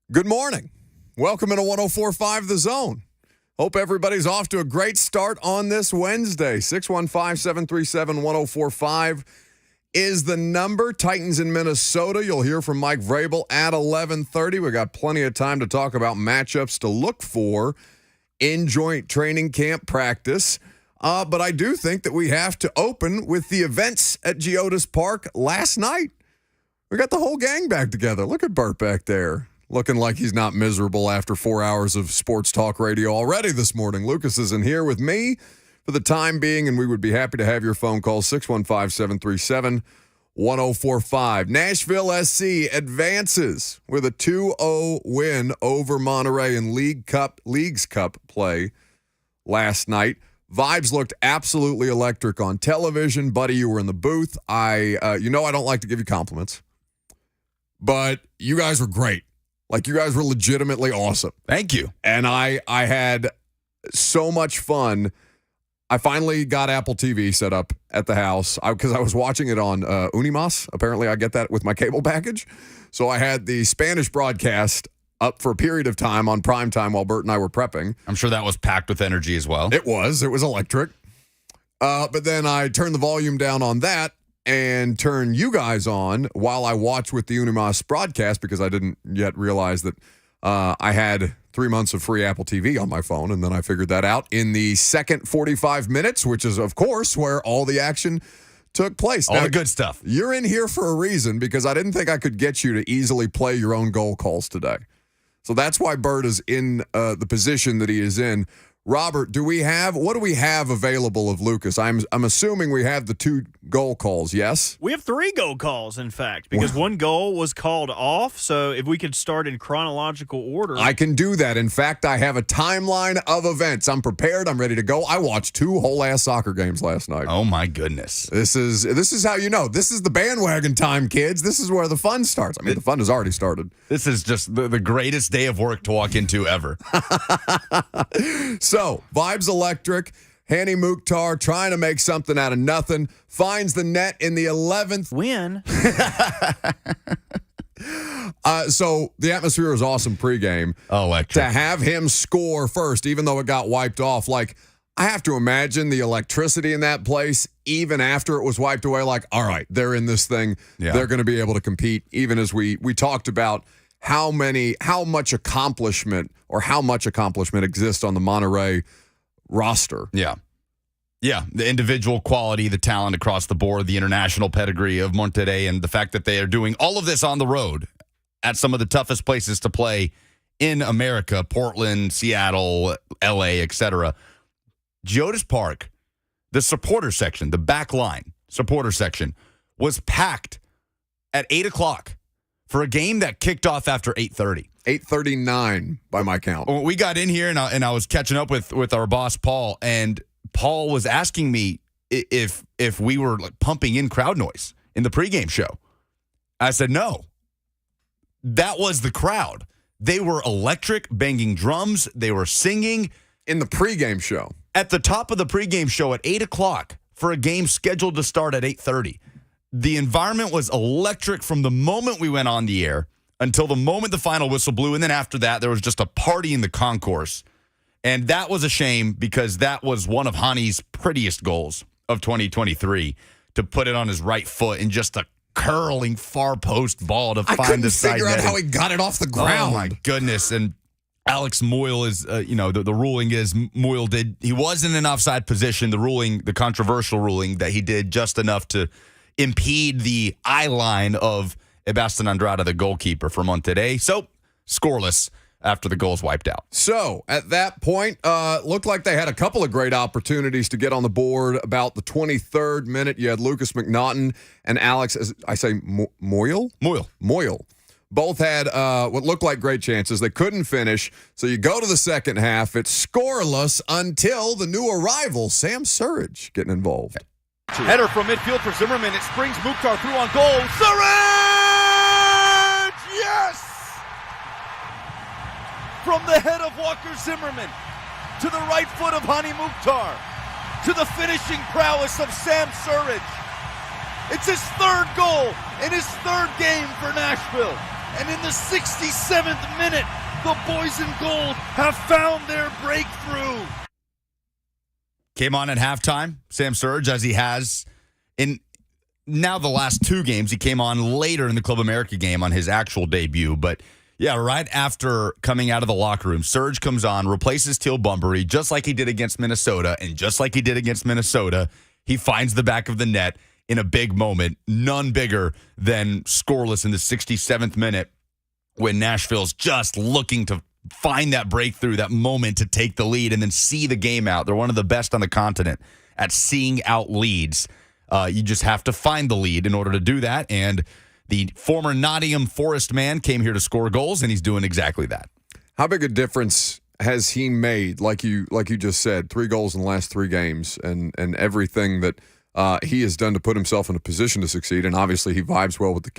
Good morning. Welcome into 104.5 The Zone. Hope everybody's off to a great start on this Wednesday. 615-737-1045 is the number. Titans in Minnesota. You'll hear from Mike Vrabel at 11:30. We got plenty of time to talk about matchups to look for in joint training camp practice. But I do think that we have to open with the events at Geodis Park last night. We got the whole gang back together. Look at Bert back there, looking like he's not miserable after 4 hours of sports talk radio already this morning. Lucas is in here with me for the time being, and we would be happy to have your phone call, 615-737-1045. Nashville SC advances with a 2-0 win over Monterey in Leagues Cup play last night. Vibes looked absolutely electric on television. Buddy, you were in the booth. I don't like to give you compliments, but you guys were great. Like, you guys were legitimately awesome. Thank you. And I had so much fun. I finally got Apple TV set up at the house because I was watching it on Unimas. Apparently, I get that with my cable package. So I had the Spanish broadcast up for a period of time on prime time while Bert and I were prepping. I'm sure that was packed with energy as well. It was electric. But then I turned the volume down on that and turn you guys on while I watch with the Unimas broadcast, because I didn't yet realize that I had 3 months of free Apple TV on my phone, and then I figured that out in the second 45 minutes, which is, of course, where all the action took place. All the good stuff. You're in here for a reason, because I didn't think I could get you to easily play your own goal calls today. So that's why Bert is in the position that he is in. Robert, what do we have available of Lucas? I'm assuming we have the 2 goal calls, yes? We have 3 goal calls, in fact, because one goal was called off. So if we could start in chronological order. I can do that. In fact, I have a timeline of events. I'm prepared. I'm ready to go. I watched 2 whole-ass soccer games last night. Oh, my goodness. This is how you know. This is the bandwagon time, kids. This is where the fun starts. I mean, the fun has already started. This is just the greatest day of work to walk into ever. So, vibes electric. Hani Mukhtar trying to make something out of nothing. Finds the net in the 11th. Win. So, the atmosphere was awesome pregame. Electric. To have him score first, even though it got wiped off, like, I have to imagine the electricity in that place, even after it was wiped away, like, all right, they're in this thing. Yeah. They're going to be able to compete, even as we talked about how much accomplishment exists on the Monterey roster. Yeah. Yeah, the individual quality, the talent across the board, the international pedigree of Monterrey, and the fact that they are doing all of this on the road at some of the toughest places to play in America, Portland, Seattle, LA, etc. Geodis Park, the supporter section, the back line supporter section, was packed at 8 o'clock for a game that kicked off after 8:30. 8:39 by my count. We got in here, and I was catching up with our boss, Paul, and Paul was asking me if we were like pumping in crowd noise in the pregame show. I said, no. That was the crowd. They were electric, banging drums. They were singing. In the pregame show. At the top of the pregame show at 8 o'clock for a game scheduled to start at 8:30. The environment was electric from the moment we went on the air until the moment the final whistle blew. And then after that, there was just a party in the concourse. And that was a shame, because that was one of Hani's prettiest goals of 2023, to put it on his right foot in just a curling far post ball to find the side net. I couldn't figure out how he got it off the ground. Oh, my goodness. And Alex Moyle is, the ruling is Moyle he was in an offside position. The controversial ruling that he did just enough to impede the eye line of Sebastian Andrade, the goalkeeper for Monterrey. So, scoreless after the goal's wiped out. So, at that point, looked like they had a couple of great opportunities to get on the board. About the 23rd minute, you had Lucas McNaughton and Alex, as I say, Moyle? Moyle. Both had what looked like great chances. They couldn't finish. So you go to the second half. It's scoreless until the new arrival, Sam Surridge, getting involved. Header from midfield for Zimmerman. It springs Mukhtar through on goal. Surridge! Yes! From the head of Walker Zimmerman to the right foot of Hani Mukhtar to the finishing prowess of Sam Surridge. It's his third goal in his third game for Nashville. And in the 67th minute, the boys in gold have found their breakthrough. Came on at halftime, Sam Surge, as he has in now the last two games. He came on later in the Club America game on his actual debut. But, yeah, right after coming out of the locker room, Surge comes on, replaces Teal Bunbury, just like he did against Minnesota. And just like he did against Minnesota, he finds the back of the net in a big moment, none bigger than scoreless in the 67th minute when Nashville's just looking to find that breakthrough, that moment to take the lead and then see the game out. They're one of the best on the continent at seeing out leads. You just have to find the lead in order to do that. And the former Nottingham Forest man came here to score goals, and he's doing exactly that. How big a difference has he made? Like you just said, 3 goals in the last 3 games, and everything that he has done to put himself in a position to succeed. And obviously, he vibes well with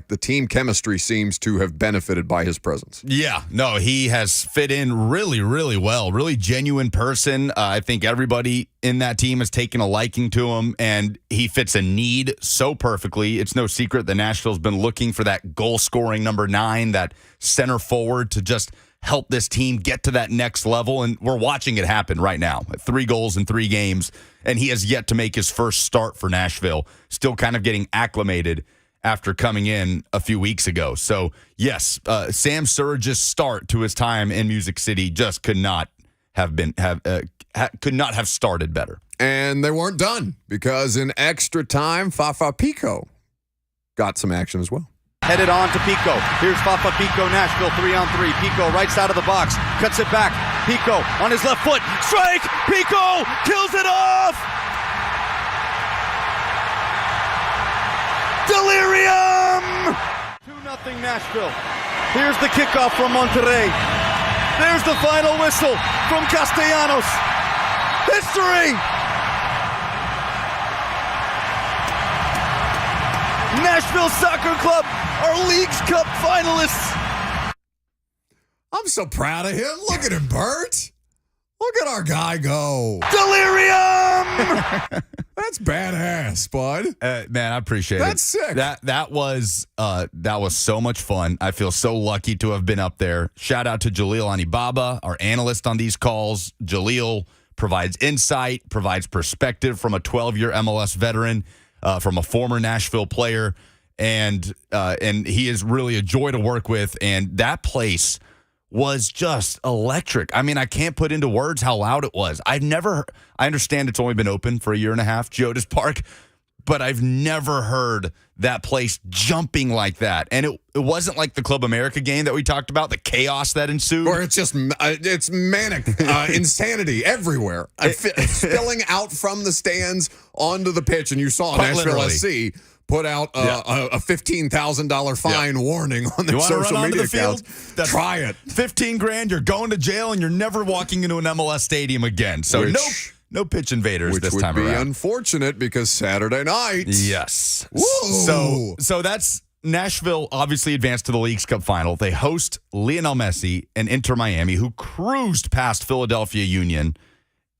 the team chemistry seems to have benefited by his presence. Yeah, no, he has fit in really, really well. Really genuine person. I think everybody in that team has taken a liking to him, and he fits a need so perfectly. It's no secret that Nashville's been looking for that goal-scoring number 9, that center forward to just help this team get to that next level, and we're watching it happen right now. 3 goals in 3 games, and he has yet to make his first start for Nashville. Still kind of getting acclimated after coming in a few weeks ago. So, yes, Sam Surge's start to his time in Music City just could not have started better. And they weren't done, because in extra time, Fafa Pico got some action as well. Headed on to Pico. Here's Fafa Pico, Nashville 3-on-3. Pico right side of the box, cuts it back. Pico on his left foot, strike! Pico kills it off! Delirium! 2-0 Nashville. Here's the kickoff from Monterrey. There's the final whistle from Castellanos. History! Nashville Soccer Club are Leagues Cup finalists. I'm so proud of him. Look at him, Bert. Look at our guy go. Delirium! That's badass, bud. Man, I appreciate it. That's sick. That was so much fun. I feel so lucky to have been up there. Shout out to Jaleel Anibaba, our analyst on these calls. Jaleel provides insight, provides perspective from a 12-year MLS veteran, from a former Nashville player, and he is really a joy to work with. And that place was just electric. I mean, I can't put into words how loud it was. I understand it's only been open for a year and a half, Geodis Park, but I've never heard that place jumping like that. And it wasn't like the Club America game that we talked about, the chaos that ensued. Or it's just, it's manic, insanity everywhere. Spilling out from the stands onto the pitch. And you saw Quite Nashville literally. SC put out a $15,000 fine warning on their social media accounts. Try it. $15,000, you're going to jail, and you're never walking into an MLS stadium again. So no pitch invaders this time around. Which would be unfortunate, because Saturday night. Yes. Woo. So that's Nashville obviously advanced to the Leagues Cup final. They host Lionel Messi and Inter Miami, who cruised past Philadelphia Union.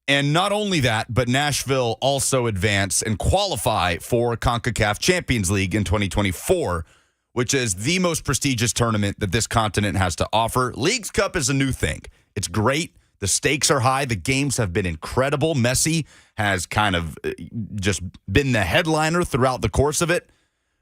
And not only that, but Nashville also advance and qualify for CONCACAF Champions League in 2024, which is the most prestigious tournament that this continent has to offer. Leagues Cup is a new thing. It's great. The stakes are high. The games have been incredible. Messi has kind of just been the headliner throughout the course of it.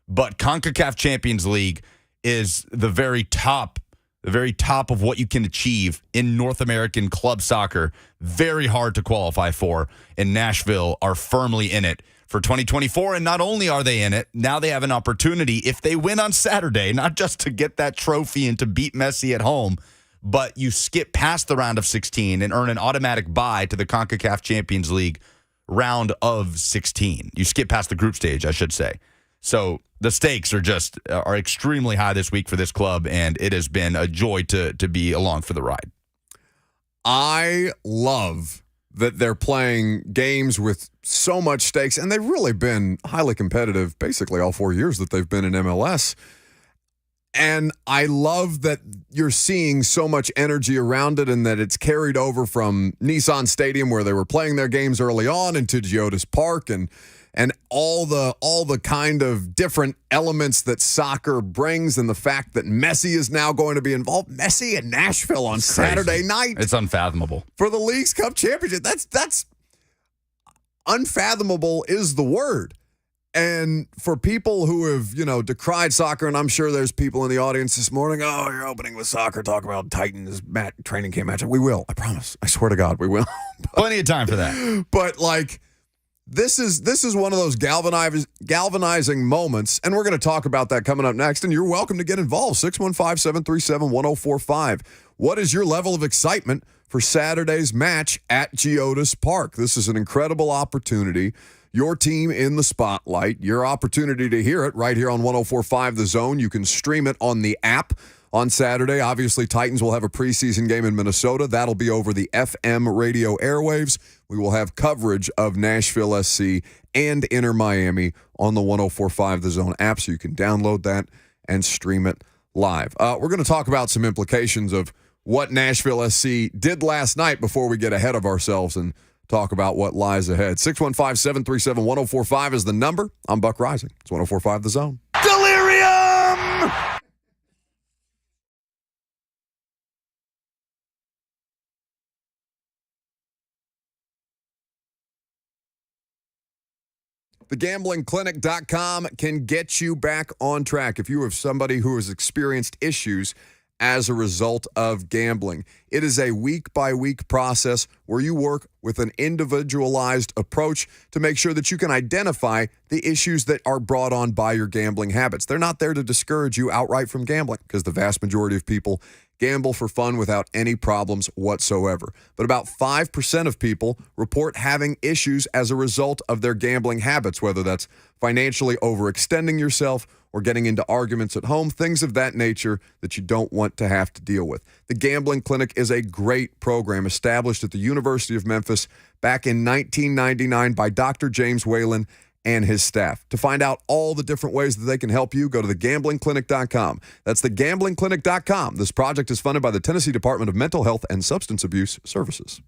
But CONCACAF Champions League is the very top of what you can achieve in North American club soccer. Very hard to qualify for, and Nashville are firmly in it for 2024. And not only are they in it, now they have an opportunity, if they win on Saturday, not just to get that trophy and to beat Messi at home, but you skip past the round of 16 and earn an automatic bye to the CONCACAF Champions League round of 16. You skip past the group stage, I should say. So the stakes are extremely high this week for this club, and it has been a joy to be along for the ride. I love that they're playing games with so much stakes, and they've really been highly competitive basically all 4 years that they've been in MLS. And I love that you're seeing so much energy around it, and that it's carried over from Nissan Stadium, where they were playing their games early on, into Geodis Park. And and all the kind of different elements that soccer brings, and the fact that Messi is now going to be involved. Messi in Nashville on Saturday night. It's unfathomable. For the Leagues Cup Championship. That's unfathomable is the word. And for people who have, decried soccer, and I'm sure there's people in the audience this morning, oh, you're opening with soccer, talk about Titans training camp matchup. We will. I promise. I swear to God, we will. Plenty of time for that. But this is one of those galvanizing moments, and we're going to talk about that coming up next, and you're welcome to get involved. 615-737-1045. What is your level of excitement for Saturday's match at Geodis Park? This is an incredible opportunity. Your team in the spotlight, your opportunity to hear it right here on 1045 The Zone. You can stream it on the app on Saturday. Obviously, Titans will have a preseason game in Minnesota. That'll be over the FM radio airwaves. We will have coverage of Nashville SC and Inter Miami on the 1045 The Zone app, so you can download that and stream it live. We're going to talk about some implications of what Nashville SC did last night before we get ahead of ourselves and talk about what lies ahead. 615-737-1045 is the number. I'm Buck Rising. It's 1045 The Zone. Delirium! TheGamblingClinic.com can get you back on track if you have somebody who has experienced issues as a result of gambling. It is a week-by-week process where you work with an individualized approach to make sure that you can identify the issues that are brought on by your gambling habits. They're not there to discourage you outright from gambling, because the vast majority of people gamble for fun without any problems whatsoever. But about 5% of people report having issues as a result of their gambling habits, whether that's financially overextending yourself or getting into arguments at home, things of that nature that you don't want to have to deal with. The Gambling Clinic is a great program established at the University of Memphis back in 1999 by Dr. James Whalen and his staff. To find out all the different ways that they can help you, go to thegamblingclinic.com. That's thegamblingclinic.com. This project is funded by the Tennessee Department of Mental Health and Substance Abuse Services.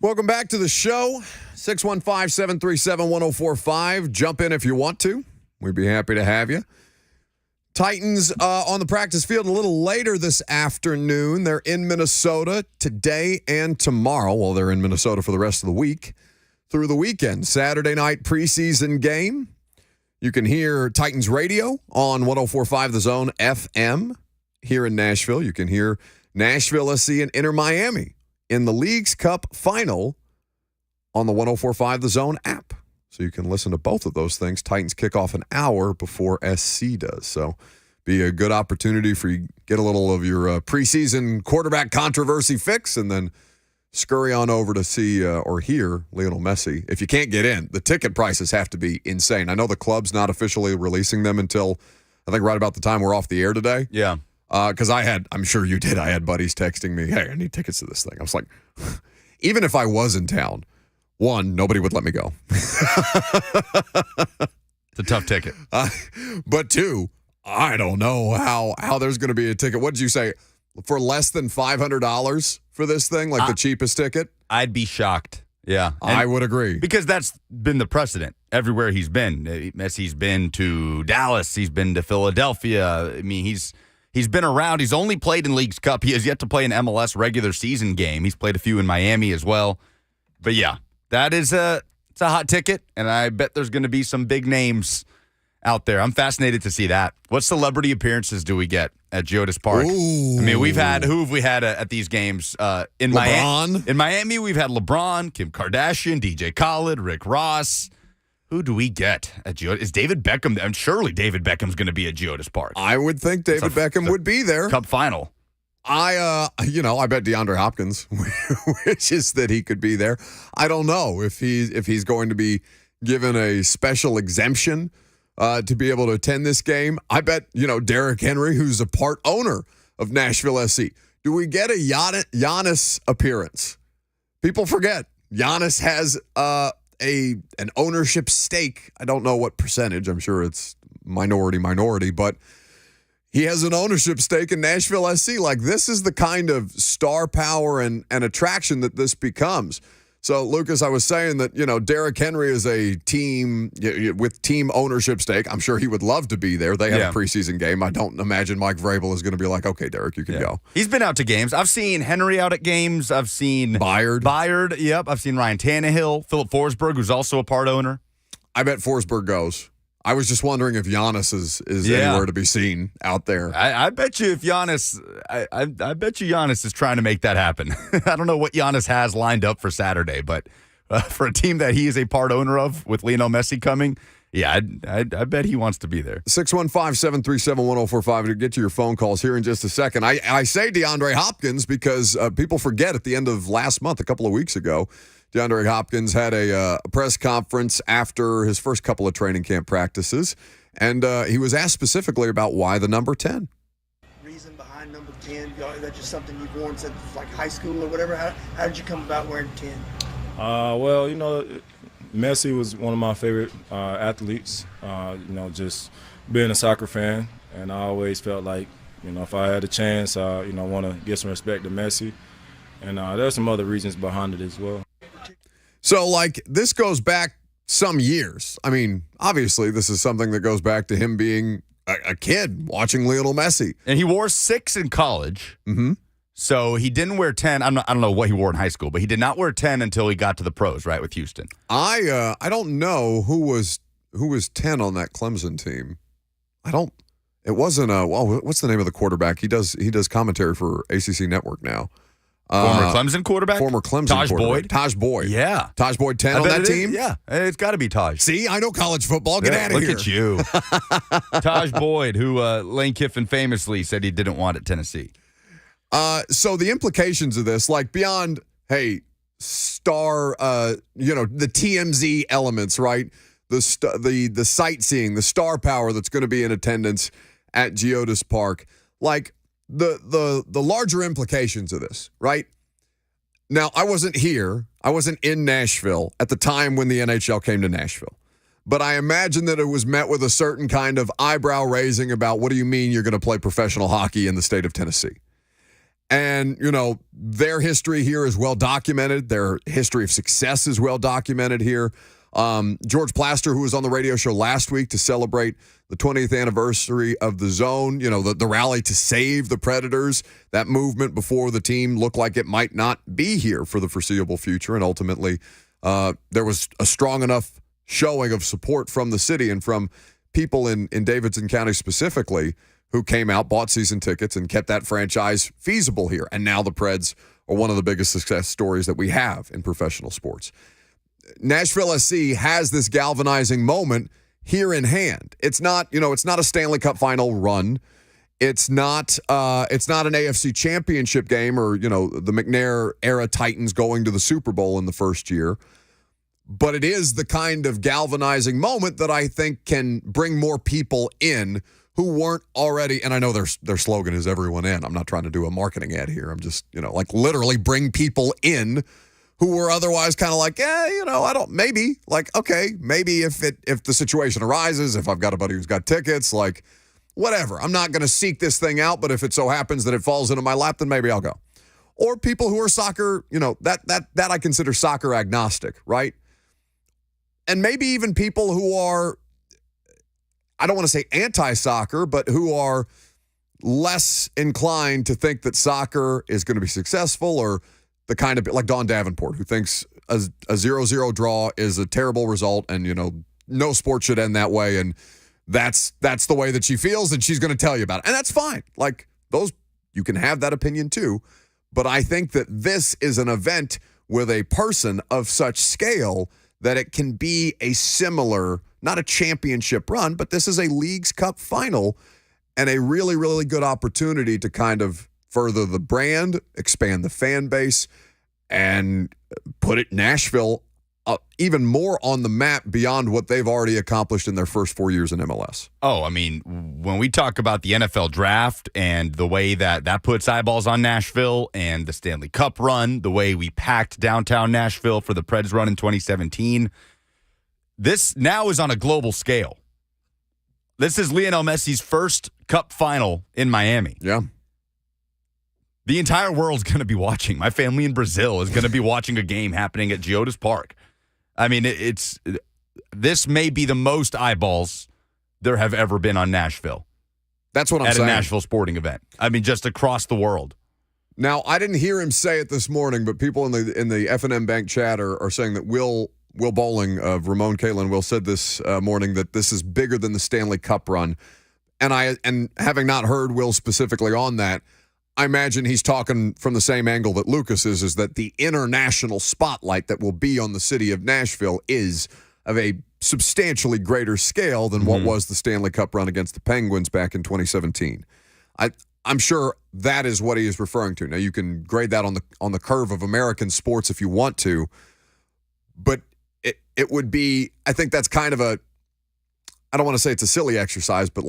Welcome back to the show. 615-737-1045. Jump in if you want to. We'd be happy to have you. Titans on the practice field a little later this afternoon. They're in Minnesota today and tomorrow. Well, they're in Minnesota for the rest of the week through the weekend. Saturday night preseason game. You can hear Titans radio on 104.5 The Zone FM here in Nashville. You can hear Nashville SC and Inter Miami in the League's Cup final on the 104.5 The Zone app. So you can listen to both of those things. Titans kick off an hour before SC does. So be a good opportunity for you to get a little of your preseason quarterback controversy fix and then scurry on over to see or hear Lionel Messi. If you can't get in, the ticket prices have to be insane. I know the club's not officially releasing them until I think right about the time we're off the air today. Yeah. Because I'm sure you did. I had buddies texting me, hey, I need tickets to this thing. I was like, even if I was in town, one, nobody would let me go. It's a tough ticket. But two, I don't know how there's going to be a ticket. What did you say? For less than $500 for this thing, like the cheapest ticket? I'd be shocked. Yeah. I would agree. Because that's been the precedent everywhere he's been. Messi's been to Dallas. He's been to Philadelphia. I mean, he's been around. He's only played in League's Cup. He has yet to play an MLS regular season game. He's played a few in Miami as well. But yeah, it's a hot ticket, and I bet there's going to be some big names out there. I'm fascinated to see that. What celebrity appearances do we get at Geodis Park? Ooh. I mean, who have we had at these games? In LeBron. In Miami, we've had LeBron, Kim Kardashian, DJ Khaled, Rick Ross. Who do we get at Geodis? Is David Beckham? And surely David Beckham's going to be at Geodis Park. I would think David Beckham would be there. Cup final. I bet DeAndre Hopkins wishes that he could be there. I don't know if he's going to be given a special exemption to be able to attend this game. I bet, Derrick Henry, who's a part owner of Nashville SC. Do we get a Giannis appearance? People forget. Giannis has an ownership stake. I don't know what percentage. I'm sure it's minority, but he has an ownership stake in Nashville SC. Like, this is the kind of star power and attraction that this becomes. So, Lucas, I was saying that, Derrick Henry is a team with team ownership stake. I'm sure he would love to be there. They had a preseason game. I don't imagine Mike Vrabel is going to be like, okay, Derrick, you can go. He's been out to games. I've seen Henry out at games. I've seen Byard. Yep. I've seen Ryan Tannehill, Philip Forsberg, who's also a part owner. I bet Forsberg goes. I was just wondering if Giannis is anywhere to be seen out there. I bet you if Giannis, I bet you Giannis is trying to make that happen. I don't know what Giannis has lined up for Saturday, but for a team that he is a part owner of with Lionel Messi coming, yeah, I bet he wants to be there. 615-737-1045 to get to your phone calls here in just a second. I say DeAndre Hopkins because people forget at the end of last month, a couple of weeks ago, DeAndre Hopkins had a press conference after his first couple of training camp practices, and he was asked specifically about why the number 10. Reason behind number 10? Is that just something you've worn since like high school or whatever? How did you come about wearing 10? Well, Messi was one of my favorite athletes. Just being a soccer fan, and I always felt like, if I had a chance, I want to give some respect to Messi. And there's some other reasons behind it as well. So, this goes back some years. I mean, obviously, this is something that goes back to him being a kid watching Lionel Messi. And he wore 6 in college. Mm-hmm. So he didn't wear 10. I don't know what he wore in high school, but he did not wear 10 until he got to the pros, right, with Houston. I don't know who was 10 on that Clemson team. It wasn't what's the name of the quarterback? He does commentary for ACC Network now. Former Clemson quarterback? Former Clemson Taj quarterback. Boyd? Taj Boyd. Yeah. Taj Boyd 10 on that team? Yeah. It's got to be Taj. See, I know college football. Get out of here. Look at you. Taj Boyd, who Lane Kiffin famously said he didn't want at Tennessee. So the implications of this, beyond, hey, star, the TMZ elements, right? The sightseeing, the star power that's going to be in attendance at Geodis Park, the larger implications of this, right? Now, I wasn't here. I wasn't in Nashville at the time when the NHL came to Nashville. But I imagine that it was met with a certain kind of eyebrow raising about, what do you mean you're going to play professional hockey in the state of Tennessee? And, their history here is well documented. Their history of success is well documented here. George Plaster, who was on the radio show last week to celebrate the 20th anniversary of the Zone, the rally to save the Predators, that movement before the team looked like it might not be here for the foreseeable future. And ultimately, there was a strong enough showing of support from the city and from people in Davidson County specifically who came out, bought season tickets, and kept that franchise feasible here. And now the Preds are one of the biggest success stories that we have in professional sports. Nashville SC has this galvanizing moment here in hand. It's not, it's not a Stanley Cup final run. It's not an AFC championship game or, the McNair era Titans going to the Super Bowl in the first year. But it is the kind of galvanizing moment that I think can bring more people in who weren't already, and I know their slogan is everyone in. I'm not trying to do a marketing ad here. I'm just, literally bring people in who were otherwise kind of like, I don't, maybe, maybe if the situation arises, if I've got a buddy who's got tickets, whatever. I'm not going to seek this thing out, but if it so happens that it falls into my lap, then maybe I'll go. Or people who are soccer, that I consider soccer agnostic, right? And maybe even people who are, I don't want to say anti-soccer, but who are less inclined to think that soccer is going to be successful, or the kind of, like Dawn Davenport, who thinks a 0-0 draw is a terrible result and, no sport should end that way. And that's the way that she feels, and she's going to tell you about it. And that's fine. You can have that opinion too. But I think that this is an event with a person of such scale that it can be a similar, not a championship run, but this is a Leagues Cup final and a really, really good opportunity to kind of further the brand, expand the fan base, and put Nashville even more on the map beyond what they've already accomplished in their first 4 years in MLS. Oh, I mean, when we talk about the NFL draft and the way that puts eyeballs on Nashville and the Stanley Cup run, the way we packed downtown Nashville for the Preds run in 2017, this now is on a global scale. This is Lionel Messi's first Cup final in Miami. Yeah. The entire world's going to be watching. My family in Brazil is going to be watching a game happening at Geodis Park. I mean, this may be the most eyeballs there have ever been on Nashville. That's what I'm saying. At a Nashville sporting event. I mean, just across the world. Now, I didn't hear him say it this morning, but people in the F&M Bank chat are saying that Will Bowling of Ramon Kalen Will said this morning that this is bigger than the Stanley Cup run. And having not heard Will specifically on that, I imagine he's talking from the same angle that Lucas is that the international spotlight that will be on the city of Nashville is of a substantially greater scale than what was the Stanley Cup run against the Penguins back in 2017. I'm sure that is what he is referring to. Now, you can grade that on the curve of American sports if you want to, but it would be, I think that's kind of I don't want to say it's a silly exercise, but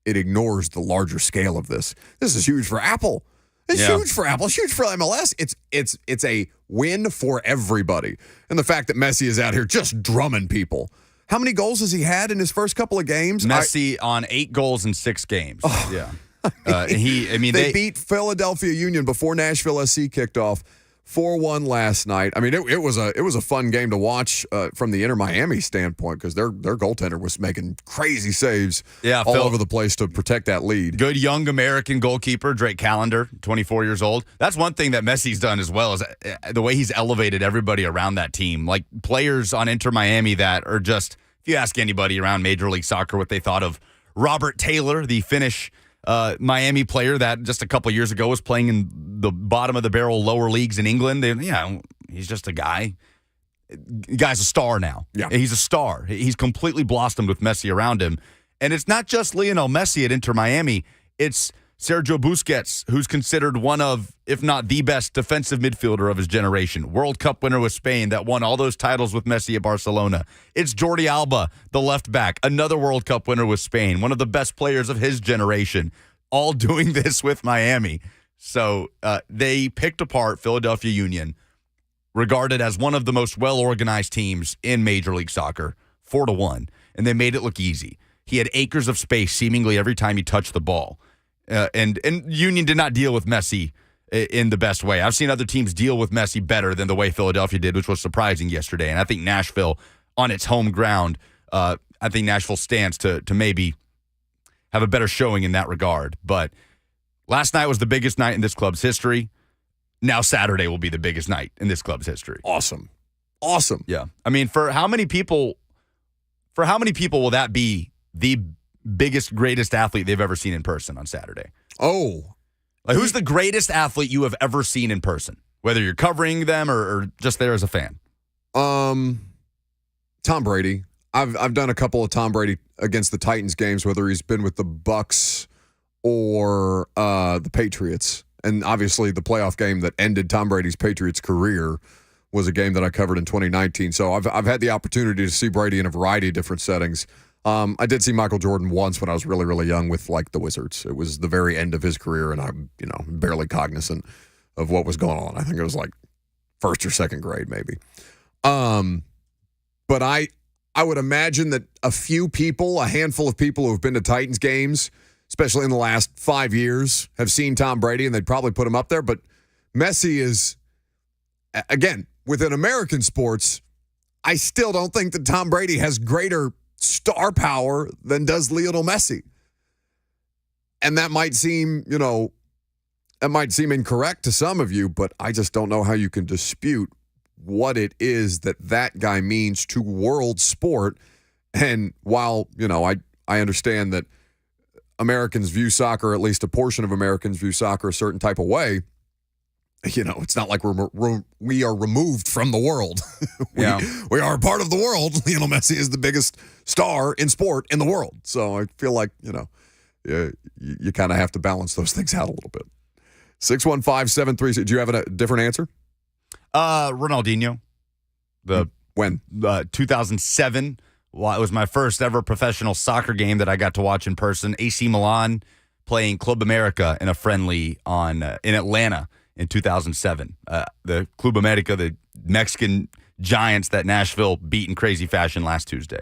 it ignores the larger scale of this. This is huge for Apple. It's huge for Apple. It's huge for MLS. It's a win for everybody. And the fact that Messi is out here just drumming people. How many goals has he had in his first couple of games? Messi on 8 goals in 6 games. Oh. Yeah. They beat Philadelphia Union before Nashville SC kicked off 4-1 last night. I mean, it was a fun game to watch from the Inter Miami standpoint because their goaltender was making crazy saves all over the place to protect that lead. Good young American goalkeeper, Drake Callender, 24 years old. That's one thing that Messi's done as well is the way he's elevated everybody around that team. Like players on Inter Miami that are just, if you ask anybody around Major League Soccer what they thought of Robert Taylor, the Finnish Miami player that just a couple years ago was playing in the bottom of the barrel lower leagues in England. He's just a guy. The guy's a star now. Yeah. He's a star. He's completely blossomed with Messi around him. And it's not just Lionel Messi at Inter Miami. It's Sergio Busquets, who's considered one of, if not the best defensive midfielder of his generation. World Cup winner with Spain that won all those titles with Messi at Barcelona. It's Jordi Alba, the left back, another World Cup winner with Spain, one of the best players of his generation, all doing this with Miami. So they picked apart Philadelphia Union, regarded as one of the most well-organized teams in Major League Soccer, 4-1, and they made it look easy. He had acres of space seemingly every time he touched the ball. And Union did not deal with Messi in the best way. I've seen other teams deal with Messi better than the way Philadelphia did, which was surprising yesterday. And I think Nashville, on its home ground, I think Nashville stands to maybe have a better showing in that regard. But last night was the biggest night in this club's history. Now Saturday will be the biggest night in this club's history. Awesome. Yeah. I mean, for how many people will that be the biggest, greatest athlete they've ever seen in person on Saturday? Oh. Like, who's the greatest athlete you have ever seen in person? Whether you're covering them or just there as a fan. Tom Brady. I've done a couple of Tom Brady against the Titans games, whether he's been with the Bucks or the Patriots. And obviously the playoff game that ended Tom Brady's Patriots career was a game that I covered in 2019. So I've had the opportunity to see Brady in a variety of different settings. I did see Michael Jordan once when I was really, really young with like the Wizards. It was the very end of his career, and I'm barely cognizant of what was going on. I think it was like first or second grade, maybe. But I would imagine that a handful of people who have been to Titans games, especially in the last 5 years, have seen Tom Brady, and they'd probably put him up there. But Messi is, again, within American sports, I still don't think that Tom Brady has greater star power than does Lionel Messi. And that might seem, incorrect to some of you, but I just don't know how you can dispute what it is that guy means to world sport. And while, I understand that Americans view soccer, at least a portion of Americans view soccer a certain type of way, it's not like we are removed from the world. We are a part of the world. Lionel Messi is the biggest star in sport in the world. So I feel like, you kind of have to balance those things out a little bit. 615-736. Do you have a different answer? Ronaldinho. When? 2007. Well, it was my first ever professional soccer game that I got to watch in person. AC Milan playing Club America in a friendly in Atlanta in 2007. The Club America, the Mexican Giants that Nashville beat in crazy fashion last Tuesday.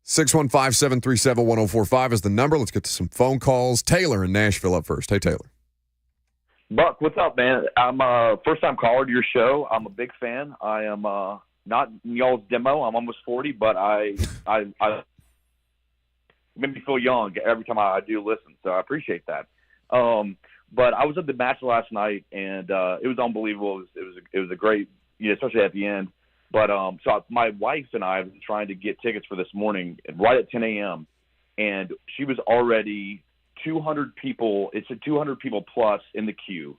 615-737-1045 is the number. Let's get to some phone calls. Taylor in Nashville up first. Hey, Taylor. Buck, what's up, man? I'm a first-time caller to your show. I'm a big fan. I am not in y'all's demo. I'm almost 40, but I make me feel young every time I do listen, so I appreciate that. But I was at the match last night, and it was unbelievable. It was a great, especially at the end. But so my wife and I have been trying to get tickets for this morning, right at 10 a.m., and she was already 200 people. It's 200 people plus in the queue.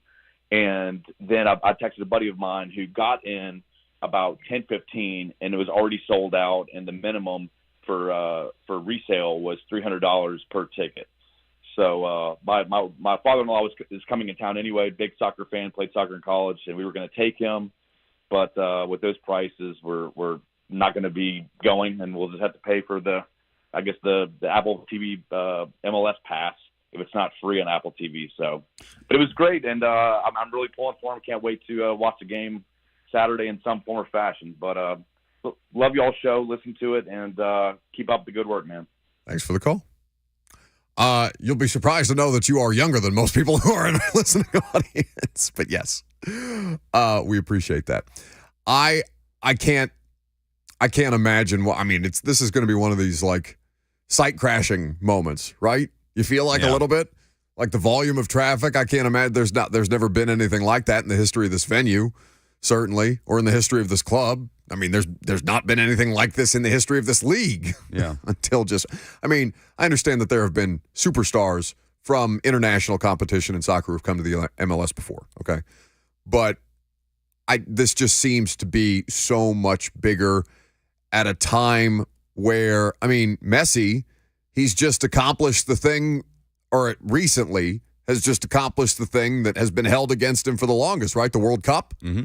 And then I texted a buddy of mine who got in about 10:15, and it was already sold out, and the minimum for resale was $300 per ticket. So my father-in-law is coming in town anyway, big soccer fan, played soccer in college, and we were going to take him. But with those prices, we're not going to be going, and we'll just have to pay for the Apple TV MLS pass if it's not free on Apple TV. So, but it was great, and I'm really pulling for him. Can't wait to watch the game Saturday in some form or fashion. But love y'all's show. Listen to it, and keep up the good work, man. Thanks for the call. You'll be surprised to know that you are younger than most people who are in our listening audience. But yes, we appreciate that. I can't imagine what, this is going to be one of these like site crashing moments, right? You feel like a little bit like the volume of traffic. I can't imagine there's never been anything like that in the history of this venue, certainly, or in the history of this club. There's not been anything like this in the history of this league. Yeah. I understand that there have been superstars from international competition in soccer who've come to the MLS before, okay? But this just seems to be so much bigger at a time where, Messi, he's just accomplished the thing, or recently has just accomplished the thing that has been held against him for the longest, right? The World Cup. Mm-hmm.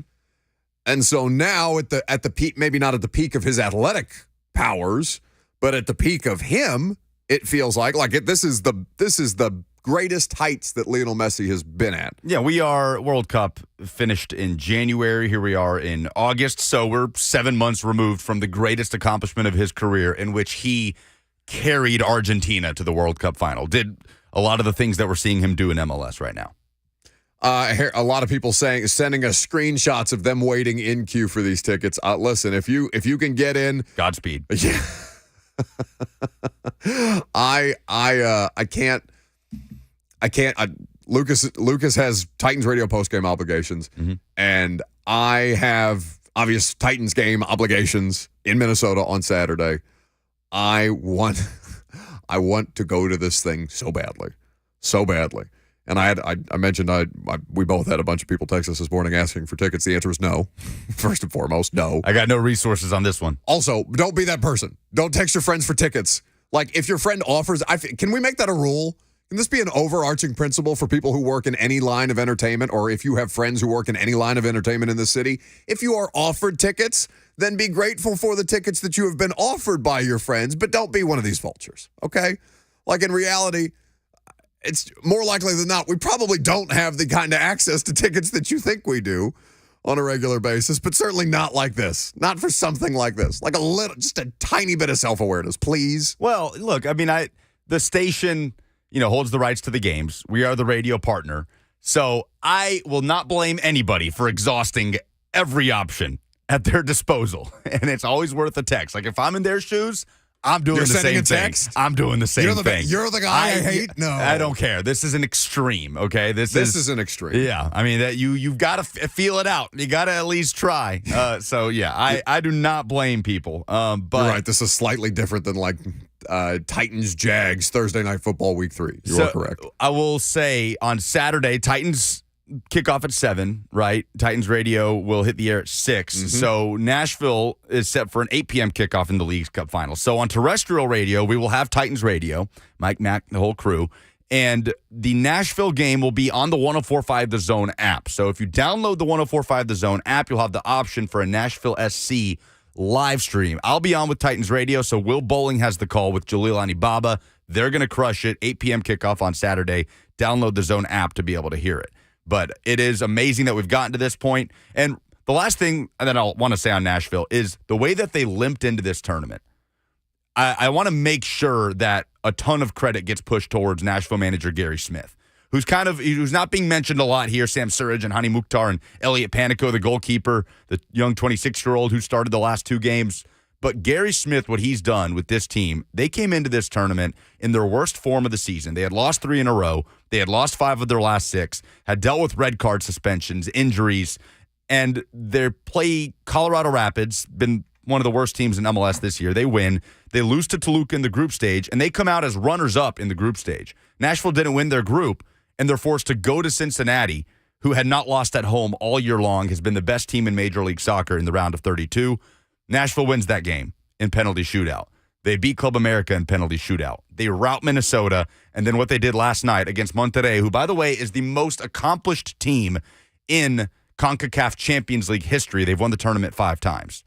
And so now at the peak, maybe not at the peak of his athletic powers, but at the peak of him, it feels like this is the greatest heights that Lionel Messi has been at. Yeah, we are World Cup finished in January. Here we are in August. So we're 7 months removed from the greatest accomplishment of his career, in which he carried Argentina to the World Cup final. Did a lot of the things that we're seeing him do in MLS right now. A lot of people sending us screenshots of them waiting in queue for these tickets. Listen, if you can get in, Godspeed. yeah. I can't. Lucas has Titans radio postgame obligations, and I have obvious Titans game obligations in Minnesota on Saturday. I want to go to this thing so badly. And I mentioned we both had a bunch of people text us this morning asking for tickets. The answer is no. First and foremost, no. I got no resources on this one. Also, don't be that person. Don't text your friends for tickets. Like, if your friend offers, can we make that a rule? Can this be an overarching principle for people who work in any line of entertainment, or if you have friends who work in any line of entertainment in the city? If you are offered tickets, then be grateful for the tickets that you have been offered by your friends, but don't be one of these vultures, okay? Like, in reality, it's more likely than not, we probably don't have the kind of access to tickets that you think we do on a regular basis, but certainly not like this. Not for something like this. Like just a tiny bit of self-awareness, please. Well, look, I mean, the station, holds the rights to the games. We are the radio partner. So I will not blame anybody for exhausting every option at their disposal. And it's always worth a text. Like, if I'm in their shoes, I'm doing the same thing. I'm doing the same thing. You're the guy I hate? No. I don't care. This is an extreme, okay? This is an extreme. Yeah. I mean, you've got to feel it out. You got to at least try. So, yeah, I do not blame people. But you're right. This is slightly different than, like, Titans-Jags Thursday Night Football Week 3. You are correct. I will say on Saturday, Titans kickoff at 7, right? Titans radio will hit the air at 6. Mm-hmm. So Nashville is set for an 8 p.m. kickoff in the League's Cup Final. So on terrestrial radio, we will have Titans radio, Mike Mack, the whole crew. And the Nashville game will be on the 104.5 The Zone app. So if you download the 104.5 The Zone app, you'll have the option for a Nashville SC live stream. I'll be on with Titans radio, so Will Bowling has the call with Jalil Anibaba. They're going to crush it. 8 p.m. kickoff on Saturday. Download the Zone app to be able to hear it. But it is amazing that we've gotten to this point. And the last thing that I'll want to say on Nashville is the way that they limped into this tournament. I want to make sure that a ton of credit gets pushed towards Nashville manager Gary Smith, who's not being mentioned a lot here. Sam Surridge and Hani Mukhtar and Elliot Panico, the goalkeeper, the young 26-year-old who started the last 2 games. But Gary Smith, what he's done with this team, they came into this tournament in their worst form of the season. They had lost 3 in a row. They had lost 5 of their last 6, had dealt with red card suspensions, injuries, and their play Colorado Rapids, been one of the worst teams in MLS this year. They win. They lose to Toluca in the group stage, and they come out as runners-up in the group stage. Nashville didn't win their group, and they're forced to go to Cincinnati, who had not lost at home all year long, has been the best team in Major League Soccer in the round of 32. Nashville wins that game in penalty shootout. They beat Club America in penalty shootout. They rout Minnesota, and then what they did last night against Monterrey, who, by the way, is the most accomplished team in CONCACAF Champions League history. They've won the tournament 5 times.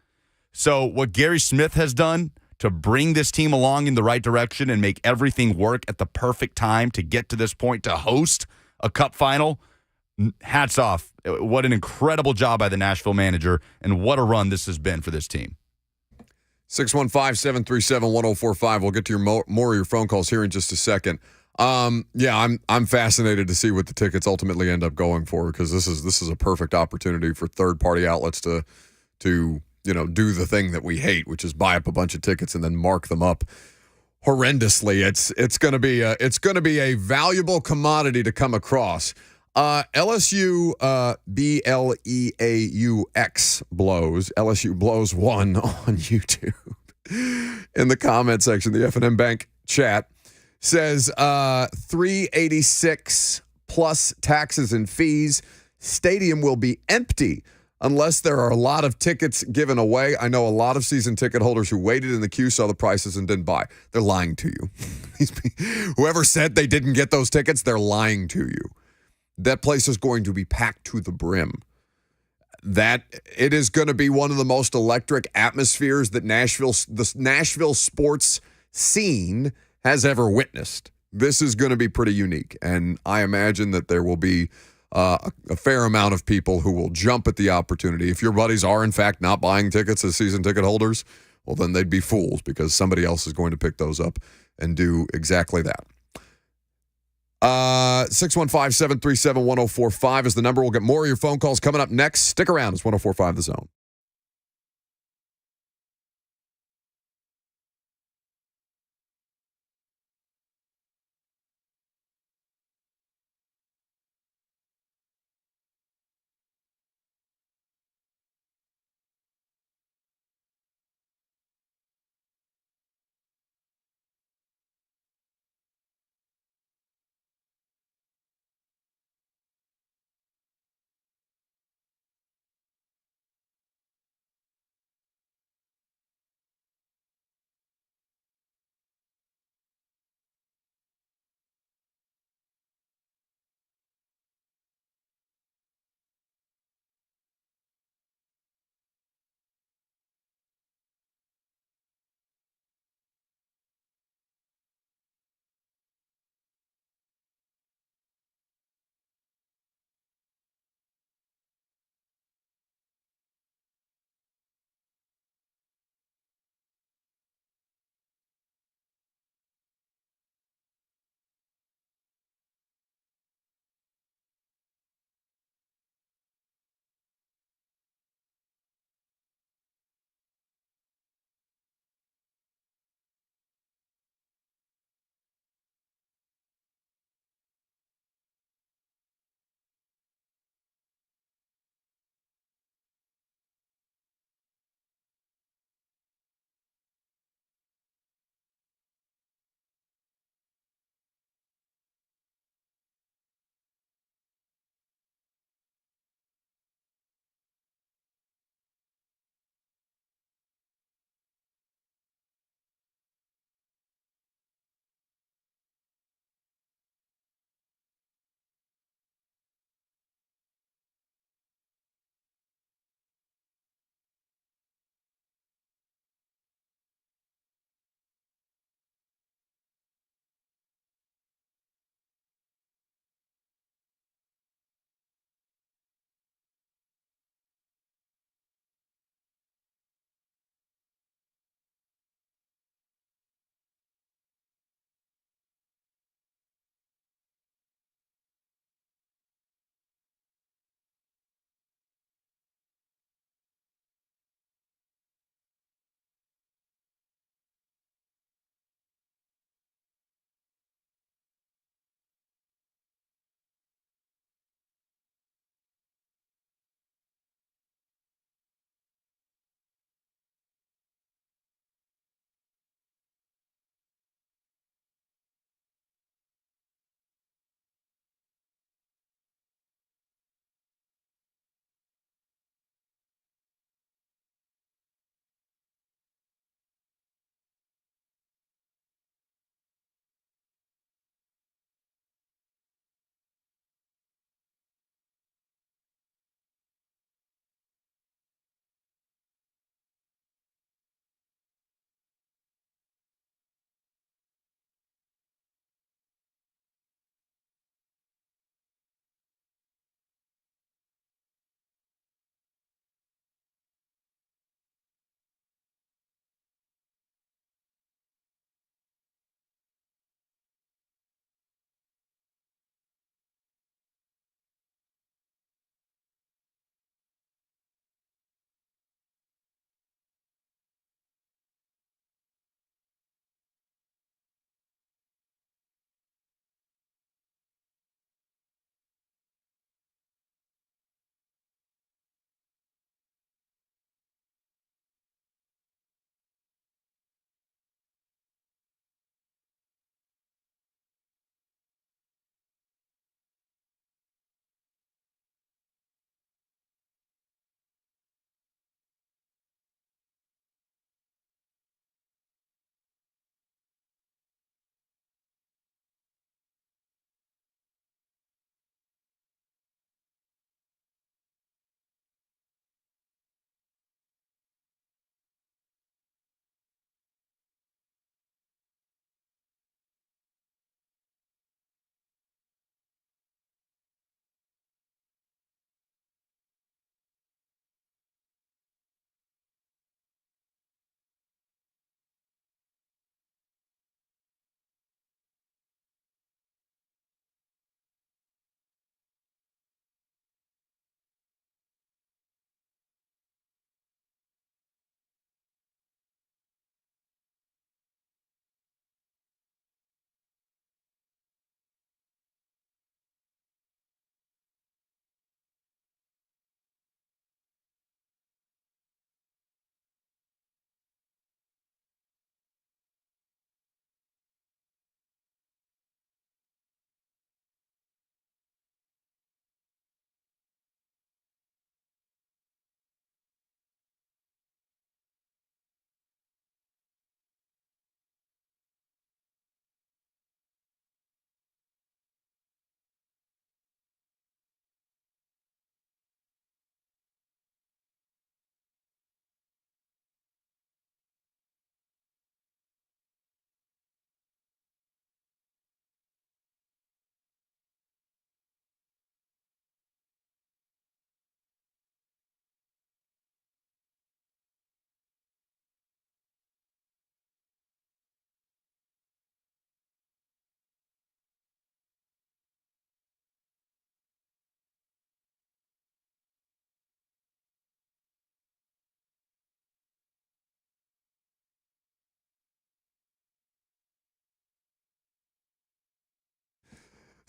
So what Gary Smith has done to bring this team along in the right direction and make everything work at the perfect time to get to this point to host a cup final, hats off. What an incredible job by the Nashville manager, and what a run this has been for this team. 615-737-1045. We'll get to more of your phone calls here in just a second. Yeah, I'm fascinated to see what the tickets ultimately end up going for, because this is a perfect opportunity for third-party outlets to do the thing that we hate, which is buy up a bunch of tickets and then mark them up horrendously. It's going to be a valuable commodity to come across. LSU BLEAUX blows. LSU blows 1 on YouTube. In the comment section, the F&M Bank chat says $386 plus taxes and fees. Stadium will be empty unless there are a lot of tickets given away. I know a lot of season ticket holders who waited in the queue, saw the prices, and didn't buy. They're lying to you. Whoever said they didn't get those tickets, they're lying to you. That place is going to be packed to the brim. That it is going to be one of the most electric atmospheres that the Nashville sports scene has ever witnessed. This is going to be pretty unique, and I imagine that there will be a fair amount of people who will jump at the opportunity. If your buddies are, in fact, not buying tickets as season ticket holders, well, then they'd be fools, because somebody else is going to pick those up and do exactly that. 615-737-1045 is the number. We'll get more of your phone calls coming up next. Stick around. It's 1045 The Zone.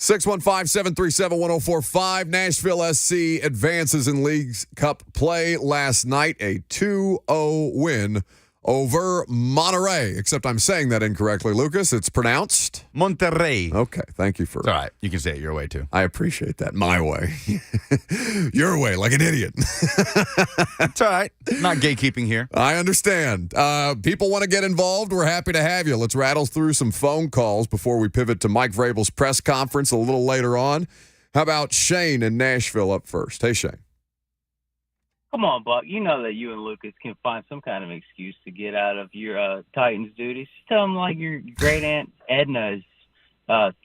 615-737-1045. Nashville SC advances in League's Cup play last night. A 2-0 win over Monterey. Except I'm saying that incorrectly, Lucas. It's pronounced Monterrey. Okay, thank you for... It's all right. You can say it your way, too. I appreciate that. My way. Your way, like an idiot. It's all right. Not gatekeeping here. I understand. People want to get involved. We're happy to have you. Let's rattle through some phone calls before we pivot to Mike Vrabel's press conference a little later on. How about Shane in Nashville up first? Hey, Shane. Come on, Buck. You know that you and Lucas can find some kind of excuse to get out of your Titans duties. Just tell them like your great aunt Edna is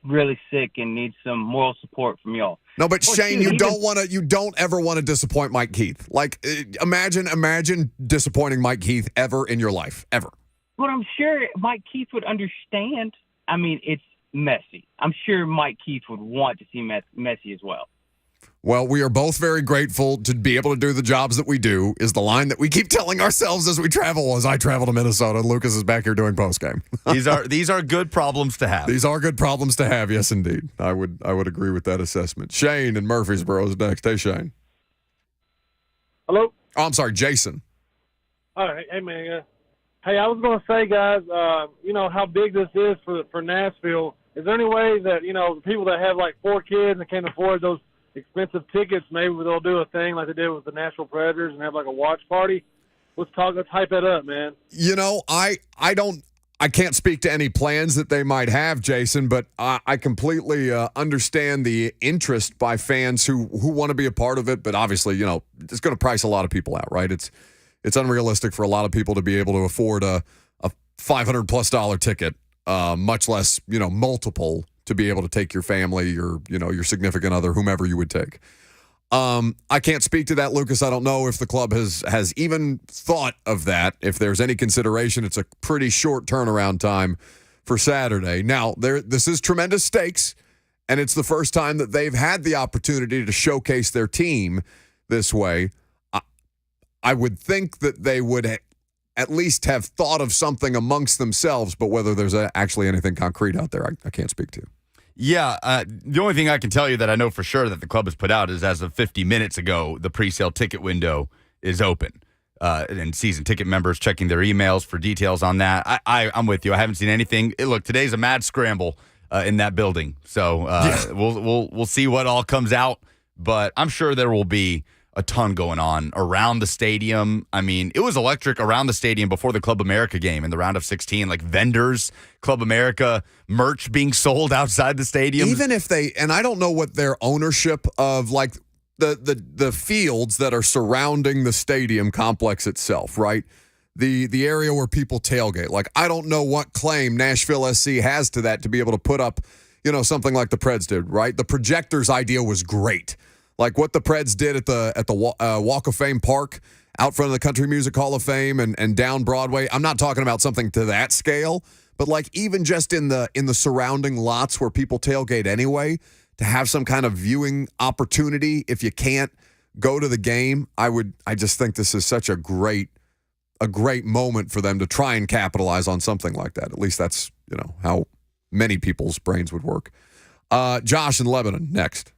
really sick and needs some moral support from y'all. No, but Shane, you don't ever want to disappoint Mike Keith. Like, imagine disappointing Mike Keith ever in your life, ever. But I'm sure Mike Keith would understand. I mean, it's Messi. I'm sure Mike Keith would want to see Messi as well. Well, we are both very grateful to be able to do the jobs that we do, is the line that we keep telling ourselves as we travel. As I travel to Minnesota, Lucas is back here doing postgame. These are good problems to have. These are good problems to have, yes, indeed. I would agree with that assessment. Shane in Murfreesboro is next. Hey, Shane. Hello? Oh, I'm sorry, Jason. All right. Hey, man. Hey, I was going to say, guys, you know how big this is for Nashville. Is there any way that, you know, people that have like 4 kids and can't afford those expensive tickets, maybe they'll do a thing like they did with the Nashville Predators and have like a watch party? Let's hype that up, man. You know, I can't speak to any plans that they might have, Jason, but I completely understand the interest by fans who want to be a part of it. But obviously, you know, it's going to price a lot of people out, right? It's unrealistic for a lot of people to be able to afford a $500+ ticket, much less, you know, multiple, to be able to take your family, your significant other, whomever you would take. I can't speak to that, Lucas. I don't know if the club has even thought of that. If there's any consideration, it's a pretty short turnaround time for Saturday. Now, this is tremendous stakes, and it's the first time that they've had the opportunity to showcase their team this way. I would think that they would at least have thought of something amongst themselves, but whether there's actually anything concrete out there, I can't speak to. Yeah, the only thing I can tell you that I know for sure that the club has put out is as of 50 minutes ago, the pre-sale ticket window is open. And season ticket members checking their emails for details on that. I'm with you. I haven't seen anything. Look, today's a mad scramble in that building. So we'll see what all comes out. But I'm sure there will be a ton going on around the stadium. I mean, it was electric around the stadium before the Club America game in the round of 16, like vendors, Club America, merch being sold outside the stadium. Even if and I don't know what their ownership of like the fields that are surrounding the stadium complex itself, right? The area where people tailgate. Like, I don't know what claim Nashville SC has to that to be able to put up, you know, something like the Preds did, right? The projectors idea was great. Like what the Preds did at the Walk of Fame Park out front of the Country Music Hall of Fame and down Broadway. I'm not talking about something to that scale, but like even just in the surrounding lots where people tailgate anyway, to have some kind of viewing opportunity if you can't go to the game, I just think this is such a great moment for them to try and capitalize on something like that. At least that's, you know, how many people's brains would work. Josh in Lebanon next.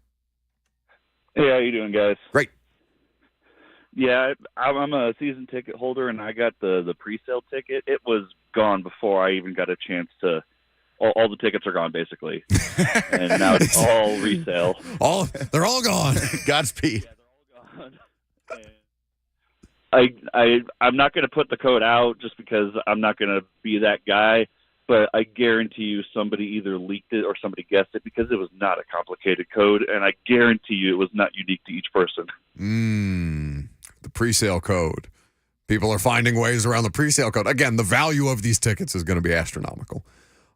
Hey, how you doing, guys? Great. Yeah, I'm a season ticket holder, and I got the pre-sale ticket. It was gone before I even got a chance to. All the tickets are gone, basically, and now it's all resale. They're all gone. Godspeed. Yeah, they're all gone. I'm not going to put the code out just because I'm not going to be that guy. But I guarantee you somebody either leaked it or somebody guessed it because it was not a complicated code, and I guarantee you it was not unique to each person. The presale code. People are finding ways around the presale code. Again, the value of these tickets is going to be astronomical.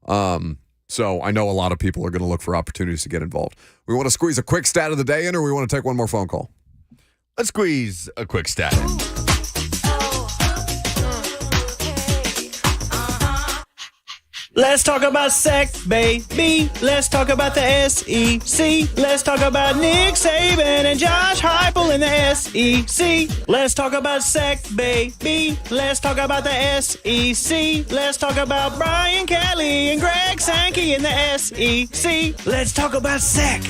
So I know a lot of people are going to look for opportunities to get involved. We want to squeeze a quick stat of the day in, or we want to take one more phone call? Let's squeeze a quick stat in. Let's talk about SEC, baby. Let's talk about the SEC. Let's talk about Nick Saban and Josh Heupel in the SEC. Let's talk about SEC, baby. Let's talk about the SEC. Let's talk about Brian Kelly and Greg Sankey in the SEC. Let's talk about SEC.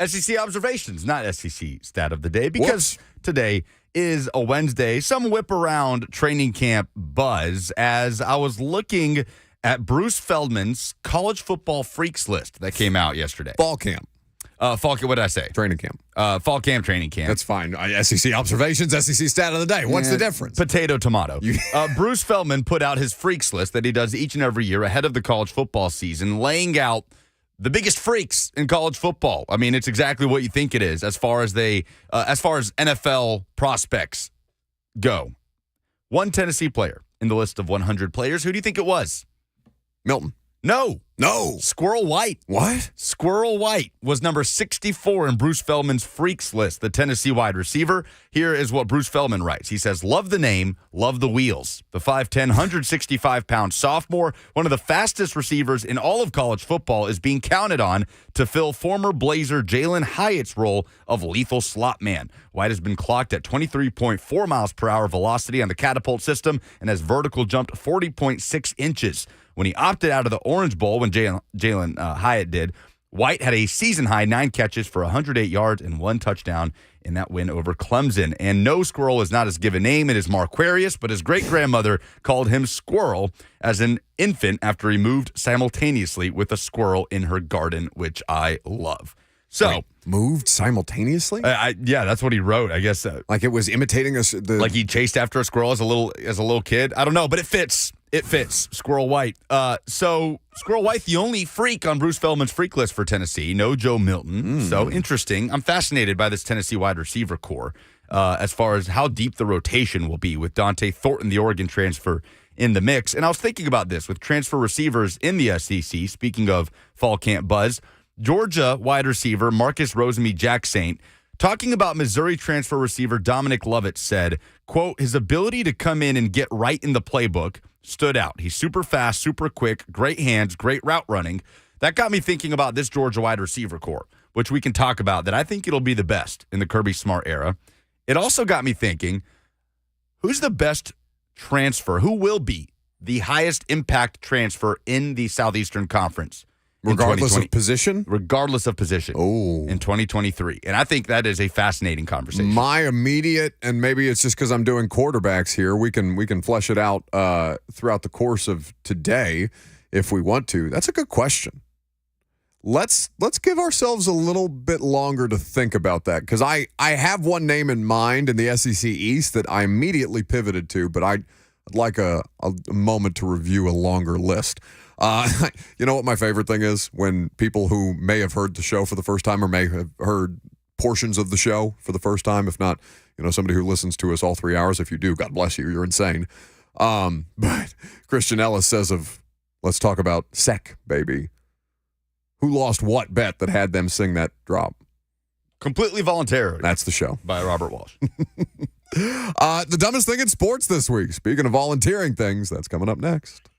SEC observations, not SEC stat of the day, because today is a Wednesday. Some whip around training camp buzz as I was looking at Bruce Feldman's college football freaks list that came out yesterday. Fall camp. What did I say? Training camp. Fall camp, training camp. That's fine. SEC observations, SEC stat of the day. What's the difference? Potato, tomato. Bruce Feldman put out his freaks list that he does each and every year ahead of the college football season, laying out the biggest freaks in college football. I mean, it's exactly what you think it is as far as NFL prospects go. One Tennessee player in the list of 100 players. Who do you think it was? Milton. No. No. Squirrel White. What? Squirrel White was number 64 in Bruce Feldman's freaks list, the Tennessee wide receiver. Here is what Bruce Feldman writes. He says, love the name, love the wheels. The 5'10", 165-pound sophomore, one of the fastest receivers in all of college football, is being counted on to fill former Blazer Jalen Hyatt's role of lethal slot man. White has been clocked at 23.4 miles per hour velocity on the catapult system and has vertical jumped 40.6 inches. When he opted out of the Orange Bowl, when Jalen Hyatt did, White had a season-high 9 catches for 108 yards and 1 touchdown in that win over Clemson. And no, Squirrel is not his given name. It is Marquarius, but his great-grandmother called him Squirrel as an infant after he moved simultaneously with a squirrel in her garden, which I love. So Wait, moved simultaneously? Yeah, that's what he wrote. I guess like it was imitating us. Like he chased after a squirrel as a little kid. I don't know, but it fits. It fits. Squirrel White. So Squirrel White, the only freak on Bruce Feldman's freak list for Tennessee. No Joe Milton. So interesting. I'm fascinated by this Tennessee wide receiver core as far as how deep the rotation will be with Dante Thornton, the Oregon transfer, in the mix. And I was thinking about this with transfer receivers in the SEC. Speaking of fall camp buzz, Georgia wide receiver Marcus Rosemy-Jack Saint, talking about Missouri transfer receiver Dominic Lovett, said, quote, his ability to come in and get right in the playbook stood out. He's super fast, super quick, great hands, great route running. That got me thinking about this Georgia wide receiver core, which we can talk about, that I think it'll be the best in the Kirby Smart era. It also got me thinking, who's the best transfer? Who will be the highest impact transfer in the Southeastern Conference? Regardless of position? Regardless of position. Oh. In 2023. And I think that is a fascinating conversation. My immediate, and maybe it's just because I'm doing quarterbacks here, we can flesh it out throughout the course of today if we want to. That's a good question. Let's give ourselves a little bit longer to think about that, because I have one name in mind in the SEC East that I immediately pivoted to, but I'd like a moment to review a longer list. You know what my favorite thing is? When people who may have heard the show for the first time or may have heard portions of the show for the first time, if not, somebody who listens to us all 3 hours. If you do, God bless you. You're insane. But Christian Ellis says let's talk about SEC, baby. Who lost what bet that had them sing that drop? Completely voluntarily. That's the show. By Robert Walsh. The dumbest thing in sports this week. Speaking of volunteering things, that's coming up next.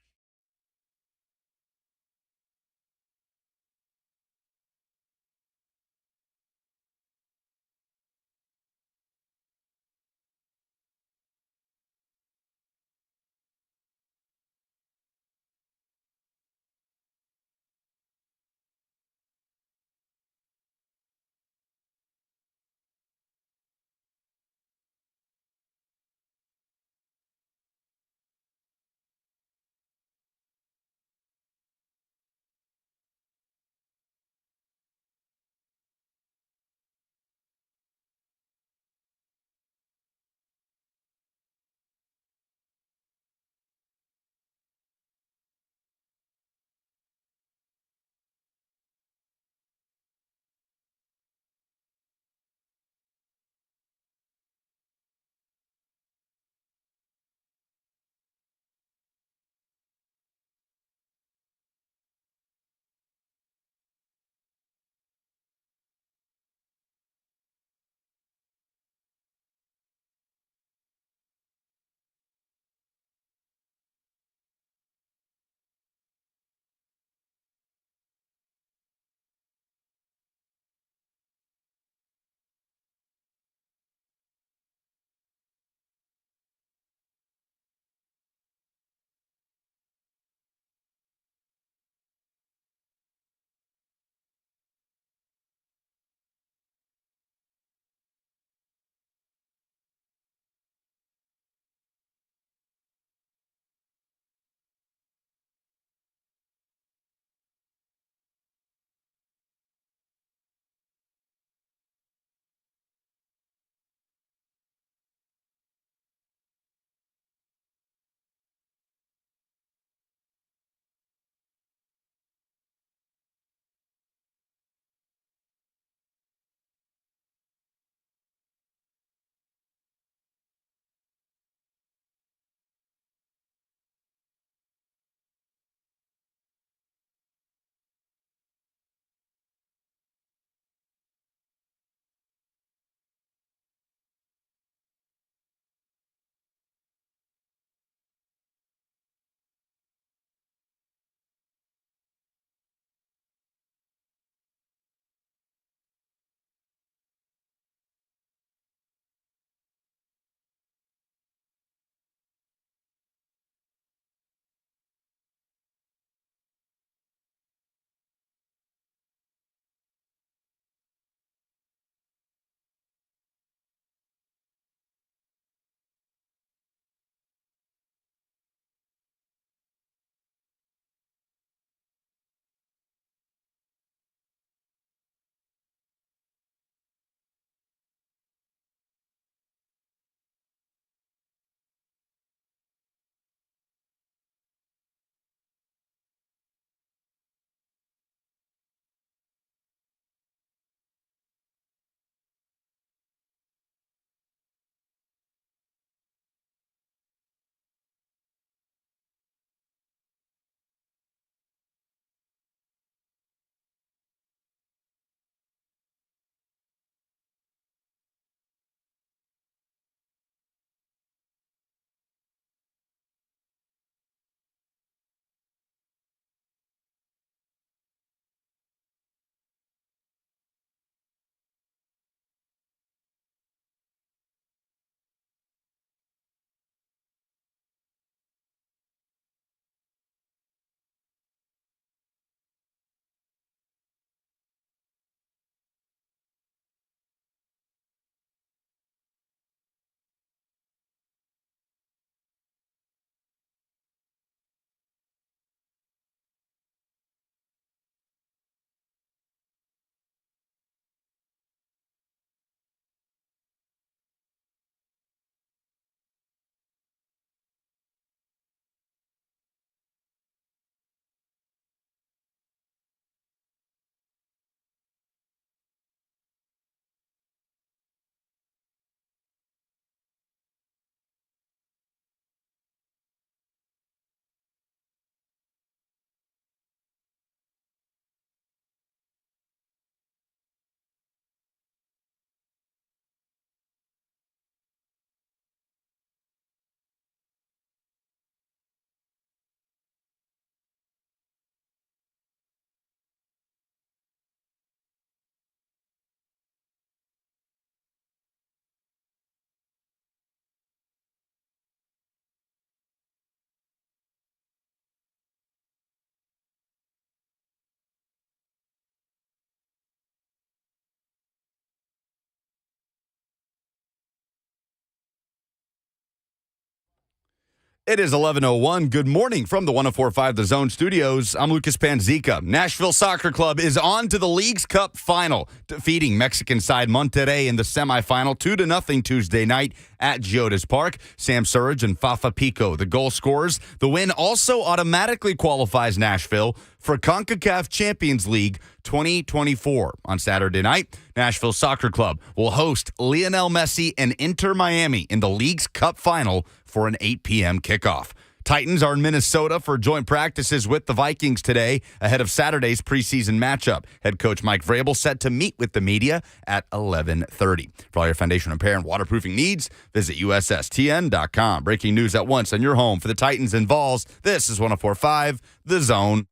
It is 11:01. Good morning from the 104.5 The Zone Studios. I'm Lucas Panzica. Nashville Soccer Club is on to the League's Cup final, defeating Mexican side Monterrey in the semifinal 2-0 Tuesday night at Geodis Park. Sam Surridge and Fafa Pico, the goal scorers. The win also automatically qualifies Nashville for CONCACAF Champions League 2024. On Saturday night, Nashville Soccer Club will host Lionel Messi and Inter Miami in the League's Cup final for an 8 p.m. kickoff. Titans are in Minnesota for joint practices with the Vikings today ahead of Saturday's preseason matchup. Head coach Mike Vrabel set to meet with the media at 11:30. For all your foundation repair and waterproofing needs, visit USSTN.com. Breaking news at once on your home for the Titans and Vols. This is 104.5 The Zone.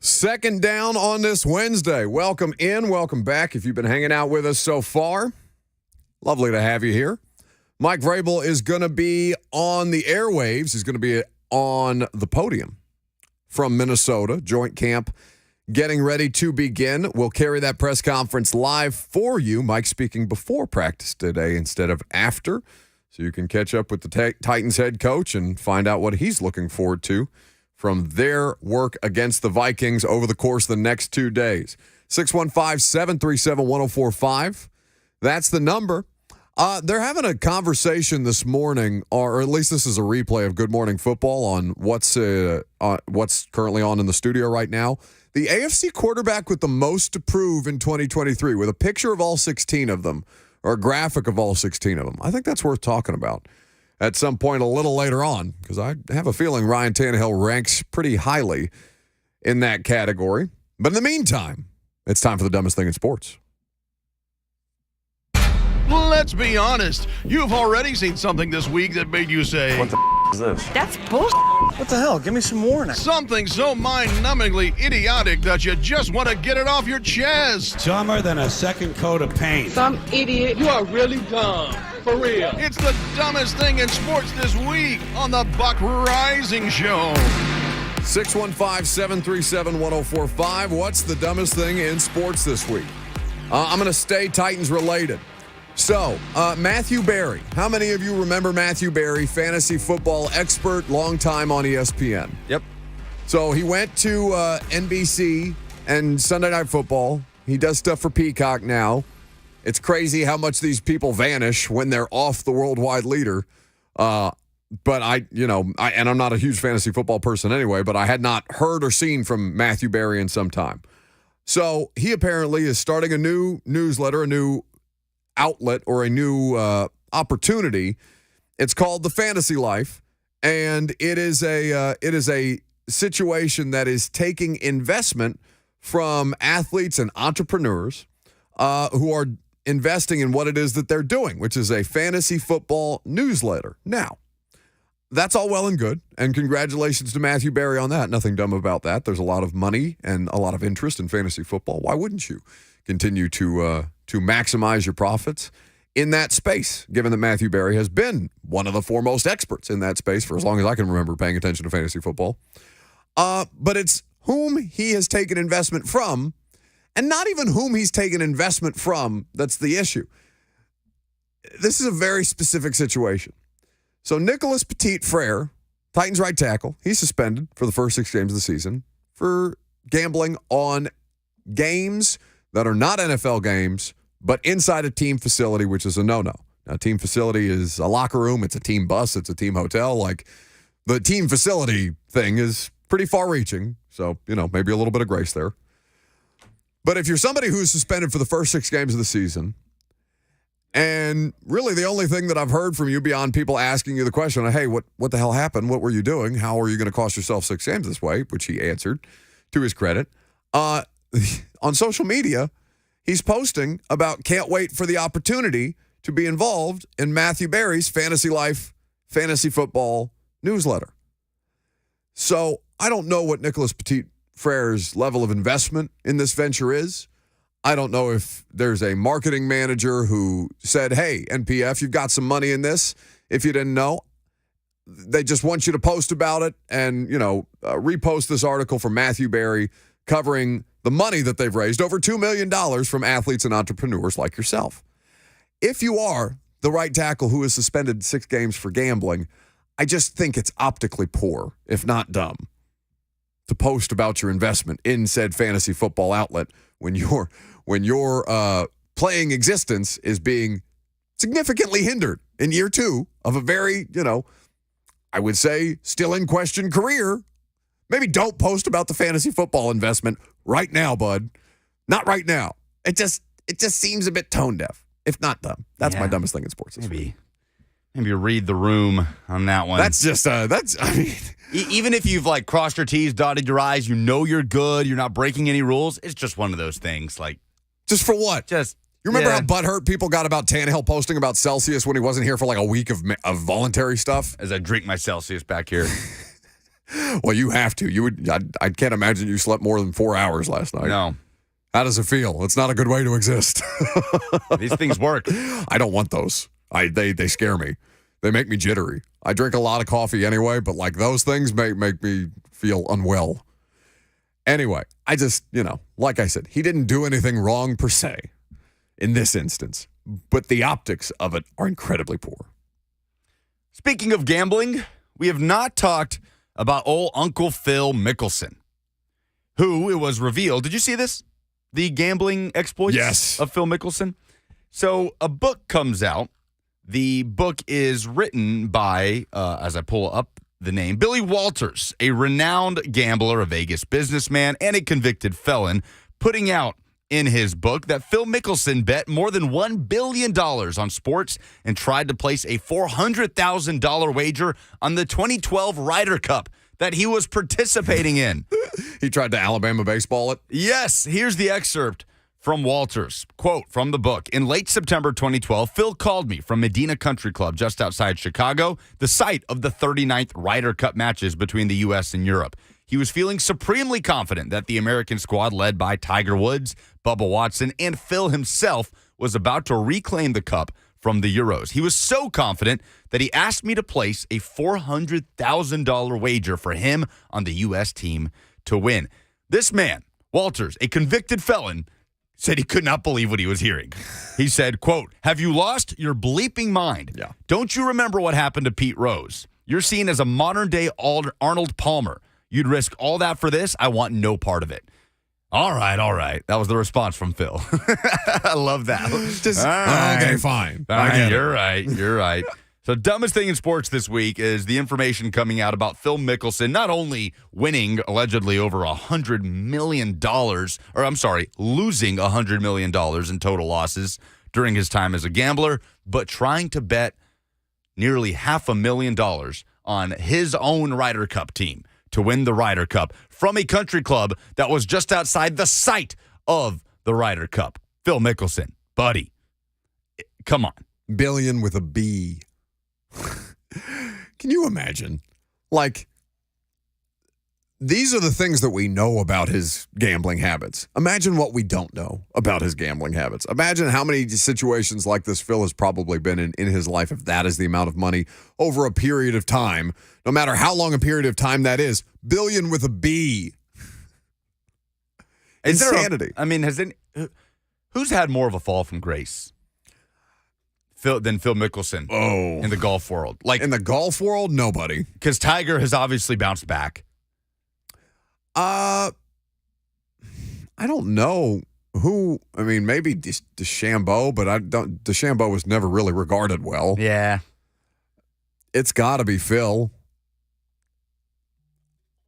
Second down on this Wednesday. Welcome in, welcome back. If you've been hanging out with us so far, lovely to have you here. Mike Vrabel is going to be on the airwaves. He's going to be on the podium from Minnesota, joint camp getting ready to begin. We'll carry that press conference live for you. Mike speaking before practice today instead of after, so you can catch up with the Titans head coach and find out what he's looking forward to from their work against the Vikings over the course of the next 2 days. 615-737-1045. That's the number. They're having a conversation this morning, or at least this is a replay of Good Morning Football on what's currently on in the studio right now. The AFC quarterback with the most to prove in 2023, with a picture of all 16 of them, or a graphic of all 16 of them. I think that's worth talking about at some point a little later on, because I have a feeling Ryan Tannehill ranks pretty highly in that category. But in the meantime, it's time for the dumbest thing in sports. Let's be honest. You've already seen something this week that made you say, "What the is this?" That's bullshit. What the hell? Give me some more now. Something so mind-numbingly idiotic that you just want to get it off your chest. Dumber than a second coat of paint. Some idiot. You are really dumb. For real. It's the dumbest thing in sports this week on the Buck Rising Show. 615-737-1045. What's the dumbest thing in sports this week? I'm going to stay Titans related. So, Matthew Berry. How many of you remember Matthew Berry, fantasy football expert, long time on ESPN? Yep. So he went to NBC and Sunday Night Football. He does stuff for Peacock now. It's crazy how much these people vanish when they're off the worldwide leader. But I'm not a huge fantasy football person anyway, but I had not heard or seen from Matthew Berry in some time. So he apparently is starting a new newsletter, a new outlet, or a new opportunity. It's called The Fantasy Life, and it is a situation that is taking investment from athletes and entrepreneurs who are investing in what it is that they're doing, which is a fantasy football newsletter. Now, that's all well and good, and congratulations to Matthew Berry on that. Nothing dumb about that. There's a lot of money and a lot of interest in fantasy football. Why wouldn't you continue to maximize your profits in that space, given that Matthew Berry has been one of the foremost experts in that space for as long as I can remember paying attention to fantasy football? But it's whom he has taken investment from, and not even whom he's taken investment from, that's the issue. This is a very specific situation. So Nicholas Petit-Frere, Titans right tackle, he's suspended for the first 6 games of the season for gambling on games that are not NFL games, but inside a team facility, which is a no-no. Now, team facility is a locker room, it's a team bus, it's a team hotel. Like, the team facility thing is pretty far-reaching, so, maybe a little bit of grace there. But if you're somebody who's suspended for the first 6 games of the season, and really the only thing that I've heard from you beyond people asking you the question, hey, what the hell happened? What were you doing? How are you going to cost yourself 6 games this way? Which he answered, to his credit. On social media, he's posting about can't wait for the opportunity to be involved in Matthew Berry's Fantasy Life Fantasy Football newsletter. So I don't know what Nicholas Petit-Frere's level of investment in this venture is. I don't know if there's a marketing manager who said, hey, NPF, you've got some money in this. If you didn't know, they just want you to post about it and, repost this article from Matthew Berry covering the money that they've raised, over $2 million from athletes and entrepreneurs like yourself. If you are the right tackle who is suspended 6 games for gambling, I just think it's optically poor, if not dumb, to post about your investment in said fantasy football outlet when your playing existence is being significantly hindered in year 2 of a very, I would say still in question career. Maybe don't post about the fantasy football investment right now, bud. Not right now. It just seems a bit tone deaf, if not dumb. That's my dumbest thing in sports. Maybe read the room on that one. That's just even if you've crossed your T's, dotted your I's, you're good, you're not breaking any rules. It's just one of those things. Just for what? You remember how butthurt people got about Tannehill posting about Celsius when he wasn't here for a week of voluntary stuff? As I drink my Celsius back here. Well, you have to. I can't imagine you slept more than 4 hours last night. No. How does it feel? It's not a good way to exist. These things work. I don't want those. They scare me. They make me jittery. I drink a lot of coffee anyway, but those things make me feel unwell. Anyway, I just, like I said, he didn't do anything wrong per se in this instance, but the optics of it are incredibly poor. Speaking of gambling, we have not talked about old Uncle Phil Mickelson, who it was revealed. Did you see this? The gambling exploits of Phil Mickelson. So a book comes out. The book is written by, as I pull up the name, Billy Walters, a renowned gambler, a Vegas businessman, and a convicted felon, putting out in his book that Phil Mickelson bet more than $1 billion on sports and tried to place a $400,000 wager on the 2012 Ryder Cup that he was participating in. He tried to Alabama baseball it? Yes. Here's the excerpt from Walters. Quote from the book. In late September 2012, Phil called me from Medina Country Club just outside Chicago, the site of the 39th Ryder Cup matches between the U.S. and Europe. He was feeling supremely confident that the American squad led by Tiger Woods, Bubba Watson, and Phil himself was about to reclaim the cup from the Euros. He was so confident that he asked me to place a $400,000 wager for him on the U.S. team to win. This man, Walters, a convicted felon, said he could not believe what he was hearing. He said, quote, "Have you lost your bleeping mind? Yeah. Don't you remember what happened to Pete Rose? You're seen as a modern-day Arnold Palmer. You'd risk all that for this? I want no part of it." All right. That was the response from Phil. I love that. Okay, fine. You're right. So dumbest thing in sports this week is the information coming out about Phil Mickelson not only winning allegedly over $100 million, losing $100 million in total losses during his time as a gambler, but trying to bet nearly $500,000 on his own Ryder Cup team to win the Ryder Cup from a country club that was just outside the site of the Ryder Cup. Phil Mickelson, buddy, come on. Billion with a B. Can you imagine? These are the things that we know about his gambling habits. Imagine what we don't know about his gambling habits. Imagine how many situations like this Phil has probably been in his life, if that is the amount of money over a period of time, no matter how long a period of time that is. Billion with a B. Insanity. Who's had more of a fall from grace than Phil Mickelson in the golf world? In the golf world, nobody. Because Tiger has obviously bounced back. I don't know who. Maybe DeChambeau, but DeChambeau was never really regarded well. Yeah. It's got to be Phil.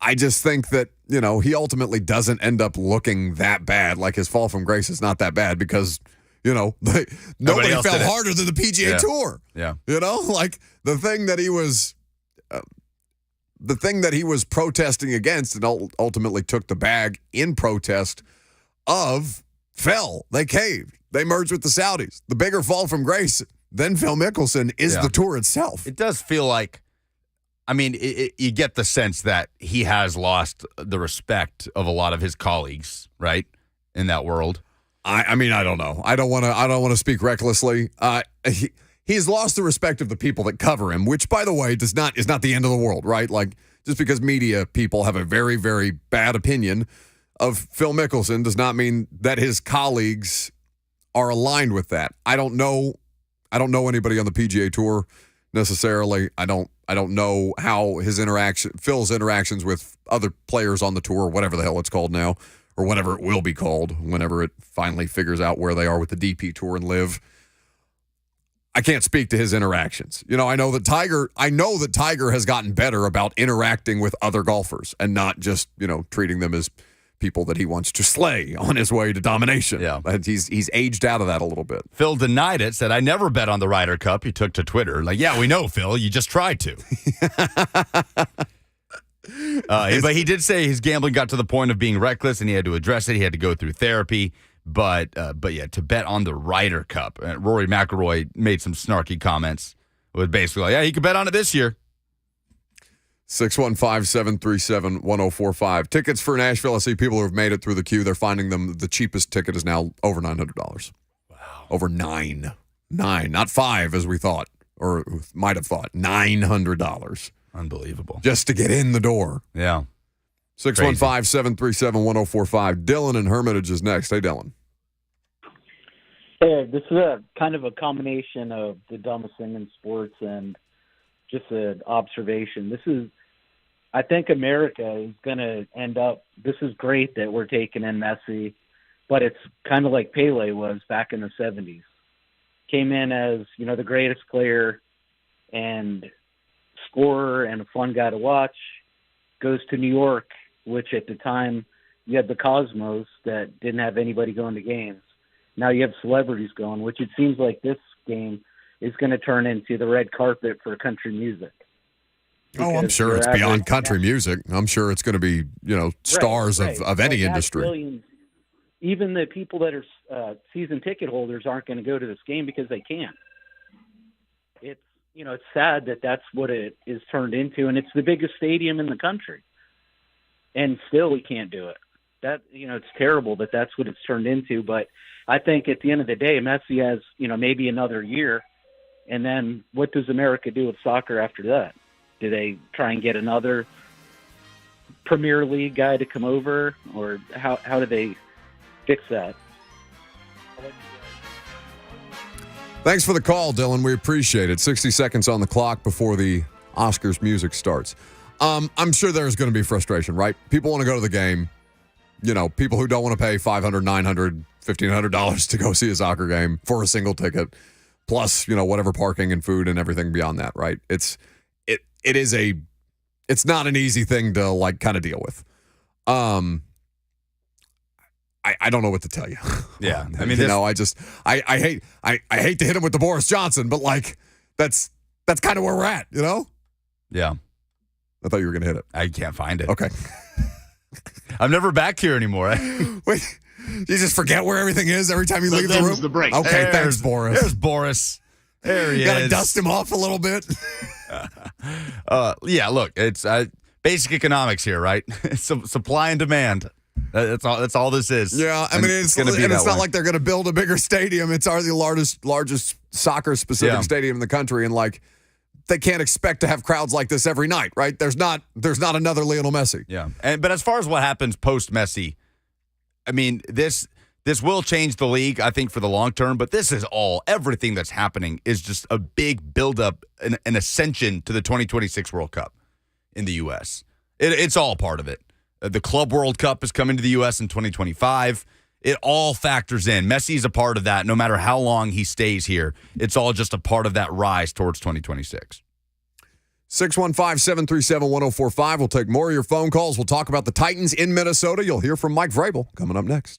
I just think that, he ultimately doesn't end up looking that bad. His fall from grace is not that bad because, nobody fell harder than the PGA Tour. Yeah. The thing that he was... The thing that he was protesting against and ultimately took the bag in protest of fell. They caved. They merged with the Saudis. The bigger fall from grace than Phil Mickelson is the tour itself. It does feel like I mean, you get the sense that he has lost the respect of a lot of his colleagues, right, in that world. I mean, I don't know. I don't want to speak recklessly. He's lost the respect of the people that cover him, which, by the way, is not the end of the world, right? Like, just because media people have a very, very bad opinion of Phil Mickelson does not mean that his colleagues are aligned with that. I don't know anybody on the PGA Tour necessarily. I don't know how Phil's interactions with other players on the tour, whatever the hell it's called now, or whatever it will be called whenever it finally figures out where they are with the DP Tour and live. I can't speak to his interactions. I know that Tiger has gotten better about interacting with other golfers and not just, treating them as people that he wants to slay on his way to domination. Yeah. And he's aged out of that a little bit. Phil denied it, said, I never bet on the Ryder Cup. He took to Twitter. Like, yeah, we know, Phil. You just tried to. But he did say his gambling got to the point of being reckless and he had to address it. He had to go through therapy. But yeah, to bet on the Ryder Cup. Rory McIlroy made some snarky comments. It was basically like, yeah, he could bet on it this year. 615-737-1045. Tickets for Nashville SC. People who have made it through the queue, they're finding them. The cheapest ticket is now over $900. Wow. Over $9. Not $5 as we thought, or might have thought. $900. Unbelievable. Just to get in the door. Yeah. 615-737-1045. Dylan in Hermitage is next. Hey, Dylan. Hey, this is a kind of a combination of the dumbest thing in sports and just an observation. I think America is going to end up, this is great that we're taking in Messi, but it's kind of like Pele was back in the 70s. Came in as, the greatest player and scorer and a fun guy to watch, goes to New York, which at the time you had the Cosmos that didn't have anybody going to games. Now you have celebrities going, which it seems like this game is going to turn into the red carpet for country music. Oh, I'm sure it's beyond country music. I'm sure it's going to be, stars of any industry. Millions, even the people that are season ticket holders aren't going to go to this game because they can't. It's sad that that's what it is turned into, and it's the biggest stadium in the country. And still we can't do it. It's terrible that that's what it's turned into. But I think at the end of the day, Messi has, maybe another year. And then what does America do with soccer after that? Do they try and get another Premier League guy to come over? Or how do they fix that? Thanks for the call, Dylan. We appreciate it. 60 seconds on the clock before the Oscars music starts. I'm sure there's going to be frustration, right? People want to go to the game. People who don't want to pay $500, $900, $1,500 to go see a soccer game for a single ticket, plus, whatever parking and food and everything beyond that, right? It's not an easy thing to kind of deal with. I don't know what to tell you. Yeah. I mean, I hate to hit him with the Boris Johnson, but that's kind of where we're at, Yeah. I thought you were going to hit it. I can't find it. Okay. I'm never back here anymore. Wait, you just forget where everything is every time you leave the room? The break. Okay, thanks, Boris. There's Boris. There he is. Got to dust him off a little bit. Yeah, look, it's basic economics here, right? It's supply and demand. That's all this is. Yeah, I mean, it's not like they're going to build a bigger stadium. It's already the largest soccer-specific stadium in the country, and they can't expect to have crowds like this every night, right? There's not another Lionel Messi. Yeah, but as far as what happens post Messi, I mean, this will change the league, I think, for the long term. But this is everything that's happening is just a big buildup, an ascension to the 2026 World Cup in the U.S. It's all part of it. The Club World Cup is coming to the U.S. in 2025. It all factors in. Messi's a part of that no matter how long he stays here. It's all just a part of that rise towards 2026. 615-737-1045. We'll take more of your phone calls. We'll talk about the Titans in Minnesota. You'll hear from Mike Vrabel coming up next.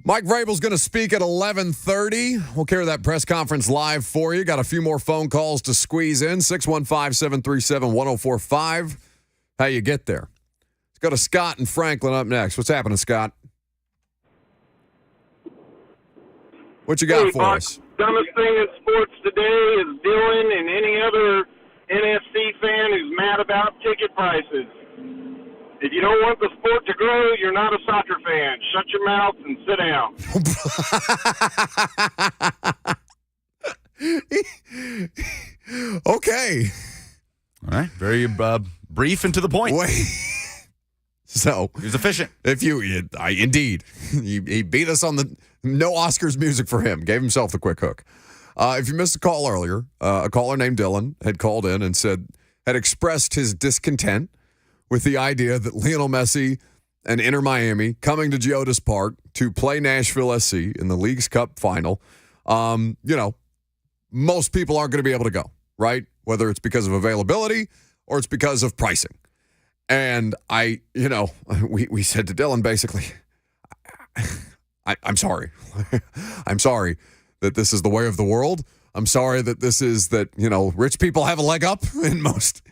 Mike Vrabel's going to speak at 11:30. We'll carry that press conference live for you. Got a few more phone calls to squeeze in. 615-737-1045. How you get there? Let's go to Scott and Franklin up next. What's happening, Scott? What you got for us? Dumbest thing in sports today is Dylan and any other NFC fan who's mad about ticket prices. If you don't want the sport to grow, you're not a soccer fan. Shut your mouth and sit down. Okay. All right. Very brief and to the point. Wait. So he was efficient. Indeed, he beat us on the no Oscars music for him. Gave himself the quick hook. If you missed a call earlier, a caller named Dylan had called in and had expressed his discontent with the idea that Lionel Messi and Inter Miami coming to Geodis Park to play Nashville SC in the League's Cup final. Most people aren't going to be able to go, right? Whether it's because of availability or it's because of pricing. And we said to Dylan basically, I'm sorry. I'm sorry that this is the way of the world. I'm sorry that this is rich people have a leg up in most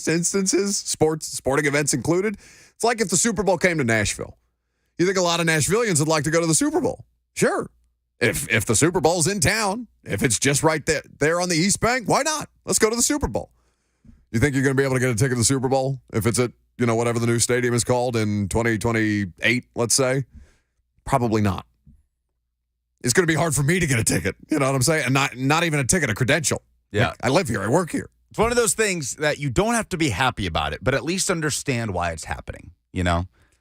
instances, sporting events included. It's like if the Super Bowl came to Nashville. You think a lot of Nashvillians would like to go to the Super Bowl? Sure. If the Super Bowl's in town, if it's just right there on the East Bank, why not? Let's go to the Super Bowl. You think you're going to be able to get a ticket to the Super Bowl if it's at whatever the new stadium is called in 2028, let's say? Probably not. It's going to be hard for me to get a ticket. You know what I'm saying? And not even a ticket, a credential. Yeah. I live here. I work here. It's one of those things that you don't have to be happy about it, but at least understand why it's happening,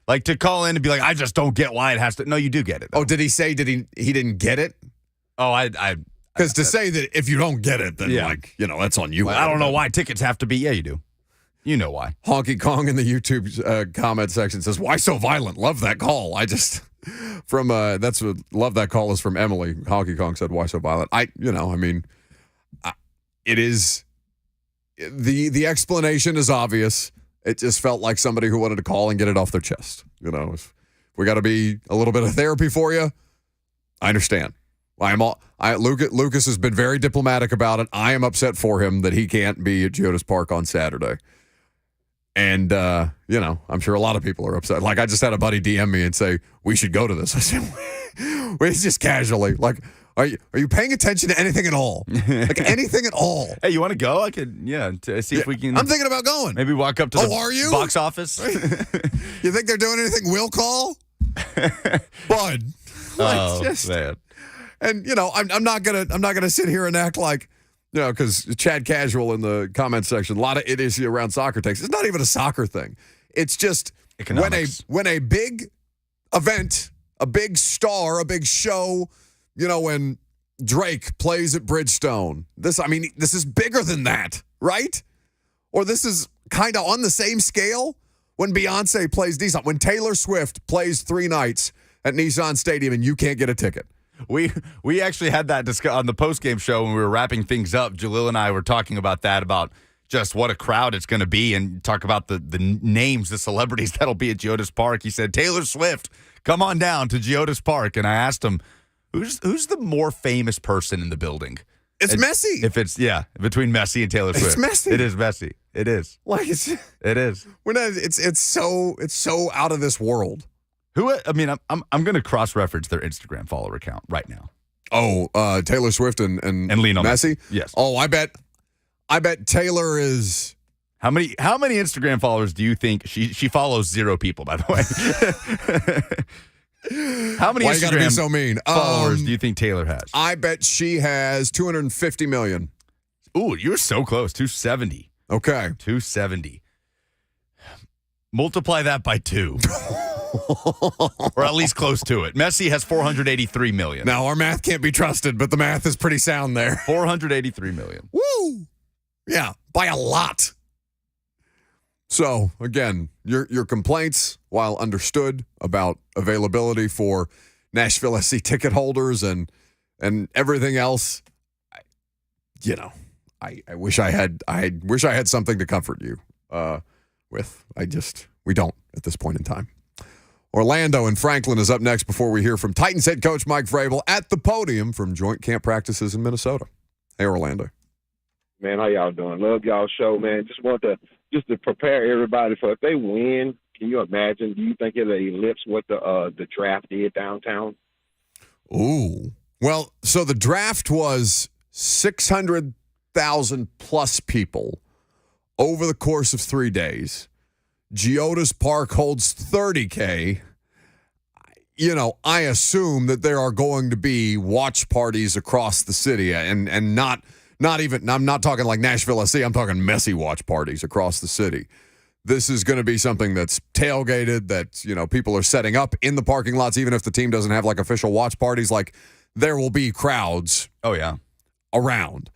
Like to call in and be like, I just don't get why it has to. No, you do get it, though. Oh, did he say he didn't get it? Oh, because to say that if you don't get it, then that's on you. Well, I don't know why tickets have to be. Yeah, you do. You know why. Honky Kong in the YouTube comment section says, "Why so violent? Love that call." Love that call is from Emily. Honky Kong said, "Why so violent?" It is the explanation is obvious. It just felt like somebody who wanted to call and get it off their chest. If we got to be a little bit of therapy for you, I understand. Lucas has been very diplomatic about it. I am upset for him that he can't be at Geodis Park on Saturday. And, I'm sure a lot of people are upset. Like, I just had a buddy DM me and say, we should go to this. I said, it's just casually. Like, are you paying attention to anything at all? Like, anything at all? Hey, you want to go? I could, see if we can. I'm thinking about going. Maybe walk up to the box office. You think they're doing anything we'll call? Bud. Man. And, I'm not gonna sit here and act like, because Chad Casual in the comment section, a lot of idiocy around soccer takes. It's not even a soccer thing. It's just economics. When a big event, a big star, a big show, when Drake plays at Bridgestone, this is bigger than that, right? Or this is kind of on the same scale when Beyonce plays Nissan, when Taylor Swift plays 3 nights at Nissan Stadium and you can't get a ticket. We actually had that on the postgame show when we were wrapping things up. Jalil and I were talking about that, about just what a crowd it's going to be, and talk about the names, the celebrities that'll be at Geodis Park. He said, Taylor Swift, come on down to Geodis Park. And I asked him, who's the more famous person in the building? It's Messi. If it's, between Messi and Taylor Swift. It's Messi. It is Messi. It is. Like, it is. It's so out of this world. I'm going to cross-reference their Instagram follower account right now. Oh, Taylor Swift and Lionel Messi? Yes. Oh, I bet Taylor is. How many Instagram followers do you think she follows? 0 people, by the way. How many Why you gotta be so mean? followers do you think Taylor has? I bet she has 250 million. Ooh, you're so close. 270. Okay. 270. Multiply that by 2. Or at least close to it. Messi has 483 million. Now, our math can't be trusted, but the math is pretty sound there. 483 million. Woo! Yeah, by a lot. So, again, your complaints, while understood, about availability for Nashville SC ticket holders and everything else, I wish I had something to comfort you with. We don't at this point in time. Orlando and Franklin is up next before we hear from Titans head coach Mike Vrabel at the podium from joint camp practices in Minnesota. Hey, Orlando. Man, how y'all doing? Love y'all show, man. Just want to prepare everybody for if they win. Can you imagine? Do you think it'll eclipse what the draft did downtown? Ooh. Well, so the draft was 600,000 plus people over the course of 3 days. Geodis Park holds 30K. You know, I assume that there are going to be watch parties across the city and not even, I'm not talking like Nashville SC, I'm talking Messi watch parties across the city. This is going to be something that's tailgated, that, you know, people are setting up in the parking lots, even if the team doesn't have like official watch parties. Like, there will be crowds. Oh, yeah. Around.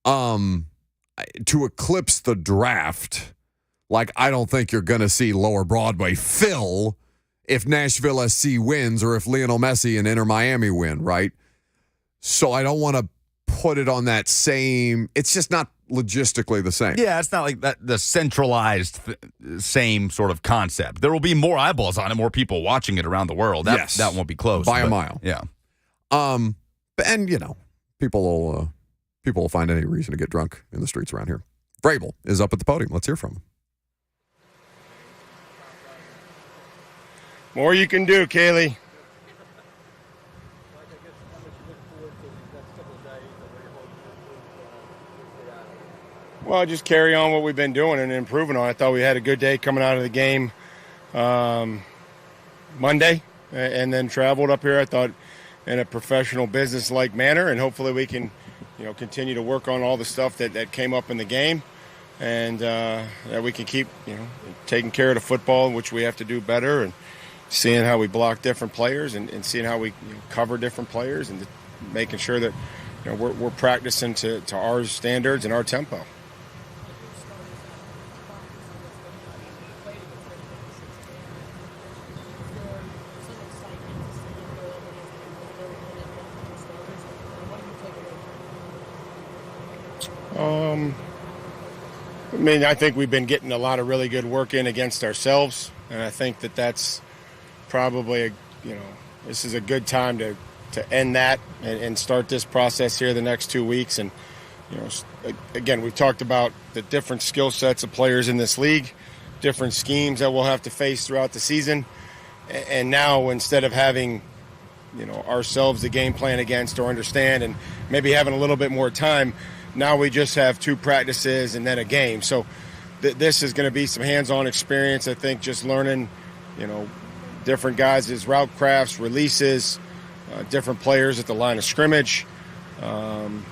To eclipse the draft, like, I don't think you're going to see Lower Broadway fill if Nashville SC wins or if Lionel Messi and Inter Miami win, right? So I don't want to put it on that same, it's just not logistically the same. Yeah, it's not like that the centralized same sort of concept. There will be more eyeballs on it, more people watching it around the world. That won't be close. By a mile. Yeah. And, you know, people will find any reason to get drunk in the streets around here. Vrabel is up at the podium. Let's hear from him. More you can do, Kaylee. Well, just carry on what we've been doing and improving on. I thought we had a good day coming out of the game Monday and then traveled up here, I thought, in a professional business-like manner, and hopefully we can, you know, continue to work on all the stuff that came up in the game, and that we can keep, you know, taking care of the football, which we have to do better, and seeing how we block different players and seeing how we cover different players and making sure that, you know, we're practicing to our standards and our tempo. I mean, I think we've been getting a lot of really good work in against ourselves, and I think that's probably, this is a good time to end that and start this process here the next 2 weeks. And, you know, again, we've talked about the different skill sets of players in this league, different schemes that we'll have to face throughout the season. And now, instead of having, you know, ourselves the game plan against or understand and maybe having a little bit more time, now we just have 2 practices and then a game. So this is going to be some hands-on experience, I think, just learning, you know, different guys' route crafts, releases, different players at the line of scrimmage. You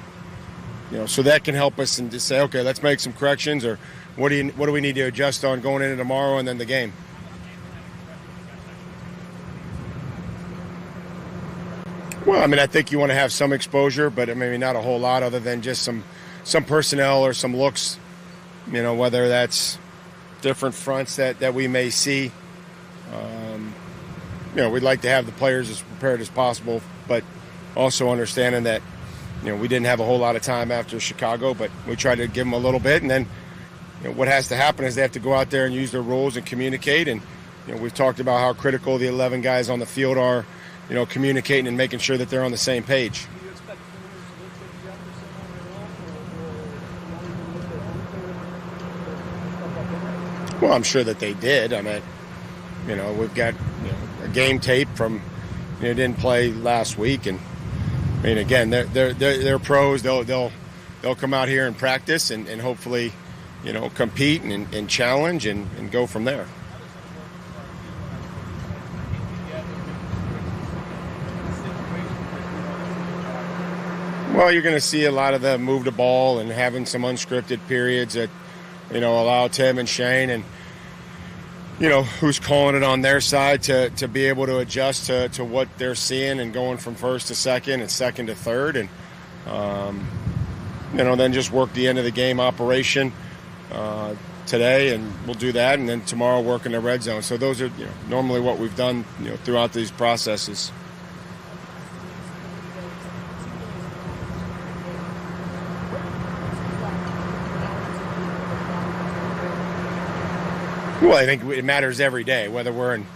know, so that can help us and just say, okay, let's make some corrections, or what do we need to adjust on going into tomorrow and then the game. Well, I mean, I think you want to have some exposure, but maybe not a whole lot other than just some personnel or some looks, you know, whether that's different fronts that we may see. You know, we'd like to have the players as prepared as possible, but also understanding that, you know, we didn't have a whole lot of time after Chicago, but we tried to give them a little bit. And then, you know, what has to happen is they have to go out there and use their roles and communicate. And, you know, we've talked about how critical the 11 guys on the field are, you know, communicating and making sure that they're on the same page. Well, I'm sure that they did. I mean, you know, we've got, you know, a game tape from, you know, didn't play last week, and I mean, again, they're pros. They'll come out here and practice and hopefully, you know, compete and challenge and go from there. Well, you're going to see a lot of the move the ball and having some unscripted periods that, you know, allow Tim and Shane and, you know, who's calling it on their side to be able to adjust to what they're seeing and going from first to second and second to third. And, you know, then just work the end of the game operation today, and we'll do that. And then tomorrow work in the red zone. So those are, you know, normally what we've done, you know, throughout these processes. Well, I think it matters every day, whether we're in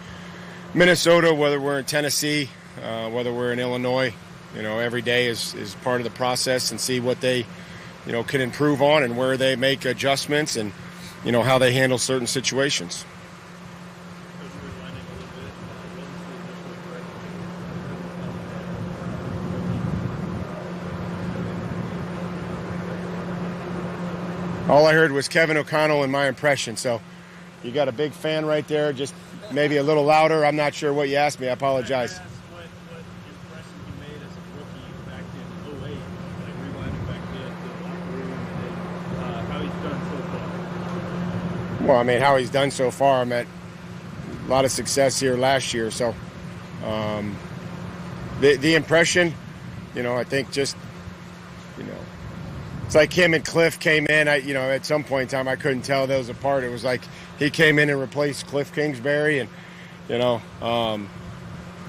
Minnesota, whether we're in Tennessee, whether we're in Illinois, every day is part of the process, and see what they, can improve on and where they make adjustments and, how they handle certain situations. All I heard was Kevin O'Connell in my impression, so you got a big fan right there, just maybe a little louder. I'm not sure what you asked me. I apologize. What impression you made as a rookie back in 08, like rewinding back then to the locker room, and how he's done so far? Well, I mean, how he's done so far. I'm at a lot of success here last year, so the impression, I think just, it's like him and Cliff came in. At some point in time, I couldn't tell those apart. It was like he came in and replaced Cliff Kingsbury, and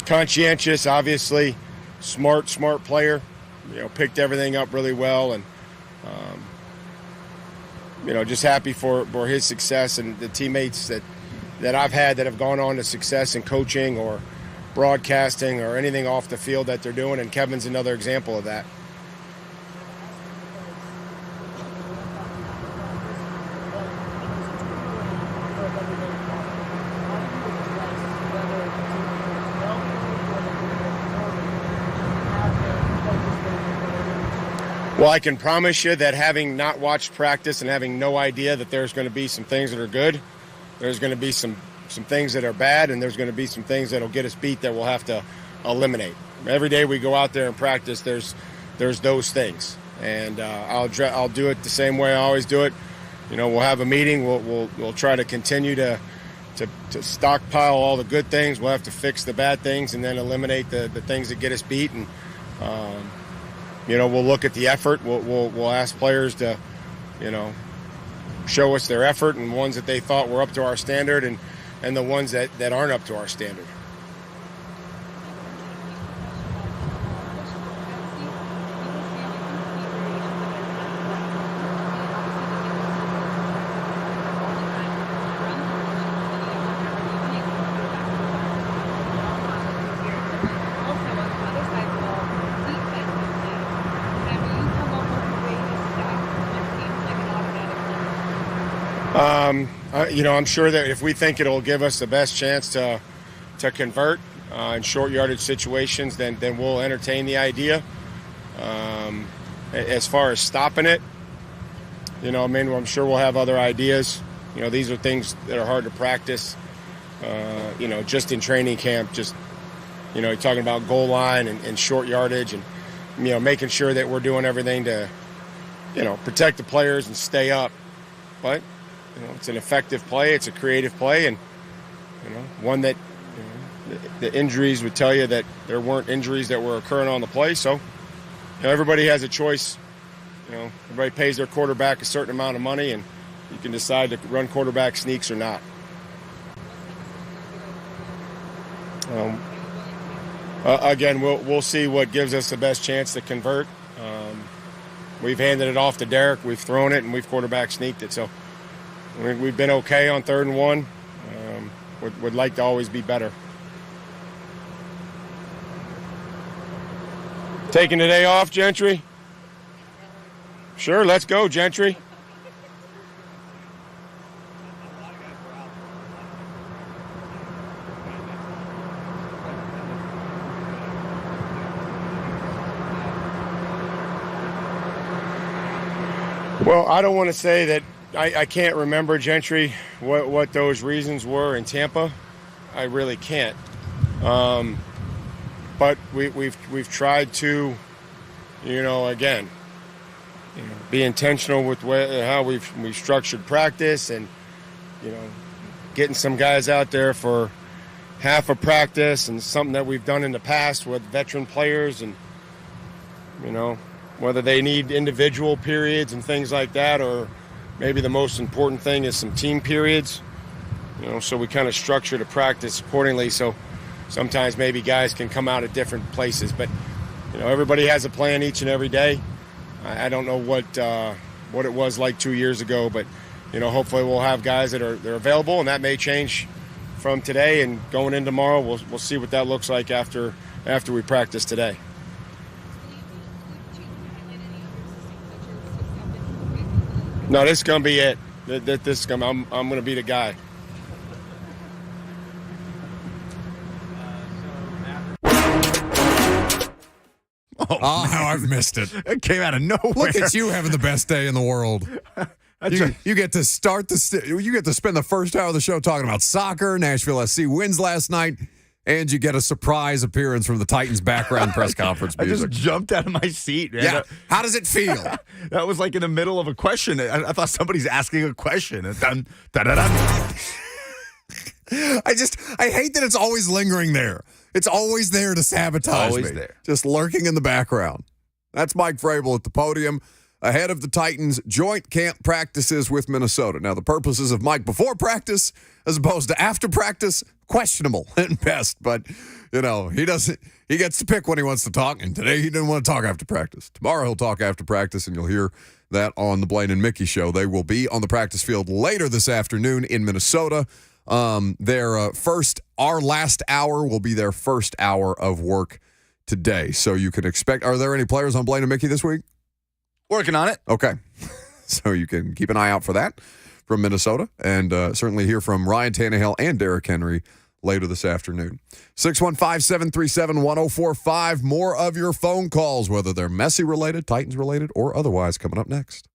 conscientious, obviously, smart player. Picked everything up really well, and just happy for his success and the teammates that I've had that have gone on to success in coaching or broadcasting or anything off the field that they're doing. And Kevin's another example of that. Well, I can promise you that having not watched practice and having no idea that there's going to be some things that are good, there's going to be some things that are bad, and there's going to be some things that will get us beat that we'll have to eliminate. Every day we go out there and practice, there's those things, and I'll do it the same way I always do it. We'll have a meeting. We'll try to continue to stockpile all the good things. We'll have to fix the bad things and then eliminate the things that get us beat. And we'll look at the effort. We'll ask players to, show us their effort and ones that they thought were up to our standard and the ones that aren't up to our standard. I'm sure that if we think it'll give us the best chance to convert in short yardage situations, then we'll entertain the idea. As far as stopping it, I'm sure we'll have other ideas. These are things that are hard to practice. Just in training camp, you're talking about goal line and short yardage, and making sure that we're doing everything to protect the players and stay up. But it's an effective play. It's a creative play, and one that the injuries would tell you that there weren't injuries that were occurring on the play. So everybody has a choice. Everybody pays their quarterback a certain amount of money, and you can decide to run quarterback sneaks or not. Again, we'll see what gives us the best chance to convert. We've handed it off to Derek. We've thrown it, and we've quarterback sneaked it. So we've been okay on 3rd and 1. Would like to always be better. Taking the day off, Gentry? Sure, let's go, Gentry. Well, I don't want to say that I can't remember, Gentry, what those reasons were in Tampa. I really can't. But we've tried to, again, be intentional with how we've structured practice, and getting some guys out there for half a practice, and something that we've done in the past with veteran players, and whether they need individual periods and things like that, or maybe the most important thing is some team periods. So we kind of structure the practice accordingly. So sometimes maybe guys can come out at different places, but everybody has a plan each and every day. I don't know what it was like 2 years ago, but hopefully we'll have guys that are available, and that may change from today and going in tomorrow. We'll see what that looks like after we practice today. No, this is gonna be it. I'm gonna be the guy. Oh, how I've missed it. It came out of nowhere. Look at you having the best day in the world. You get to you get to spend the first hour of the show talking about soccer. Nashville SC wins last night, and you get a surprise appearance from the Titans background press conference I music. just jumped out of my seat, man. Yeah. How does it feel? That was like in the middle of a question. I thought somebody's asking a question. Dun, dun, dun, dun. I hate that it's always lingering there. It's always there to sabotage Always me. there. Just lurking in the background. That's Mike Vrabel at the podium ahead of the Titans' joint camp practices with Minnesota. Now, the purposes of Mike before practice as opposed to after practice, questionable at best. But, he gets to pick when he wants to talk. And today he didn't want to talk after practice. Tomorrow he'll talk after practice, and you'll hear that on the Blaine and Mickey show. They will be on the practice field later this afternoon in Minnesota. Our last hour will be their first hour of work today. So you can expect, are there any players on Blaine and Mickey this week? Working on it. Okay. So you can keep an eye out for that from Minnesota and certainly hear from Ryan Tannehill and Derrick Henry later this afternoon. 615-737-1045. More of your phone calls, whether they're Messi related, Titans related, or otherwise, coming up next.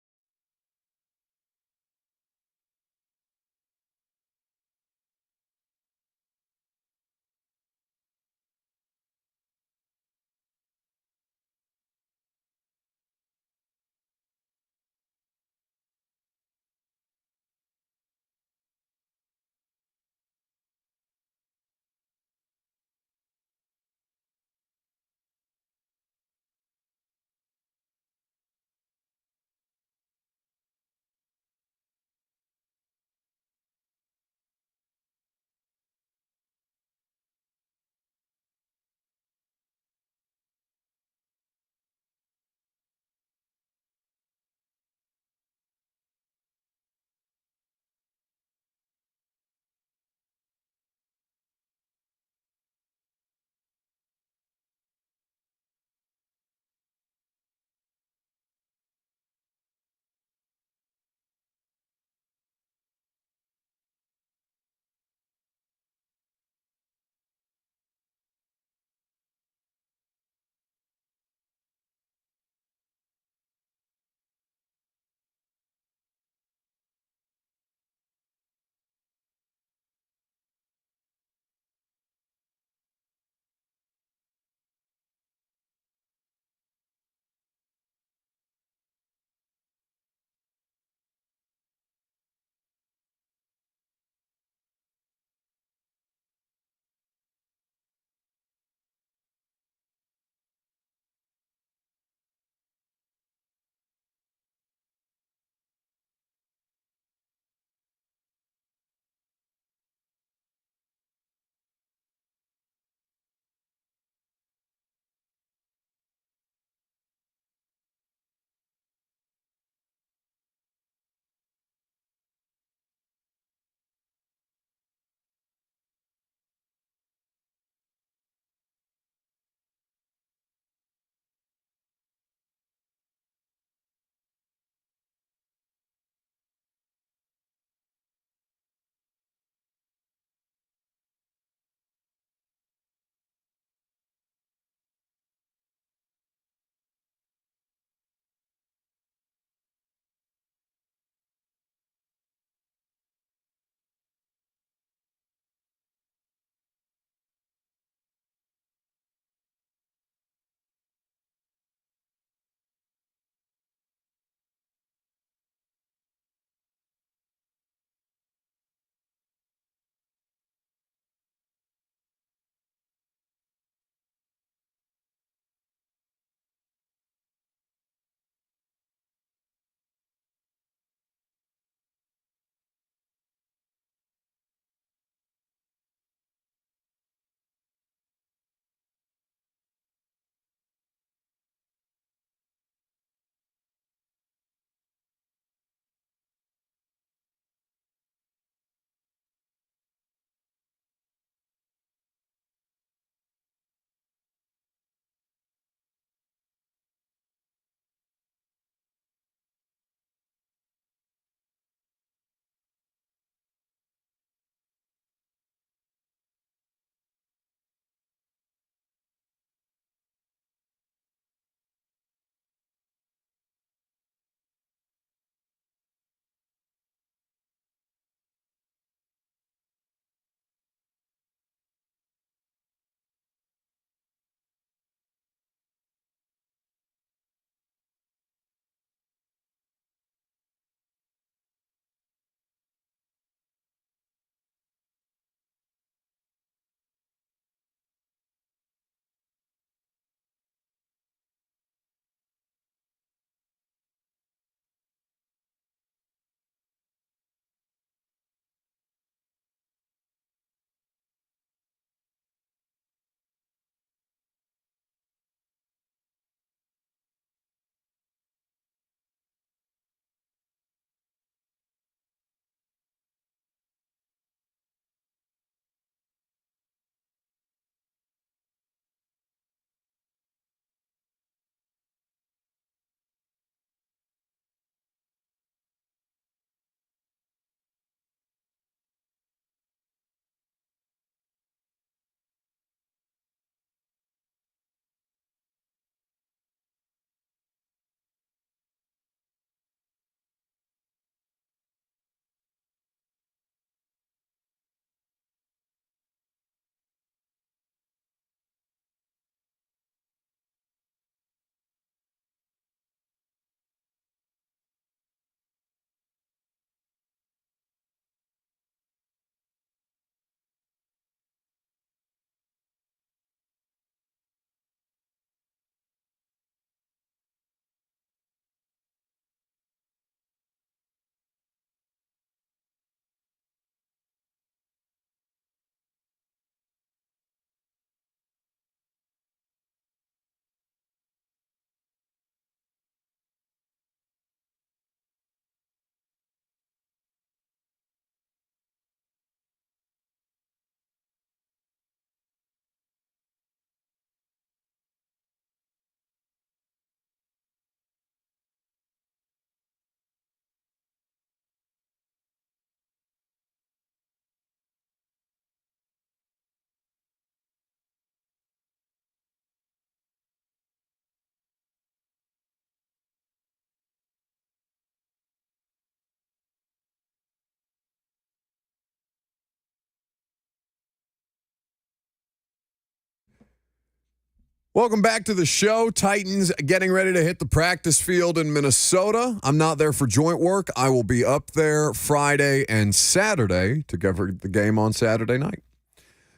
Welcome back to the show. Titans getting ready to hit the practice field in Minnesota. I'm not there for joint work. I will be up there Friday and Saturday to cover the game on Saturday night.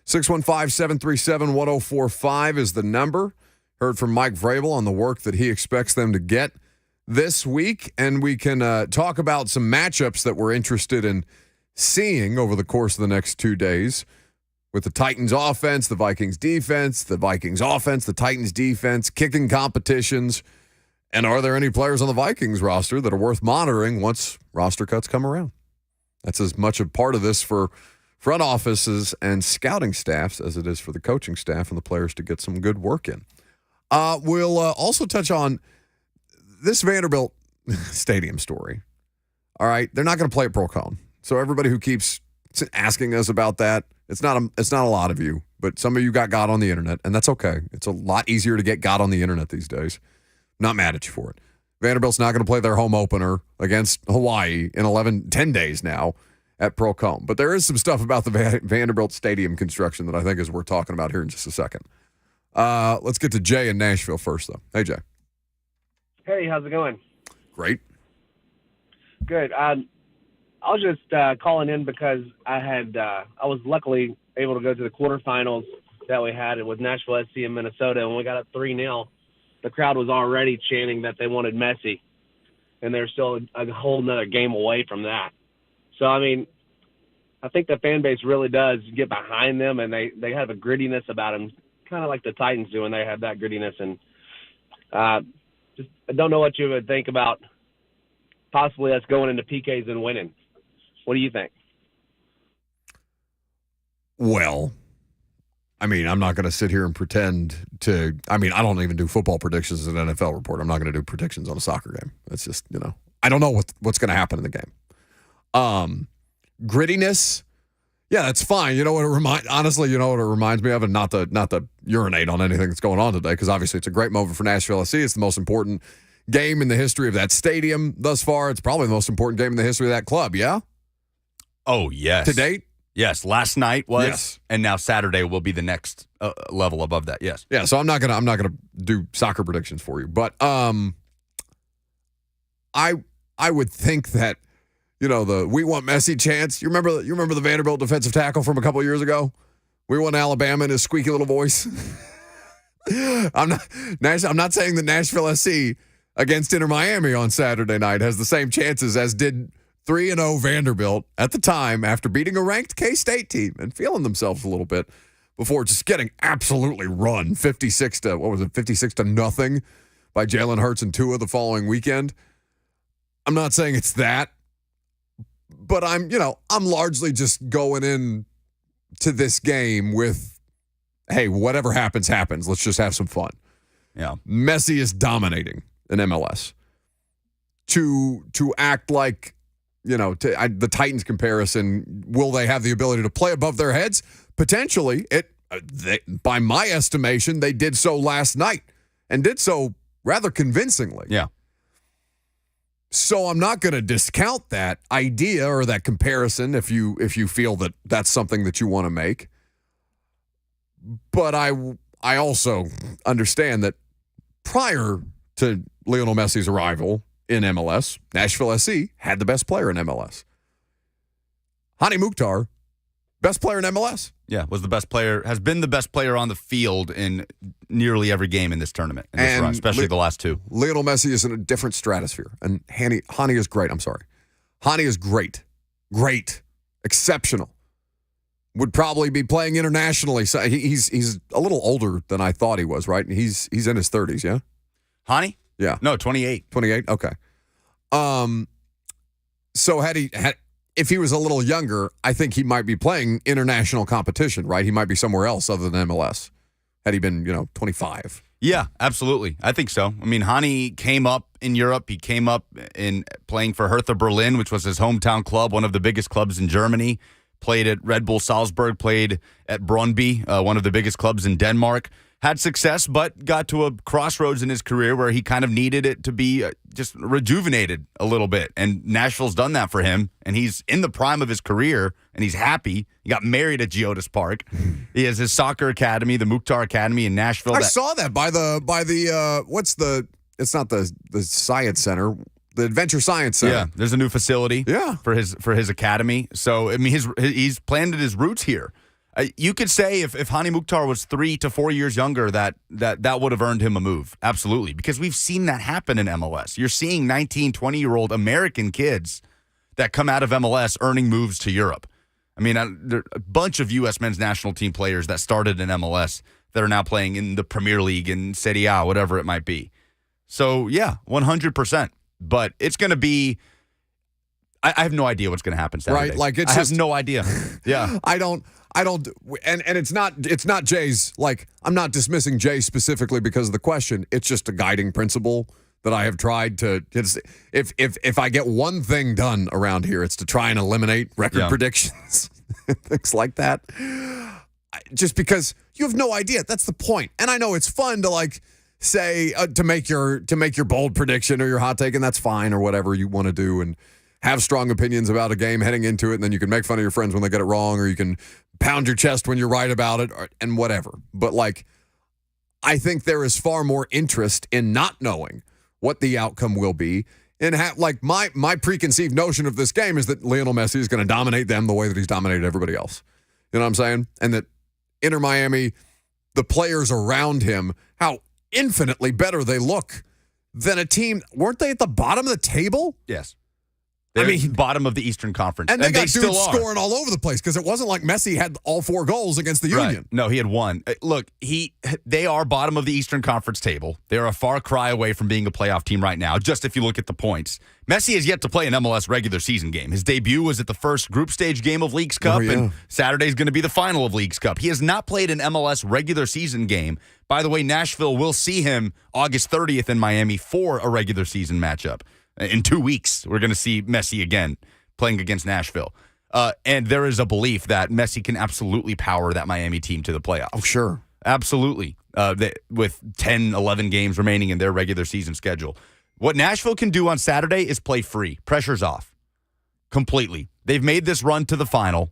615-737-1045 is the number. Heard from Mike Vrabel on the work that he expects them to get this week, and we can talk about some matchups that we're interested in seeing over the course of the next 2 days with the Titans offense, the Vikings defense, the Vikings offense, the Titans defense, kicking competitions, and are there any players on the Vikings roster that are worth monitoring once roster cuts come around? That's as much a part of this for front offices and scouting staffs as it is for the coaching staff and the players to get some good work in. We'll also touch on this Vanderbilt Stadium story. All right, they're not going to play at Procon. So everybody who keeps asking us about that, it's not a lot of you, but some of you got on the internet, and that's okay. It's a lot easier to get on the internet these days. Not mad at you for it. Vanderbilt's not going to play their home opener against Hawaii in 10 days now at Procon. But there is some stuff about the Vanderbilt Stadium construction that I think is worth talking about here in just a second. Let's get to Jay in Nashville first, though. Hey, Jay. Hey, how's it going? Great. Good. I was just calling in because I was luckily able to go to the quarterfinals that we had with Nashville SC in Minnesota, and when we got up 3-0, the crowd was already chanting that they wanted Messi, and they're still a whole nother game away from that. So, I mean, I think the fan base really does get behind them, and they have a grittiness about them, kind of like the Titans do, and they have that grittiness. And I don't know what you would think about possibly us going into PKs and winning. What do you think? Well, I mean, I'm not going to sit here and pretend to – I mean, I don't even do football predictions as an NFL report. I'm not going to do predictions on a soccer game. It's just, I don't know what's going to happen in the game. Grittiness, yeah, that's fine. You know what it reminds me of, and not to urinate on anything that's going on today, because obviously it's a great moment for Nashville SC. It's the most important game in the history of that stadium thus far. It's probably the most important game in the history of that club, yeah? Oh, yes. To date? Yes, last night was, yes. And now Saturday will be the next level above that. Yes. Yeah, so I'm not gonna do soccer predictions for you, but I would think that the "we want Messi" chants. You remember the Vanderbilt defensive tackle from a couple of years ago? We want Alabama in his squeaky little voice. I'm not saying that Nashville SC against Inter Miami on Saturday night has the same chances as did 3-0 Vanderbilt at the time after beating a ranked K-State team and feeling themselves a little bit before just getting absolutely run 56 to nothing by Jalen Hurts and Tua the following weekend. I'm not saying it's that, but I'm largely just going in to this game with, hey, whatever happens, happens. Let's just have some fun. Yeah. Messi is dominating in MLS. To act like, the Titans comparison, will they have the ability to play above their heads? Potentially. By my estimation, they did so last night and did so rather convincingly. Yeah. So I'm not going to discount that idea or that comparison if you feel that that's something that you want to make. But I also understand that prior to Lionel Messi's arrival in MLS, Nashville SC had the best player in MLS. Hani Mukhtar, best player in MLS. Yeah, was the best player, has been the best player on the field in nearly every game in this tournament, in this run, especially the last two. Lionel Messi is in a different stratosphere, and Hani is great. I'm sorry. Hani is great. Great. Exceptional. Would probably be playing internationally. So he's a little older than I thought he was, right? He's in his 30s, yeah? Hani? Yeah. No, 28. 28? Okay. So if he was a little younger, I think he might be playing international competition, right? He might be somewhere else other than MLS. Had he been, 25. Yeah, absolutely. I think so. I mean, Hani came up in Europe. He came up in playing for Hertha Berlin, which was his hometown club, one of the biggest clubs in Germany. Played at Red Bull Salzburg, played at Brøndby, one of the biggest clubs in Denmark. had success, but got to a crossroads in his career where he kind of needed it to be just rejuvenated a little bit. And Nashville's done that for him, and he's in the prime of his career, and he's happy. He got married at Geodis Park. He has his soccer academy, the Mukhtar Academy in Nashville. I saw that by the it's not the Science Center, the Adventure Science Center. Yeah, there's a new facility for his academy. So, I mean, he's planted his roots here. You could say if Hani Mukhtar was 3 to 4 years younger, that would have earned him a move. Absolutely. Because we've seen that happen in MLS. You're seeing 19, 20-year-old American kids that come out of MLS earning moves to Europe. I mean, there are a bunch of U.S. men's national team players that started in MLS that are now playing in the Premier League and Serie A, whatever it might be. So, yeah, 100%. But it's going to be I have no idea what's going to happen Saturday. Right? Like, I have no idea. Yeah. I don't, and it's not Jay's, like, I'm not dismissing Jay specifically because of the question. It's just a guiding principle that I have tried to, if I get one thing done around here, it's to try and eliminate record predictions, things like that. Just because you have no idea. That's the point. And I know it's fun to, like, say, to make your bold prediction or your hot take, and that's fine, or whatever you want to do, and have strong opinions about a game heading into it, and then you can make fun of your friends when they get it wrong, or you can pound your chest when you're right about it, and whatever. But, like, I think there is far more interest in not knowing what the outcome will be. And like my preconceived notion of this game is that Lionel Messi is going to dominate them the way that he's dominated everybody else. You know what I'm saying? And that Inter Miami, the players around him, how infinitely better they look than a team. Weren't they at the bottom of the table? Yes. They're bottom of the Eastern Conference. And they got dudes scoring all over the place because it wasn't like Messi had all 4 goals against the Union. Right. No, he had 1. Look, they are bottom of the Eastern Conference table. They are a far cry away from being a playoff team right now, just if you look at the points. Messi has yet to play an MLS regular season game. His debut was at the first group stage game of Leagues Cup, and Saturday's going to be the final of Leagues Cup. He has not played an MLS regular season game. By the way, Nashville will see him August 30th in Miami for a regular season matchup. In 2 weeks, we're going to see Messi again playing against Nashville. And there is a belief that Messi can absolutely power that Miami team to the playoffs. Oh, sure. Absolutely. With 10, 11 games remaining in their regular season schedule. What Nashville can do on Saturday is play free. Pressure's off. Completely. They've made this run to the final.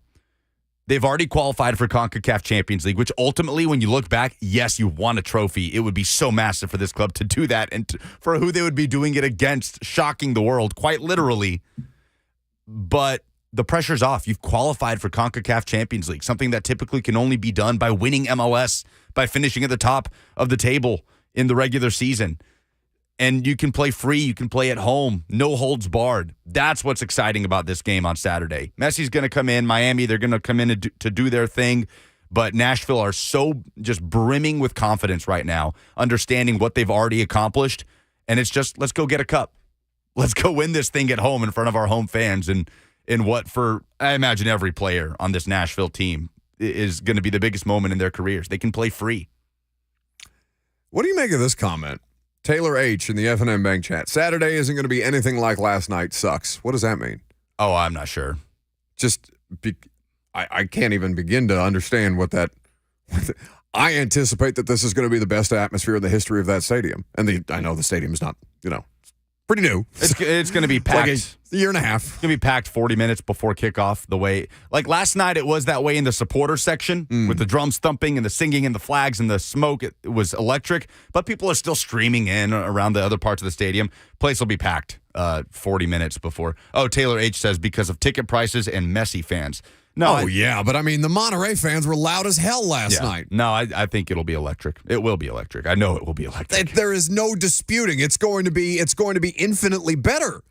They've already qualified for CONCACAF Champions League, which ultimately, when you look back, yes, you won a trophy. It would be so massive for this club to do that, and for who they would be doing it against, shocking the world, quite literally. But the pressure's off. You've qualified for CONCACAF Champions League, something that typically can only be done by winning MLS, by finishing at the top of the table in the regular season. And you can play free. You can play at home. No holds barred. That's what's exciting about this game on Saturday. Messi's going to come in. Miami, they're going to come in to do their thing. But Nashville are so just brimming with confidence right now, understanding what they've already accomplished. And it's just, let's go get a cup. Let's go win this thing at home in front of our home fans. And in what, for, I imagine, every player on this Nashville team is going to be the biggest moment in their careers. They can play free. What do you make of this comment? Taylor H. in the F&M Bank chat. Saturday isn't going to be anything like last night. Sucks. What does that mean? Oh, I'm not sure. I can't even begin to understand what that. I anticipate that this is going to be the best atmosphere in the history of that stadium. And I know the stadium is not, pretty new. It's going to be packed. Like a year and a half. It's going to be packed 40 minutes before kickoff. The way, like last night, it was that way in the supporter section with the drums thumping and the singing and the flags and the smoke. It was electric, but people are still streaming in around the other parts of the stadium. Place will be packed 40 minutes before. Oh, Taylor H. says because of ticket prices and Messi fans. No, but I mean, the Monterey fans were loud as hell last night. No, I think it'll be electric. It will be electric. I know it will be electric. There is no disputing. It's going to be infinitely better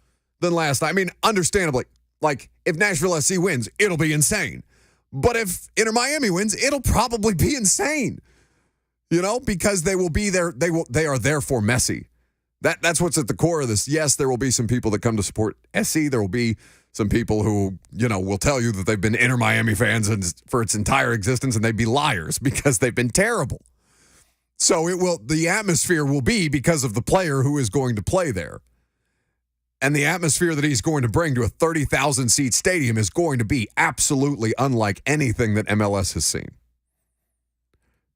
than last night. I mean, understandably, like if Nashville SC wins, it'll be insane. But if Inter Miami wins, it'll probably be insane. Because they will be there. They are there for Messi. That's what's at the core of this. Yes, there will be some people that come to support SC. There will be some people who, will tell you that they've been Inter Miami fans for its entire existence, and they'd be liars because they've been terrible. So the atmosphere will be because of the player who is going to play there. And the atmosphere that he's going to bring to a 30,000-seat stadium is going to be absolutely unlike anything that MLS has seen.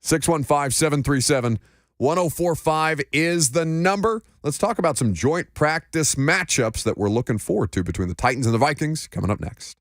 615-737-1045 is the number. Let's talk about some joint practice matchups that we're looking forward to between the Titans and the Vikings coming up next.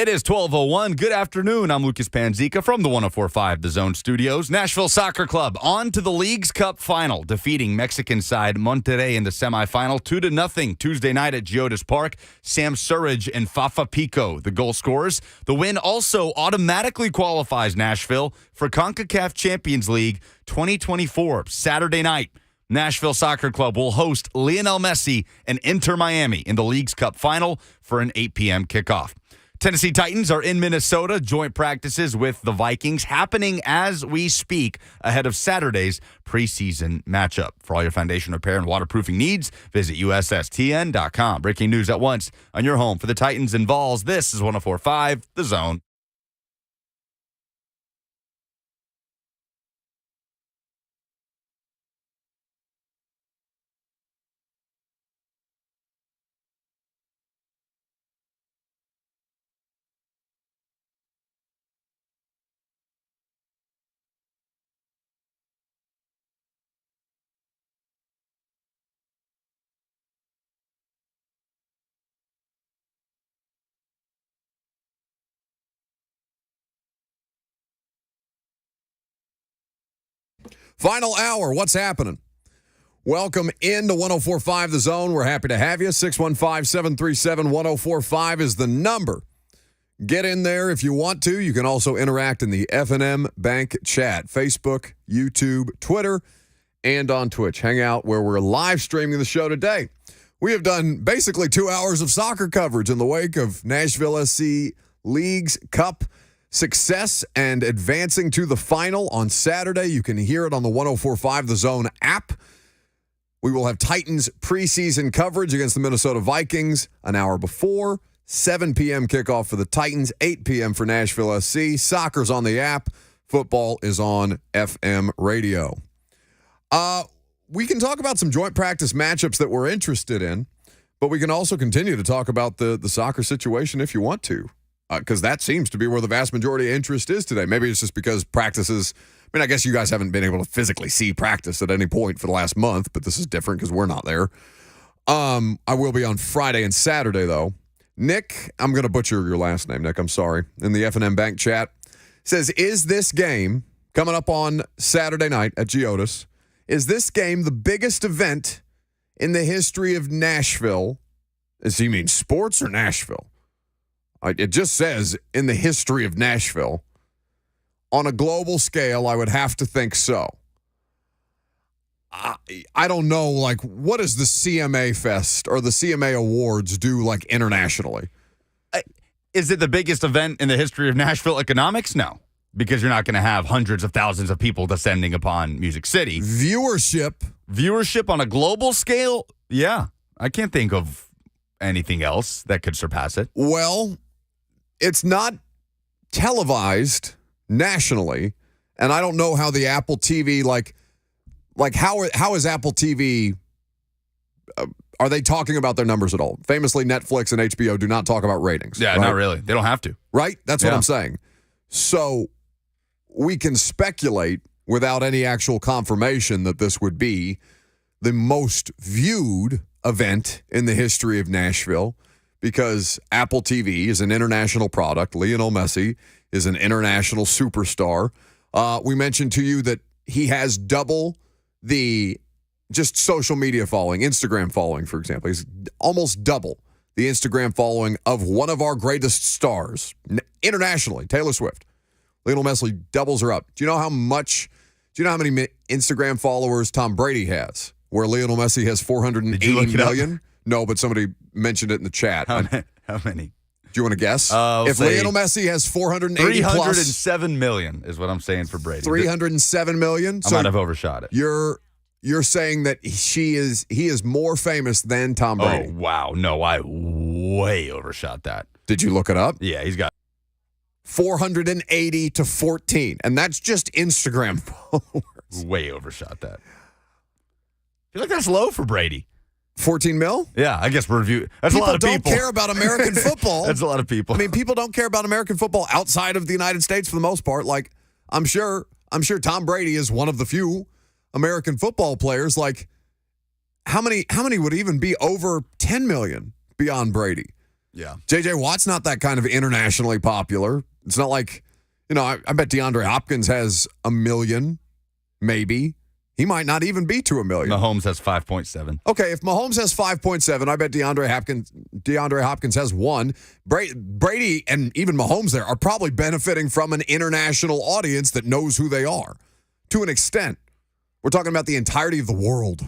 It is 12:01. Good afternoon. I'm Lucas Panzica from the 104.5 The Zone Studios. Nashville Soccer Club on to the League's Cup final, defeating Mexican side Monterrey in the semifinal 2-0 Tuesday night at Geodis Park. Sam Surridge and Fafa Pico, the goal scorers. The win also automatically qualifies Nashville for CONCACAF Champions League 2024, Saturday night. Nashville Soccer Club will host Lionel Messi and Inter Miami in the League's Cup final for an 8 p.m. kickoff. Tennessee Titans are in Minnesota. Joint practices with the Vikings happening as we speak ahead of Saturday's preseason matchup. For all your foundation repair and waterproofing needs, visit USSTN.com. Breaking news at once on your home for the Titans and Vols. This is 104.5 The Zone. Final hour, what's happening? Welcome into 104.5 The Zone. We're happy to have you. 615-737-1045 is the number. Get in there if you want to. You can also interact in the F&M Bank chat, Facebook, YouTube, Twitter, and on Twitch. Hang out where we're live streaming the show today. We have done basically 2 hours of soccer coverage in the wake of Nashville SC League's Cup success and advancing to the final on Saturday. You can hear it on the 104.5 The Zone app. We will have Titans preseason coverage against the Minnesota Vikings an hour before. 7 p.m. kickoff for the Titans, 8 p.m. for Nashville SC. Soccer's on the app. Football is on FM radio. We can talk about some joint practice matchups that we're interested in, but we can also continue to talk about the soccer situation if you want to. Because that seems to be where the vast majority of interest is today. Maybe it's just because practices, I guess you guys haven't been able to physically see practice at any point for the last month, but this is different because we're not there. I will be on Friday and Saturday, though. Nick, I'm going to butcher your last name, Nick, I'm sorry, in the F&M Bank chat, says, is this game coming up on Saturday night at Geodis, is this game the biggest event in the history of Nashville? Does he mean sports or Nashville? It just says in the history of Nashville. On a global scale, I would have to think so. I don't know, what does the CMA Fest or the CMA Awards do, internationally? Is it the biggest event in the history of Nashville economics? No, because you're not going to have hundreds of thousands of people descending upon Music City. Viewership on a global scale? Yeah, I can't think of anything else that could surpass it. Well, it's not televised nationally, and I don't know how the Apple TV, how is Apple TV, are they talking about their numbers at all? Famously, Netflix and HBO do not talk about ratings. Yeah, right? Not really. They don't have to. Right? That's what I'm saying. So we can speculate without any actual confirmation that this would be the most viewed event in the history of Nashville, because Apple TV is an international product. Lionel Messi is an international superstar. We mentioned to you that he has double the just social media following, Instagram following, for example. He's almost double the Instagram following of one of our greatest stars internationally, Taylor Swift. Lionel Messi doubles her up. Do you know how many Instagram followers Tom Brady has? Where Lionel Messi has 480 million? No, but somebody mentioned it in the chat. How many? Do you want to guess? If Lionel Messi has 480 plus, 307 million is what I'm saying for Brady. 307 million? I might have overshot it. You're saying that he is more famous than Tom Brady? Oh, wow. No, I way overshot that. Did you look it up? Yeah, he's got 480 to 14, and that's just Instagram followers. Way overshot that. I feel like that's low for Brady. 14 mil? Yeah, I guess we're reviewing. That's a lot of people. People don't care about American football. That's a lot of people. People don't care about American football outside of the United States for the most part. I'm sure Tom Brady is one of the few American football players. How many would even be over 10 million beyond Brady? Yeah. J.J. Watt's not that kind of internationally popular. It's not like, I bet DeAndre Hopkins has 1 million, maybe. He might not even be to 1 million. Mahomes has 5.7. Okay, if Mahomes has 5.7, I bet DeAndre Hopkins has 1. Brady and even Mahomes there are probably benefiting from an international audience that knows who they are to an extent. We're talking about the entirety of the world.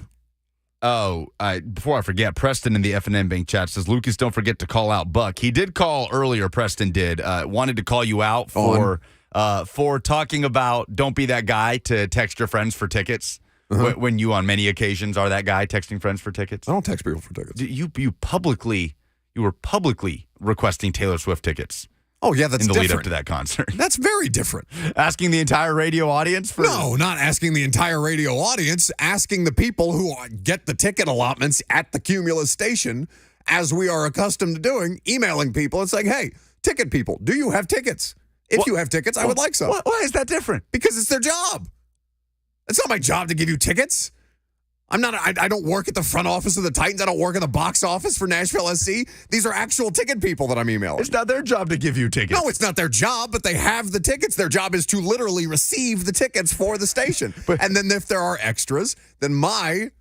Oh, before I forget, Preston in the FNN Bank chat says, Lucas, don't forget to call out Buck. He did call earlier, Preston did. Wanted to call you out for talking about don't be that guy to text your friends for tickets when you on many occasions are that guy texting friends for tickets. I don't text people for tickets. You were publicly requesting Taylor Swift tickets. Oh, yeah, that's in the different. lead up to that concert. That's very different. Asking the entire radio audience for... No, not asking the entire radio audience. Asking the people who get the ticket allotments at the Cumulus station, as we are accustomed to doing, emailing people and saying, hey, ticket people, do you have tickets? If you have tickets, I would like some. Why is that different? Because it's their job. It's not my job to give you tickets. I don't work at the front office of the Titans. I don't work in the box office for Nashville SC. These are actual ticket people that I'm emailing. It's not their job to give you tickets. No, it's not their job, but they have the tickets. Their job is to literally receive the tickets for the station. And then if there are extras, then my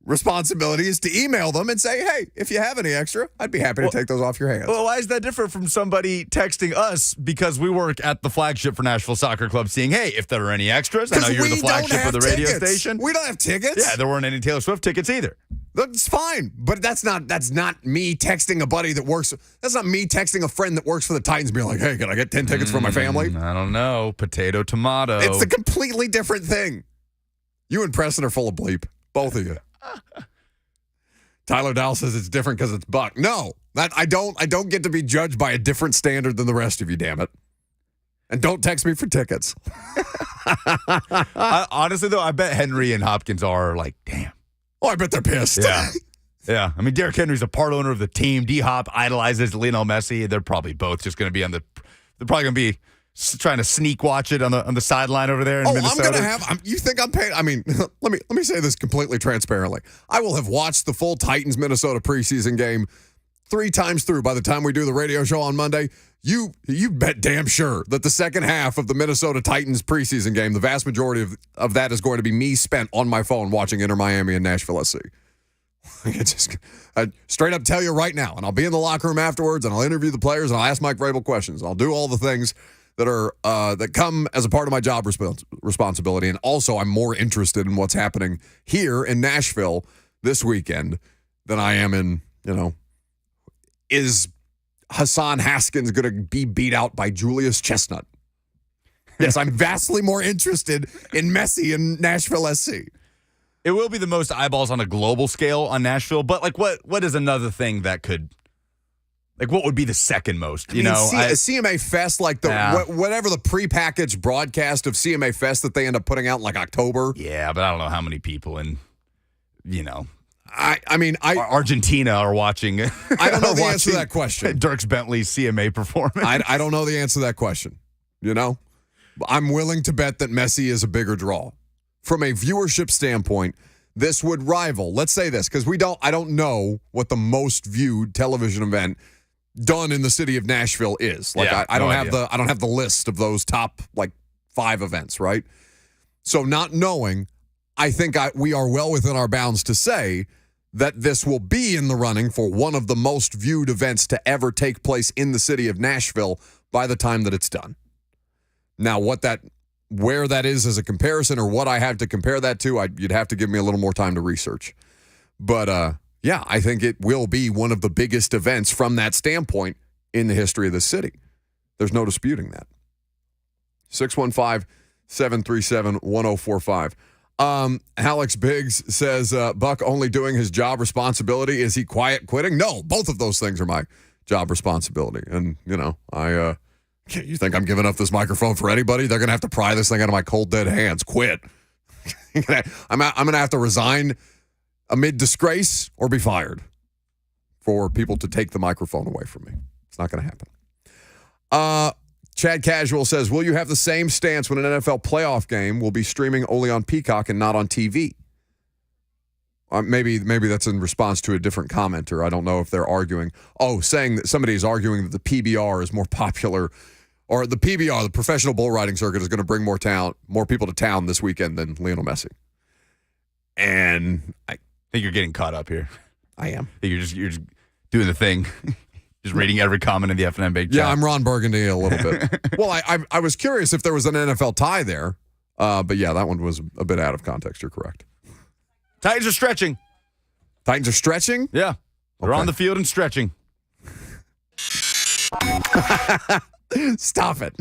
responsibility is to email them and say, hey, if you have any extra, I'd be happy to take those off your hands. Well, why is that different from somebody texting us because we work at the flagship for Nashville Soccer Club saying, hey, if there are any extras, I know you're the flagship of the radio station. We don't have tickets. Yeah, there weren't any Taylor Swift tickets either. That's fine, but that's not me texting a buddy that works. That's not me texting a friend that works for the Titans being like, hey, can I get 10 tickets for my family? I don't know. Potato, tomato. It's a completely different thing. You and Preston are full of bleep. Both of you. Tyler Dow says it's different because it's Buck. No, I don't get to be judged by a different standard than the rest of you, damn it. And don't text me for tickets. Honestly, though, I bet Henry and Hopkins are like, damn. Oh, I bet they're pissed. Yeah. Yeah. I mean, Derrick Henry's a part owner of the team. D-Hop idolizes Lionel Messi. They're probably both just going to be they're probably going to be trying to sneak watch it on the sideline over there in Minnesota. I'm going to you think I'm paying? I mean, let me say this completely transparently. I will have watched the full Titans-Minnesota preseason game 3 times through by the time we do the radio show on Monday. You bet damn sure that the second half of the Minnesota Titans preseason game, the vast majority of that is going to be me spent on my phone watching Inter Miami and Nashville SC. I straight up tell you right now, and I'll be in the locker room afterwards, and I'll interview the players, and I'll ask Mike Vrabel questions. I'll do all the things that come as a part of my job responsibility, and also I'm more interested in what's happening here in Nashville this weekend than I am in, is Hassan Haskins going to be beat out by Julius Chestnut? Yes, I'm vastly more interested in Messi and Nashville SC. It will be the most eyeballs on a global scale on Nashville, but like what is another thing that could, like what would be the second most, CMA Fest, like whatever the prepackaged broadcast of CMA Fest that they end up putting out in like October. Yeah, but I don't know how many people in, Argentina are watching. I don't know the answer to that question. Dierks Bentley's CMA performance. I don't know the answer to that question. I'm willing to bet that Messi is a bigger draw. From a viewership standpoint, this would rival. Let's say this, because I don't know what the most viewed television event done in the city of Nashville is. Like I don't have the list of those top 5 events, right? So not knowing, I think we are well within our bounds to say that this will be in the running for one of the most viewed events to ever take place in the city of Nashville by the time that it's done. Now, where that is as a comparison or what I have to compare that to, you'd have to give me a little more time to research. But, I think it will be one of the biggest events from that standpoint in the history of the city. There's no disputing that. 615-737-1045. Alex Biggs says, Buck only doing his job responsibility. Is he quiet quitting? No, both of those things are my job responsibility. And, you think I'm giving up this microphone for anybody? They're going to have to pry this thing out of my cold, dead hands. Quit. I'm going to have to resign amid disgrace or be fired for people to take the microphone away from me. It's not going to happen. Chad Casual says, will you have the same stance when an NFL playoff game will be streaming only on Peacock and not on TV? maybe that's in response to a different commenter. I don't know if they're arguing. Oh, saying that somebody is arguing that the PBR is more popular, or the PBR, the Professional Bull Riding Circuit, is going to bring more people to town this weekend than Lionel Messi. And I think you're getting caught up here. I am. You're just doing the thing. Just reading every comment in the FNM Big Chat. Yeah, I'm Ron Burgundy a little bit. Well, I was curious if there was an NFL tie there. But yeah, that one was a bit out of context. You're correct. Titans are stretching. Titans are stretching? Yeah. They're on the field and stretching. Stop it.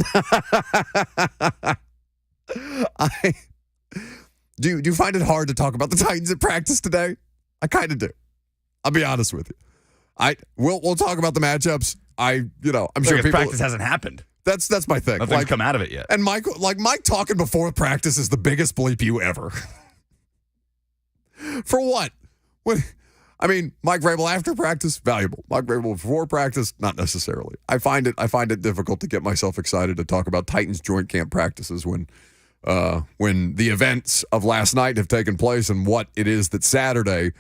Do you find it hard to talk about the Titans at practice today? I kind of do. I'll be honest with you. We'll talk about the matchups. I'm sure people, practice hasn't happened. That's my thing. Nothing's come out of it yet. And Mike talking before practice is the biggest bleep you ever. For what? Mike Vrabel after practice, valuable. Mike Vrabel before practice, not necessarily. I find it difficult to get myself excited to talk about Titans joint camp practices when the events of last night have taken place and what it is that Saturday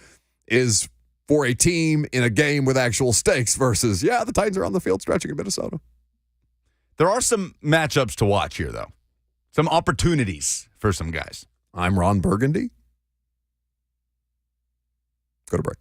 is for a team in a game with actual stakes versus, the Titans are on the field stretching in Minnesota. There are some matchups to watch here, though. Some opportunities for some guys. I'm Ron Burgundy. Go to break.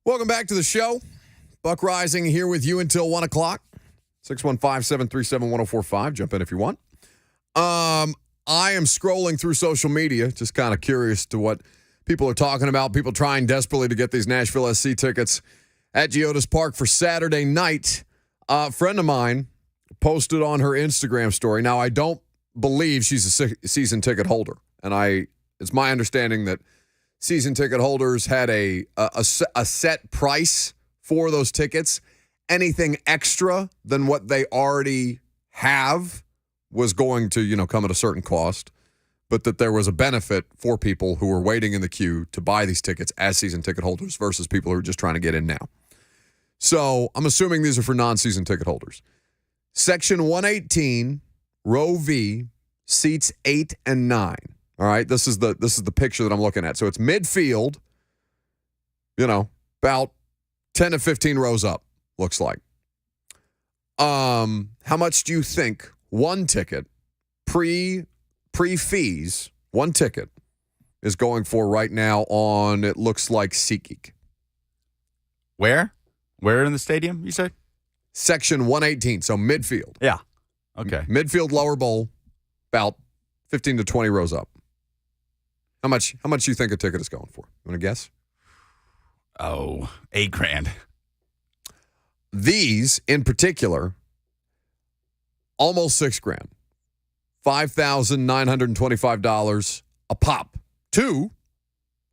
Welcome back to the show. Buck Rising here with you until 1 o'clock. 615-737-1045. Jump in if you want. I am scrolling through social media, just kind of curious to what people are talking about. People trying desperately to get these Nashville SC tickets at Geodis Park for Saturday night. A friend of mine posted on her Instagram story. Now, I don't believe she's a season ticket holder. And it's my understanding that season ticket holders had a set price for those tickets. Anything extra than what they already have was going to, come at a certain cost, but that there was a benefit for people who were waiting in the queue to buy these tickets as season ticket holders versus people who are just trying to get in now. So I'm assuming these are for non-season ticket holders. Section 118, row V, seats 8 and 9. All right, this is the picture that I'm looking at. So it's midfield, about 10 to 15 rows up, looks like. How much do you think one ticket, pre-fees, one ticket is going for right now on, it looks like SeatGeek? Where? Where in the stadium, you say? Section 118, so midfield. Yeah. Okay. Midfield lower bowl, about 15 to 20 rows up. How much do you think a ticket is going for? You want to guess? Oh, $8,000. These, in particular, almost $6,000. $5,925 a pop. Two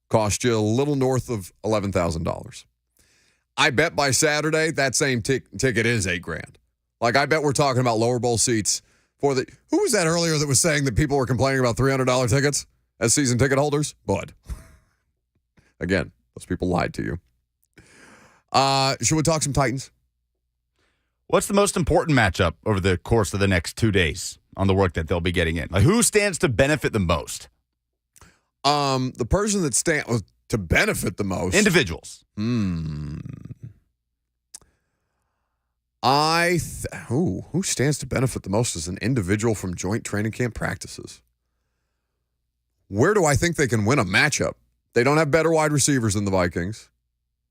cost you a little north of $11,000. I bet by Saturday that same ticket is $8,000. Like, I bet we're talking about lower bowl seats for the. Who was that earlier that was saying that people were complaining about $300 tickets as season ticket holders? Bud. Again, those people lied to you. Should we talk some Titans? What's the most important matchup over the course of the next 2 days on the work that they'll be getting in? Like, who stands to benefit the most? The person that stands to benefit the most. Individuals. Who stands to benefit the most as an individual from joint training camp practices? Where do I think they can win a matchup? They don't have better wide receivers than the Vikings,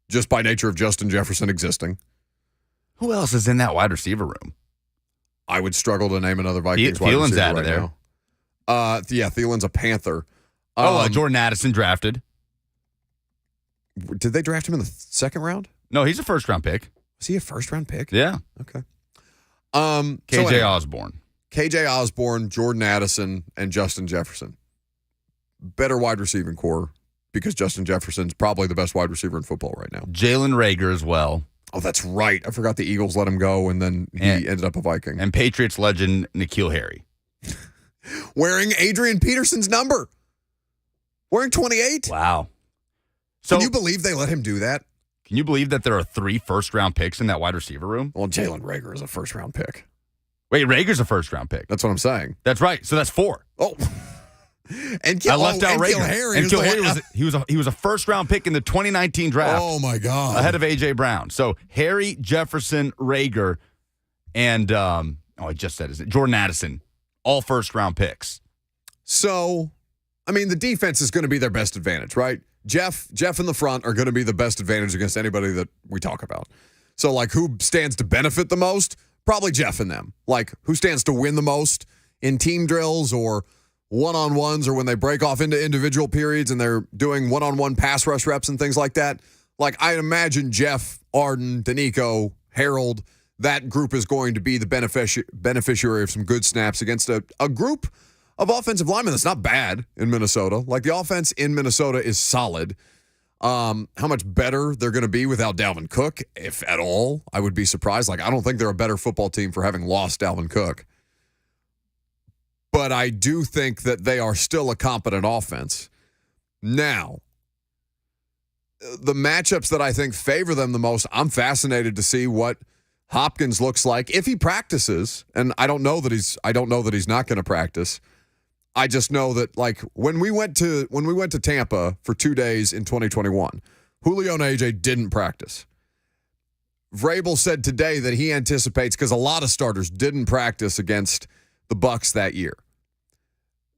just by nature of Justin Jefferson existing. Who else is in that wide receiver room? I would struggle to name another Vikings wide Thielen's receiver out of right there. now. Thielen's a Panther. Jordan Addison drafted. Did they draft him in the second round? No, he's a first-round pick. Was he a first-round pick? Yeah. Okay. KJ Osborne. KJ Osborne, Jordan Addison, and Justin Jefferson. Better wide receiving core because Justin Jefferson's probably the best wide receiver in football right now. Jalen Reagor as well. Oh, that's right. I forgot the Eagles let him go, and then he ended up a Viking. And Patriots legend N'Keal Harry. Wearing Adrian Peterson's number. Wearing 28. Wow. So, can you believe they let him do that? Can you believe that there are 3 first-round picks in that wide receiver room? Well, Jalen Reagor is a first-round pick. Wait, Rager's a first-round pick. That's what I'm saying. That's right. So that's 4. Oh. I left out Reagor. And Harry he was a first-round pick in the 2019 draft. Oh, my God. Ahead of A.J. Brown. So Harry, Jefferson, Reagor, and I just said it. Jordan Addison, all first-round picks. So, I mean, the defense is going to be their best advantage, right? Jeff in the front are going to be the best advantage against anybody that we talk about. So, like, who stands to benefit the most? Probably Jeff and them. Like, who stands to win the most in team drills or one-on-ones or when they break off into individual periods and they're doing one-on-one pass rush reps and things like that? Like, I imagine Jeff, Arden, Danico, Harold, that group is going to be the beneficiary of some good snaps against a group of offensive linemen that's not bad in Minnesota. Like, the offense in Minnesota is solid. How much better they're going to be without Dalvin Cook, if at all, I would be surprised. Like, I don't think they're a better football team for having lost Dalvin Cook. But I do think that they are still a competent offense. Now, the matchups that I think favor them the most, I'm fascinated to see what Hopkins looks like if he practices. And I don't know that he's not going to practice. I just know that, like, when we went to Tampa for 2 days in 2021, Julio and AJ didn't practice. Vrabel said today that he anticipates, because a lot of starters didn't practice against the Bucs that year,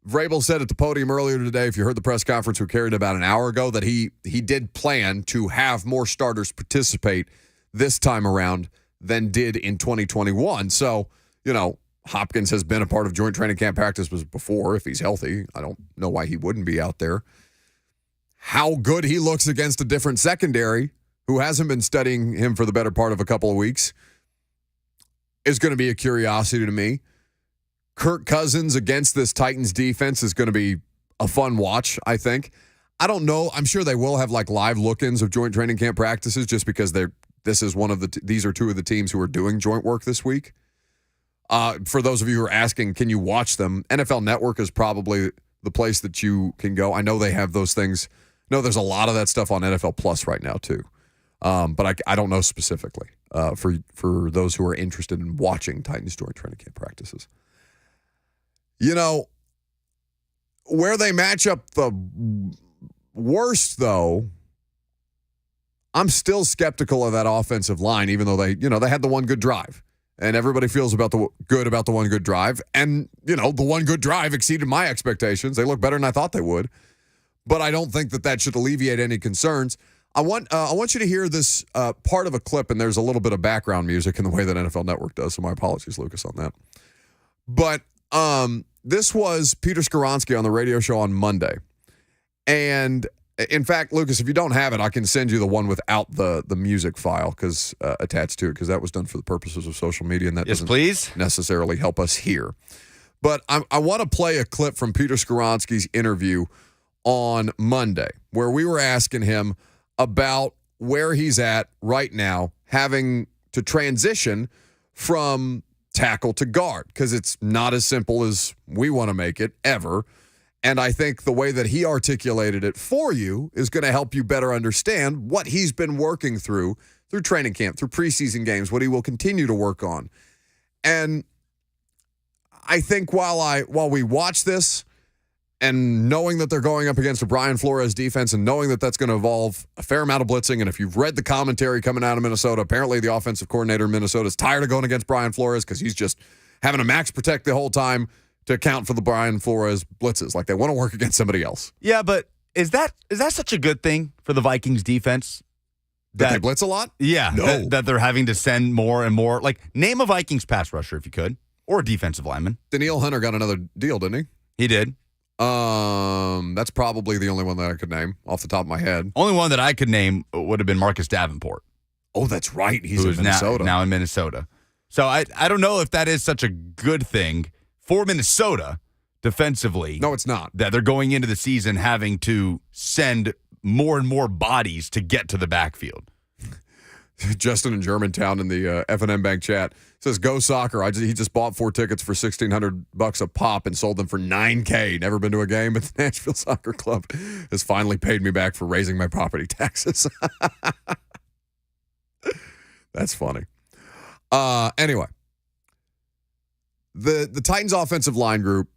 Vrabel said at the podium earlier today, if you heard the press conference we carried about an hour ago, that he did plan to have more starters participate this time around than did in 2021. So, Hopkins has been a part of joint training camp practices before. If he's healthy, I don't know why he wouldn't be out there. How good he looks against a different secondary who hasn't been studying him for the better part of a couple of weeks is going to be a curiosity to me. Kirk Cousins against this Titans defense is going to be a fun watch, I think. I don't know. I'm sure they will have like live look-ins of joint training camp practices just because these are two of the teams who are doing joint work this week. For those of you who are asking, can you watch them? NFL Network is probably the place that you can go. I know they have those things. No, there's a lot of that stuff on NFL Plus right now too. But I don't know specifically for those who are interested in watching Titans joint training camp practices. Where they match up the worst, though, I'm still skeptical of that offensive line, even though they had the one good drive. And everybody feels about the one good drive. And, the one good drive exceeded my expectations. They look better than I thought they would. But I don't think that should alleviate any concerns. I want you to hear this part of a clip, and there's a little bit of background music in the way that NFL Network does, so my apologies, Lucas, on that. But this was Peter Skoronski on the radio show on Monday. And in fact, Lucas, if you don't have it, I can send you the one without the music file attached to it, because that was done for the purposes of social media, and that doesn't necessarily help us here. But I want to play a clip from Peter Skoronski's interview on Monday, where we were asking him about where he's at right now, having to transition from tackle to guard, because it's not as simple as we want to make it ever. And I think the way that he articulated it for you is going to help you better understand what he's been working through training camp, through preseason games, what he will continue to work on. And I think while we watch this, and knowing that they're going up against a Brian Flores defense, and knowing that that's going to involve a fair amount of blitzing, and if you've read the commentary coming out of Minnesota, apparently the offensive coordinator in Minnesota is tired of going against Brian Flores because he's just having to max protect the whole time to account for the Brian Flores blitzes. Like, they want to work against somebody else. Yeah, but is that such a good thing for the Vikings defense? That they blitz a lot? Yeah. No. That they're having to send more and more. Like, name a Vikings pass rusher if you could, or a defensive lineman. Daniil Hunter got another deal, didn't he? He did. That's probably the only one that I could name off the top of my head. Only one that I could name would have been Marcus Davenport. Oh, that's right. He's in Minnesota. Now in Minnesota. So I don't know if that is such a good thing for Minnesota defensively. No, it's not. That they're going into the season having to send more and more bodies to get to the backfield. Justin in Germantown in the F&M Bank chat says, "Go Soccer." He just bought 4 tickets for $1,600 a pop and sold them for $9,000. Never been to a game, but the Nashville Soccer Club has finally paid me back for raising my property taxes. That's funny. Anyway, the Titans offensive line group,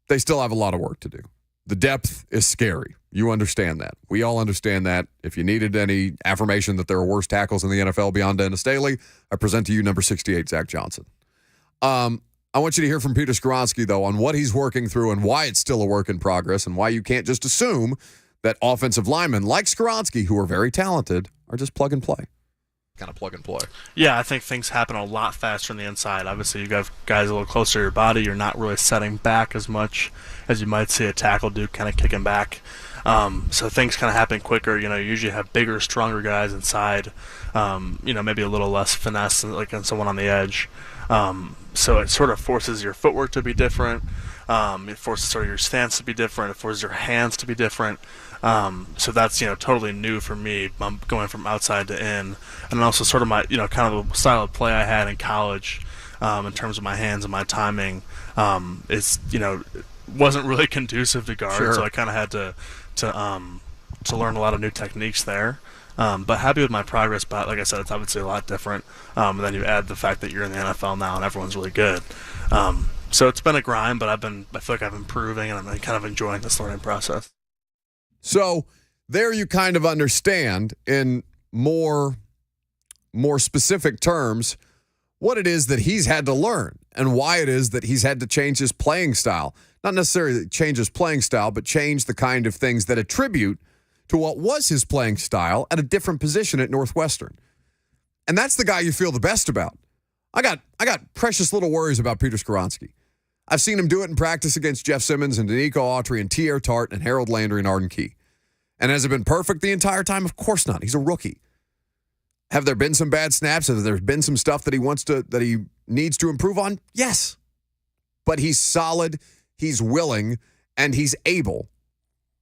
they still have a lot of work to do. The depth is scary. You understand that. We all understand that. If you needed any affirmation that there are worse tackles in the NFL beyond Dennis Daly, I present to you number 68, Zach Johnson. I want you to hear from Peter Skoronski, though, on what he's working through and why it's still a work in progress, and why you can't just assume that offensive linemen like Skoronski, who are very talented, are just plug and play. Kind of plug and play. Yeah, I think things happen a lot faster on the inside. Obviously, you got guys a little closer to your body. You're not really setting back as much as you might see a tackle do, kind of kicking back. So things kind of happen quicker. You usually have bigger, stronger guys inside. Maybe a little less finesse, like on someone on the edge. So it sort of forces your footwork to be different. It forces sort of your stance to be different. It forces your hands to be different. So that's, totally new for me. I'm going from outside to in. And also sort of my, kind of the style of play I had in college, in terms of my hands and my timing, wasn't really conducive to guard. Sure. So I kind of had to learn a lot of new techniques there. But happy with my progress, but like I said, it's obviously a lot different. And then you add the fact that you're in the NFL now and everyone's really good. So it's been a grind, but I feel like I'm improving, and I'm kind of enjoying this learning process. So there you kind of understand in more specific terms what it is that he's had to learn and why it is that he's had to change his playing style. not necessarily change his playing style, but change the kind of things that attribute to what was his playing style at a different position at Northwestern. And that's the guy you feel the best about. I got precious little worries about Peter Skoronski. I've seen him do it in practice against Jeff Simmons and Danico Autry and T.R. Tart and Harold Landry and Arden Key. And has it been perfect the entire time? Of course not. He's a rookie. Have there been some bad snaps? Have there been some stuff that he needs to improve on? Yes. But he's solid, he's willing, and he's able.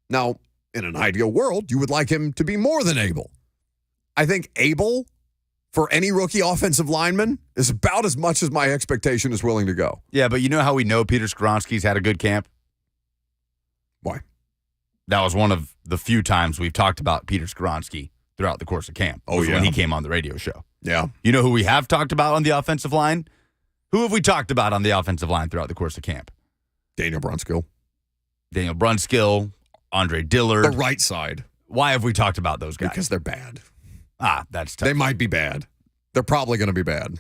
Now, in an ideal world, you would like him to be more than able. I think able for any rookie offensive lineman is about as much as my expectation is willing to go. Yeah, but you know how we know Peter Skoronski's had a good camp? Why? That was one of the few times we've talked about Peter Skoronski throughout the course of camp. Oh, yeah. When he came on the radio show. Yeah. You know who we have talked about on the offensive line? Who have we talked about on the offensive line throughout the course of camp? Daniel Brunskill, Andre Dillard. The right side. Why have we talked about those guys? Because they're bad. That's tough. They might be bad. They're probably going to be bad.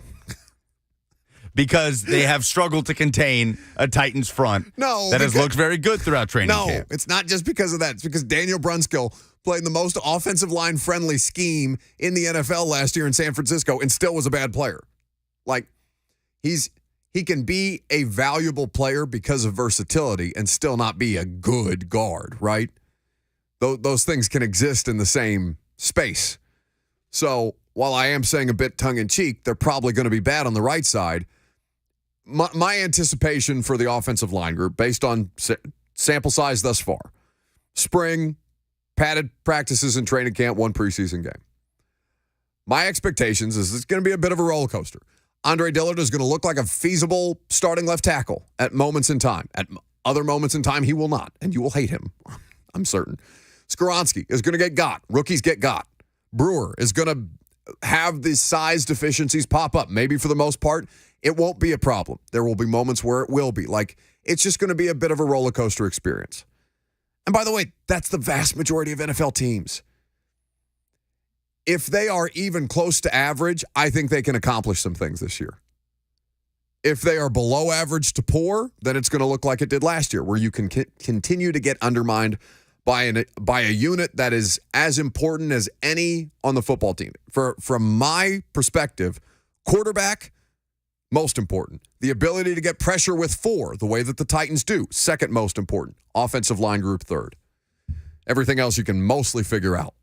Because they have struggled to contain a Titans front that has looked very good throughout training camp. No, it's not just because of that. It's because Daniel Brunskill played the most offensive line-friendly scheme in the NFL last year in San Francisco and still was a bad player. Like, he can be a valuable player because of versatility and still not be a good guard, right? Those things can exist in the same space. So while I am saying a bit tongue-in-cheek, they're probably going to be bad on the right side. My anticipation for the offensive line group, based on sample size thus far, spring, padded practices and training camp, one preseason game. My expectations is it's going to be a bit of a roller coaster. Andre Dillard is going to look like a feasible starting left tackle at moments in time. At other moments in time, he will not, and you will hate him. I'm certain. Skoronski is going to get got. Rookies get got. Brewer is going to have the size deficiencies pop up. Maybe for the most part, it won't be a problem. There will be moments where it will be. Like, it's just going to be a bit of a roller coaster experience. And by the way, that's the vast majority of NFL teams. If they are even close to average, I think they can accomplish some things this year. If they are below average to poor, then it's going to look like it did last year, where you can continue to get undermined by a unit that is as important as any on the football team. From my perspective, quarterback, most important. The ability to get pressure with four, the way that the Titans do, second most important. Offensive line group, third. Everything else you can mostly figure out.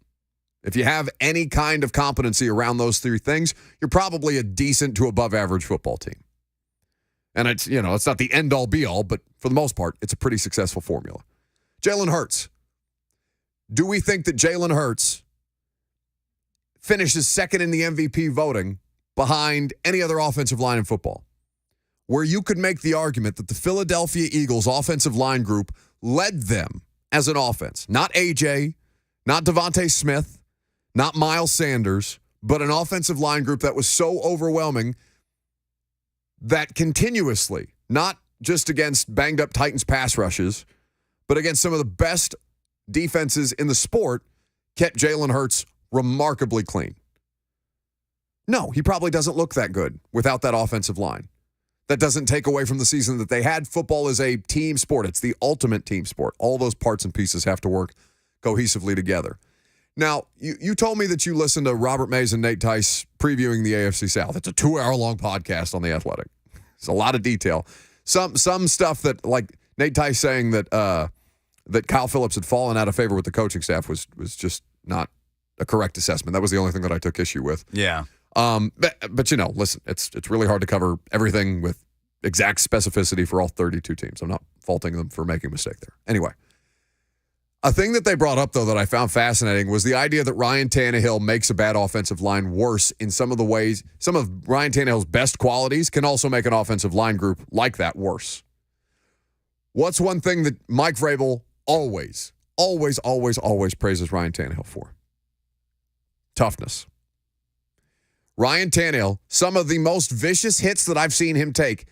If you have any kind of competency around those three things, you're probably a decent to above average football team. And it's not the end all be all, but for the most part, it's a pretty successful formula. Jalen Hurts. Do we think that Jalen Hurts finishes second in the MVP voting behind any other offensive line in football? Where you could make the argument that the Philadelphia Eagles offensive line group led them as an offense. Not AJ, not Devontae Smith, not Miles Sanders, but an offensive line group that was so overwhelming that continuously, not just against banged up Titans pass rushes, but against some of the best defenses in the sport, kept Jalen Hurts remarkably clean. No, he probably doesn't look that good without that offensive line. That doesn't take away from the season that they had. Football is a team sport. It's the ultimate team sport. All those parts and pieces have to work cohesively together. Now, you told me that you listened to Robert Mays and Nate Tice previewing the AFC South. It's a 2-hour-long podcast on The Athletic. It's a lot of detail. Some stuff that, like Nate Tice saying that Kyle Phillips had fallen out of favor with the coaching staff was just not a correct assessment. That was the only thing that I took issue with. Yeah. But listen, it's really hard to cover everything with exact specificity for all 32 teams. I'm not faulting them for making a mistake there. Anyway, a thing that they brought up, though, that I found fascinating was the idea that Ryan Tannehill makes a bad offensive line worse in some of the ways. Some of Ryan Tannehill's best qualities can also make an offensive line group like that worse. What's one thing that Mike Vrabel always praises Ryan Tannehill for? Toughness. Ryan Tannehill, some of the most vicious hits that I've seen him take,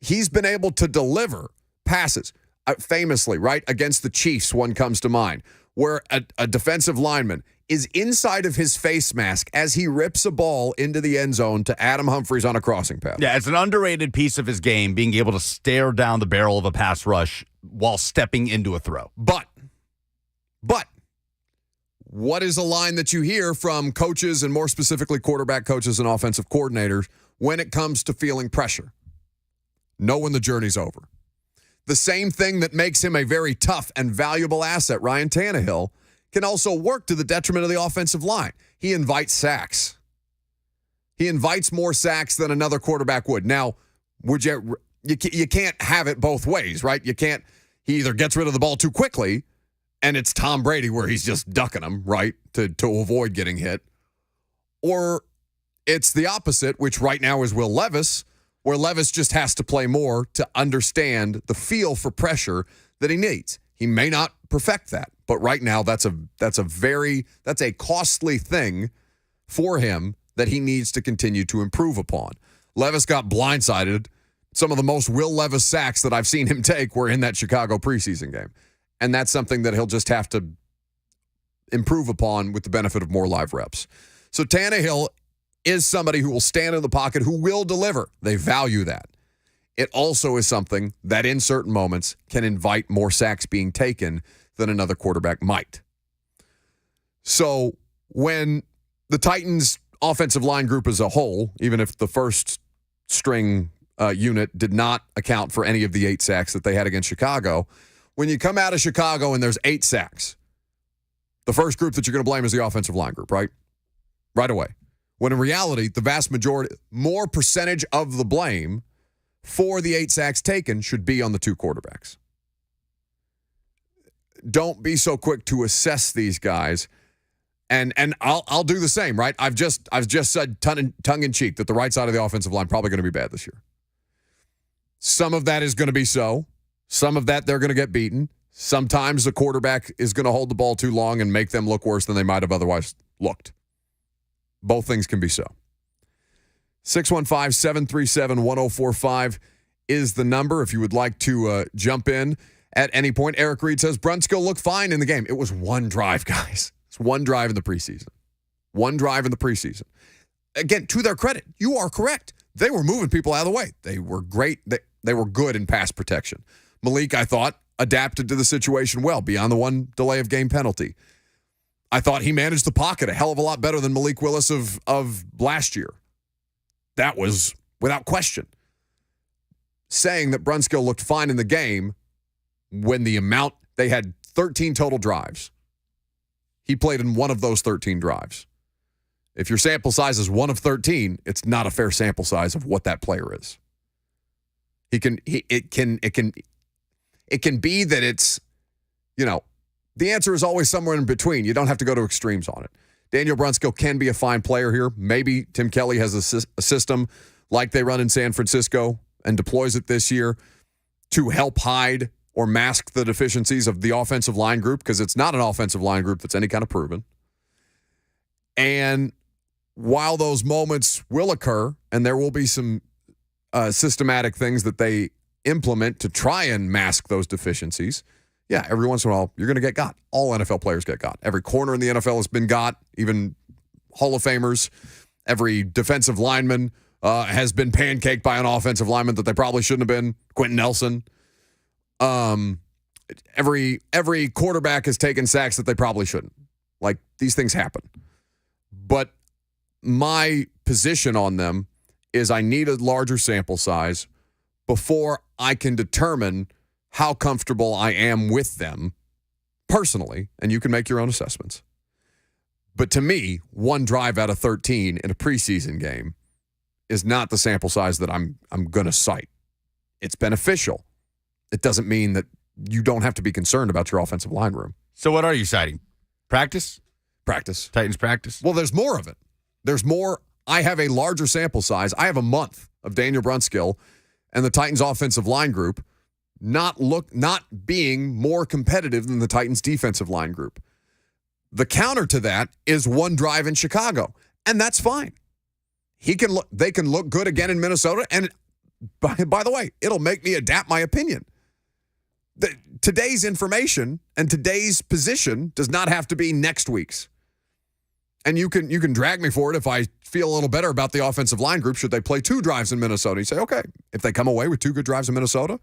he's been able to deliver passes. Famously, right, against the Chiefs, one comes to mind, where a defensive lineman is inside of his face mask as he rips a ball into the end zone to Adam Humphries on a crossing pass. Yeah, it's an underrated piece of his game, being able to stare down the barrel of a pass rush while stepping into a throw. But, what is a line that you hear from coaches, and more specifically quarterback coaches and offensive coordinators, when it comes to feeling pressure? Know when the journey's over. The same thing that makes him a very tough and valuable asset, Ryan Tannehill, can also work to the detriment of the offensive line. He invites sacks. He invites more sacks than another quarterback would. Now, you can't have it both ways, right? He either gets rid of the ball too quickly, and it's Tom Brady where he's just ducking them, right, to avoid getting hit. Or it's the opposite, which right now is Will Levis, where Levis just has to play more to understand the feel for pressure that he needs. He may not perfect that, but right now that's a costly thing for him that he needs to continue to improve upon. Levis got blindsided. Some of the most Will Levis sacks that I've seen him take were in that Chicago preseason game. And that's something that he'll just have to improve upon with the benefit of more live reps. So Tannehill is somebody who will stand in the pocket, who will deliver. They value that. It also is something that in certain moments can invite more sacks being taken than another quarterback might. So when the Titans offensive line group as a whole, even if the first string unit did not account for any of the 8 sacks that they had against Chicago, when you come out of Chicago and there's 8 sacks, the first group that you're going to blame is the offensive line group, right? Right away. When in reality, the vast majority, more percentage of the blame for the 8 sacks taken should be on the 2 quarterbacks. Don't be so quick to assess these guys. And I'll do the same, right? I've just said tongue in cheek that the right side of the offensive line probably going to be bad this year. Some of that is going to be so. Some of that they're going to get beaten. Sometimes the quarterback is going to hold the ball too long and make them look worse than they might have otherwise looked. Both things can be so. 615-737-1045 is the number if you would like to jump in at any point. Eric Reed says, Brunskill looked fine in the game. It was one drive, guys. It's one drive in the preseason. One drive in the preseason. Again, to their credit, you are correct. They were moving people out of the way. They were great. They were good in pass protection. Malik, I thought, adapted to the situation well beyond the one delay of game penalty. I thought he managed the pocket a hell of a lot better than Malik Willis of last year. That was without question. Saying that Brunskill looked fine in the game when they had 13 total drives. He played in one of those 13 drives. If your sample size is 1 of 13, it's not a fair sample size of what that player is. It can be that it's, the answer is always somewhere in between. You don't have to go to extremes on it. Daniel Brunskill can be a fine player here. Maybe Tim Kelly has a system like they run in San Francisco and deploys it this year to help hide or mask the deficiencies of the offensive line group, because it's not an offensive line group that's any kind of proven. And while those moments will occur, and there will be some systematic things that they implement to try and mask those deficiencies, yeah, every once in a while, you're going to get got. All NFL players get got. Every corner in the NFL has been got, even Hall of Famers. Every defensive lineman has been pancaked by an offensive lineman that they probably shouldn't have been. Quentin Nelson. Every quarterback has taken sacks that they probably shouldn't. Like, these things happen. But my position on them is I need a larger sample size before I can determine how comfortable I am with them personally, and you can make your own assessments. But to me, one drive out of 13 in a preseason game is not the sample size that I'm going to cite. It's beneficial. It doesn't mean that you don't have to be concerned about your offensive line room. So what are you citing? Practice? Practice. Titans practice? Well, there's more of it. There's more. I have a larger sample size. I have a month of Daniel Brunskill and the Titans offensive line group not being more competitive than the Titans defensive line group. The counter to that is one drive in Chicago, and that's fine. They can look good again in Minnesota, and by the way, it'll make me adapt my opinion. Today's information and today's position does not have to be next week's. And you can drag me for it if I feel a little better about the offensive line group. Should they play 2 drives in Minnesota? You say, okay, if they come away with 2 good drives in Minnesota,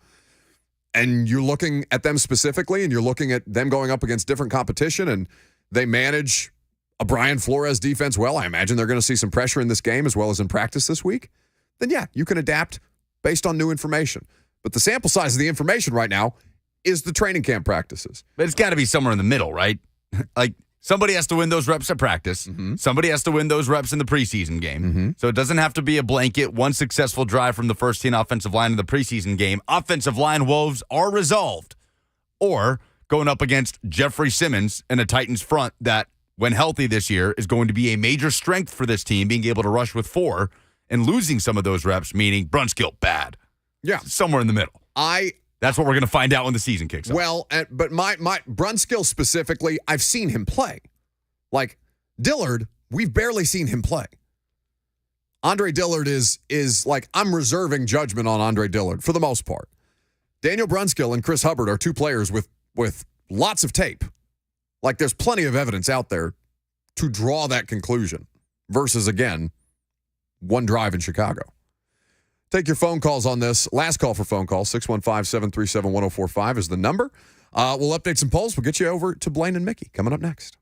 and you're looking at them specifically, and you're looking at them going up against different competition, and they manage a Brian Flores defense well, I imagine they're going to see some pressure in this game as well as in practice this week, then yeah, you can adapt based on new information. But the sample size of the information right now is the training camp practices. But it's got to be somewhere in the middle, right? Like, somebody has to win those reps at practice. Mm-hmm. Somebody has to win those reps in the preseason game. So it doesn't have to be a blanket, one successful drive from the first team offensive line in the preseason game. Offensive line woes are resolved. Or going up against Jeffrey Simmons and a Titans front that, when healthy this year, is going to be a major strength for this team, being able to rush with 4 and losing some of those reps, meaning Brunskill, bad. Yeah. Somewhere in the middle. That's what we're going to find out when the season kicks off. Well, but my Brunskill specifically, I've seen him play. Like, Dillard, we've barely seen him play. Andre Dillard is like, I'm reserving judgment on Andre Dillard for the most part. Daniel Brunskill and Chris Hubbard are 2 players with lots of tape. Like, there's plenty of evidence out there to draw that conclusion versus, again, 1 drive in Chicago. Take your phone calls on this. Last call for phone calls, 615-737-1045 is the number. We'll update some polls. We'll get you over to Blaine and Mickey coming up next.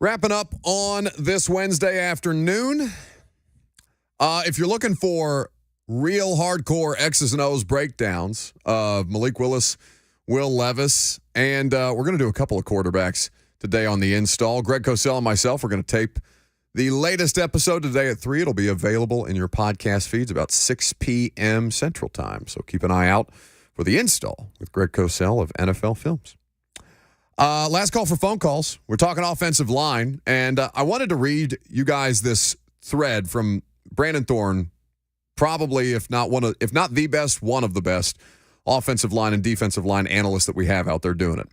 Wrapping up on this Wednesday afternoon. If you're looking for real hardcore X's and O's breakdowns of Malik Willis, Will Levis, and we're going to do a couple of quarterbacks today on the install. Greg Cosell and myself are going to tape the latest episode today at 3. It'll be available in your podcast feeds about 6 p.m. Central Time. So keep an eye out for the install with Greg Cosell of NFL Films. Last call for phone calls. We're talking offensive line, and I wanted to read you guys this thread from Brandon Thorne, probably if not the best, one of the best offensive line and defensive line analysts that we have out there doing it.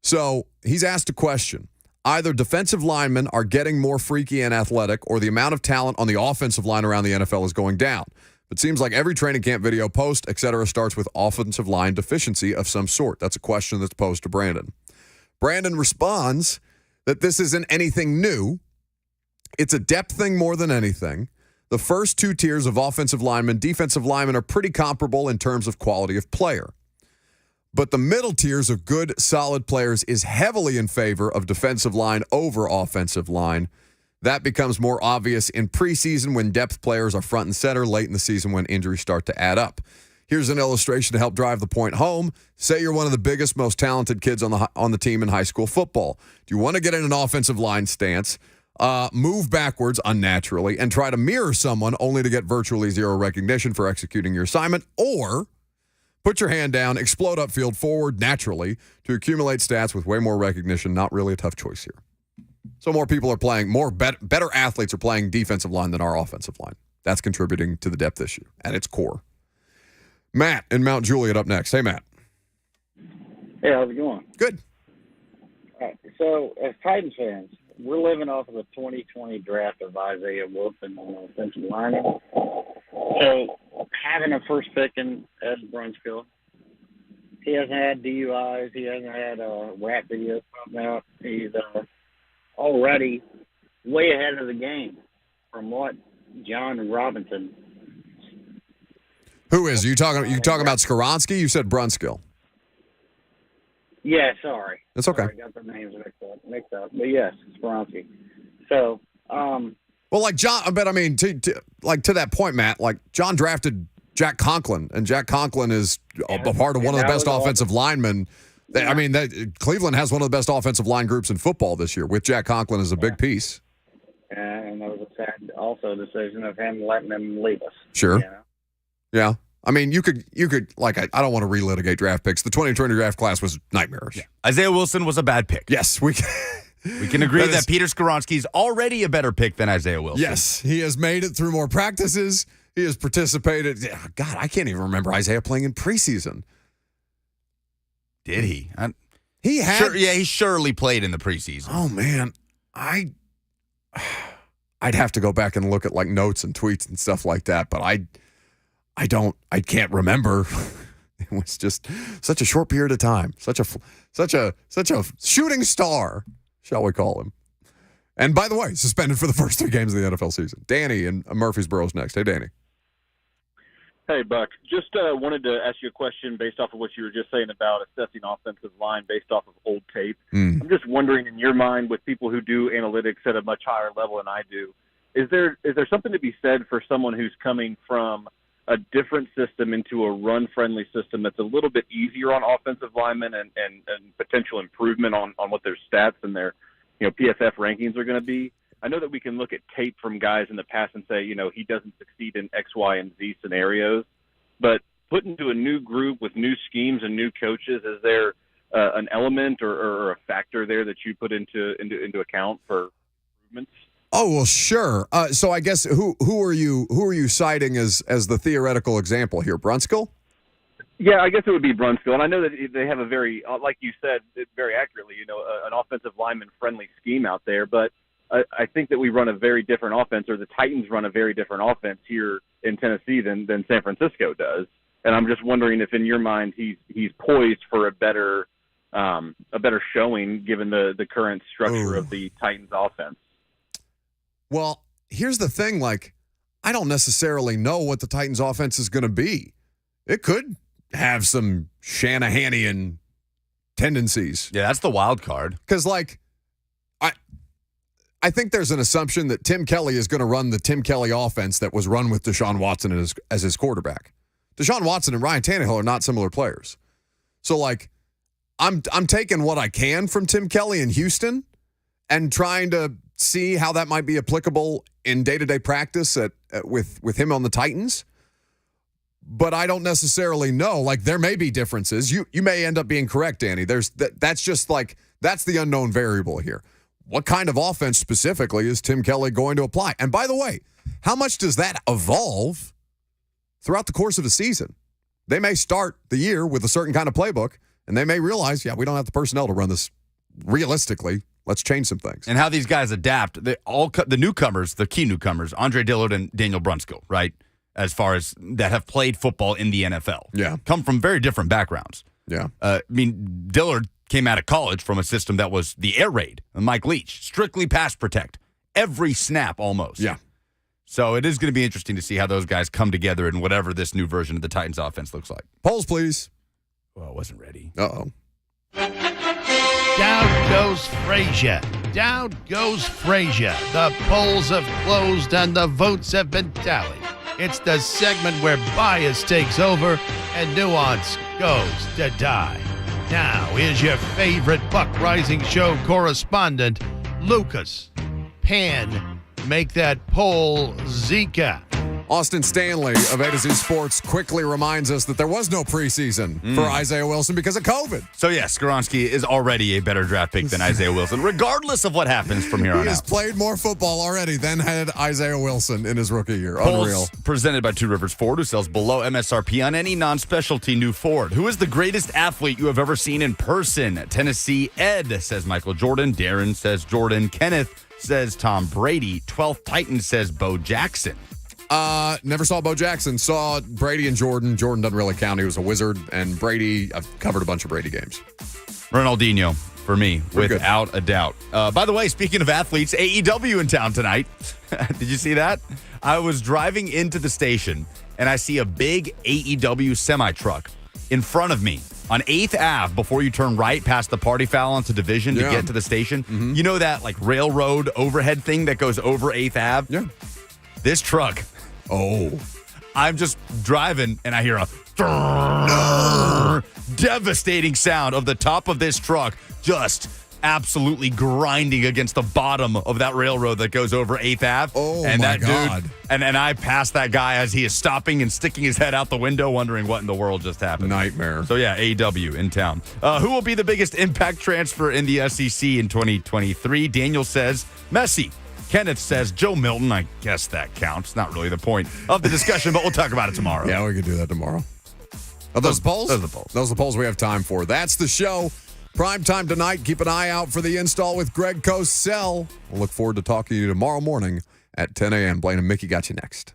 So he's asked a question. Either defensive linemen are getting more freaky and athletic, or the amount of talent on the offensive line around the NFL is going down. It seems like every training camp video post, etc., starts with offensive line deficiency of some sort. That's a question that's posed to Brandon. Brandon responds that this isn't anything new. It's a depth thing more than anything. The first 2 tiers of offensive linemen, defensive linemen are pretty comparable in terms of quality of player. But the middle tiers of good, solid players is heavily in favor of defensive line over offensive line. That becomes more obvious in preseason when depth players are front and center, late in the season when injuries start to add up. Here's an illustration to help drive the point home. Say you're one of the biggest, most talented kids on the team in high school football. Do you want to get in an offensive line stance, move backwards unnaturally, and try to mirror someone only to get virtually zero recognition for executing your assignment? Or put your hand down, explode upfield forward naturally to accumulate stats with way more recognition? Not really a tough choice here. So more people are playing, better athletes are playing defensive line than our offensive line. That's contributing to the depth issue at its core. Matt in Mount Juliet up next. Hey, Matt. Hey, how's it going? Good. All right. So, as Titans fans, we're living off of the 2020 draft of Isaiah Wilson on offensive line. So, having a first pick in Ed Brunskill, he hasn't had DUIs. He hasn't had rap videos coming out. He's already way ahead of the game from what John Robinson. Who is? You talking about Skoronski? You said Brunskill. Yeah, sorry. That's okay. Sorry, I got the names mixed up. But yes, Skoronski. So, well, like John, but I mean, to that point, Matt, like John drafted Jack Conklin, and Jack Conklin is a part of one of the best offensive linemen. Yeah. I mean, Cleveland has one of the best offensive line groups in football this year, with Jack Conklin as a big piece. And that was a sad also decision of him letting him leave us. Sure. You know? Yeah. I mean, you could like, I don't want to relitigate draft picks. The 2020 draft class was nightmarish. Yeah. Isaiah Wilson was a bad pick. Yes, we can agree that Peter Skoronski's already a better pick than Isaiah Wilson. Yes, he has made it through more practices. He has participated. God, I can't even remember Isaiah playing in preseason. Did he? He had. Sure, yeah, he surely played in the preseason. Oh man, I'd have to go back and look at like notes and tweets and stuff like that, but I can't remember. It was just such a short period of time. Such a shooting star, shall we call him? And by the way, suspended for the first 3 games of the NFL season. Danny in Murfreesboro's next. Hey, Danny. Hey, Buck. Just wanted to ask you a question based off of what you were just saying about assessing offensive line based off of old tape. I'm just wondering, in your mind, with people who do analytics at a much higher level than I do, is there something to be said for someone who's coming from a different system into a run-friendly system that's a little bit easier on offensive linemen and potential improvement on what their stats and their PFF rankings are going to be? I know that we can look at tape from guys in the past and say, he doesn't succeed in X, Y, and Z scenarios. But put into a new group with new schemes and new coaches, is there an element or a factor there that you put into account for improvements? Oh, well, sure. So I guess who are you citing as the theoretical example here? Brunskill? Yeah, I guess it would be Brunskill. And I know that they have a very, like you said, very accurately, an offensive lineman-friendly scheme out there. But I think that we run a very different offense, or the Titans run a very different offense here in Tennessee than San Francisco does. And I'm just wondering if, in your mind, he's poised for a better showing given the current structure of the Titans offense. Well, here's the thing. Like, I don't necessarily know what the Titans offense is going to be. It could have some Shanahanian tendencies. Yeah, that's the wild card. Because, like, I think there's an assumption that Tim Kelly is going to run the Tim Kelly offense that was run with Deshaun Watson as his quarterback. Deshaun Watson and Ryan Tannehill are not similar players. So, like, I'm taking what I can from Tim Kelly in Houston and trying to see how that might be applicable in day-to-day practice with him on the Titans. But I don't necessarily know. Like, there may be differences. You may end up being correct, Danny. That's just like, that's the unknown variable here. What kind of offense specifically is Tim Kelly going to apply? And by the way, how much does that evolve throughout the course of a season? They may start the year with a certain kind of playbook, and they may realize, yeah, we don't have the personnel to run this realistically. Let's change some things. And how these guys adapt. The newcomers, the key newcomers, Andre Dillard and Daniel Brunskill, right? As far as that have played football in the NFL. Yeah. Come from very different backgrounds. Yeah. I mean, Dillard came out of college from a system that was the air raid, Mike Leach, strictly pass protect, every snap almost. Yeah. So it is going to be interesting to see how those guys come together in whatever this new version of the Titans offense looks like. Polls, please. Well, I wasn't ready. Uh-oh. Down goes Frazier. Down goes Frazier. The polls have closed and the votes have been tallied. It's the segment where bias takes over and nuance goes to die. Now, here's your favorite Buck Rising Show correspondent, Lucas Pan. Make that poll Zika. Austin Stanley of A to Z Sports quickly reminds us that there was no preseason for Isaiah Wilson because of COVID. So, yes, Skoronski is already a better draft pick than Isaiah Wilson, regardless of what happens from here on out. He has played more football already than had Isaiah Wilson in his rookie year. Polls Unreal. presented by Two Rivers Ford, who sells below MSRP on any non-specialty new Ford. Who is the greatest athlete you have ever seen in person? Tennessee Ed says Michael Jordan. Darren says Jordan. Kenneth says Tom Brady. 12th Titan says Bo Jackson. Never saw Bo Jackson. Saw Brady and Jordan. Jordan doesn't really count. He was a wizard. And Brady, I've covered a bunch of Brady games. Ronaldinho for me, without a doubt. By the way, speaking of athletes, AEW in town tonight. Did you see that? I was driving into the station, and I see a big AEW semi-truck in front of me on 8th Ave before you turn right past the party foul onto Division to get to the station. Mm-hmm. You know that like railroad overhead thing that goes over 8th Ave? Yeah. This truck. Oh. I'm just driving, and I hear a devastating sound of the top of this truck just absolutely grinding against the bottom of that railroad that goes over 8th Ave. Oh, and my that God. dude, and I passed that guy as he is stopping and sticking his head out the window, wondering what in the world just happened. Nightmare. So, yeah, AEW in town. Who will be the biggest impact transfer in the SEC in 2023? Daniel says Messi. Kenneth says Joe Milton. I guess that counts. Not really the point of the discussion, but we'll talk about it tomorrow. Yeah, we can do that tomorrow. Are those the polls? Those are the polls. Those are the polls we have time for. That's the show. Prime time tonight. Keep an eye out for the install with Greg Cosell. We'll look forward to talking to you tomorrow morning at 10 a.m. Blaine and Mickey got you next.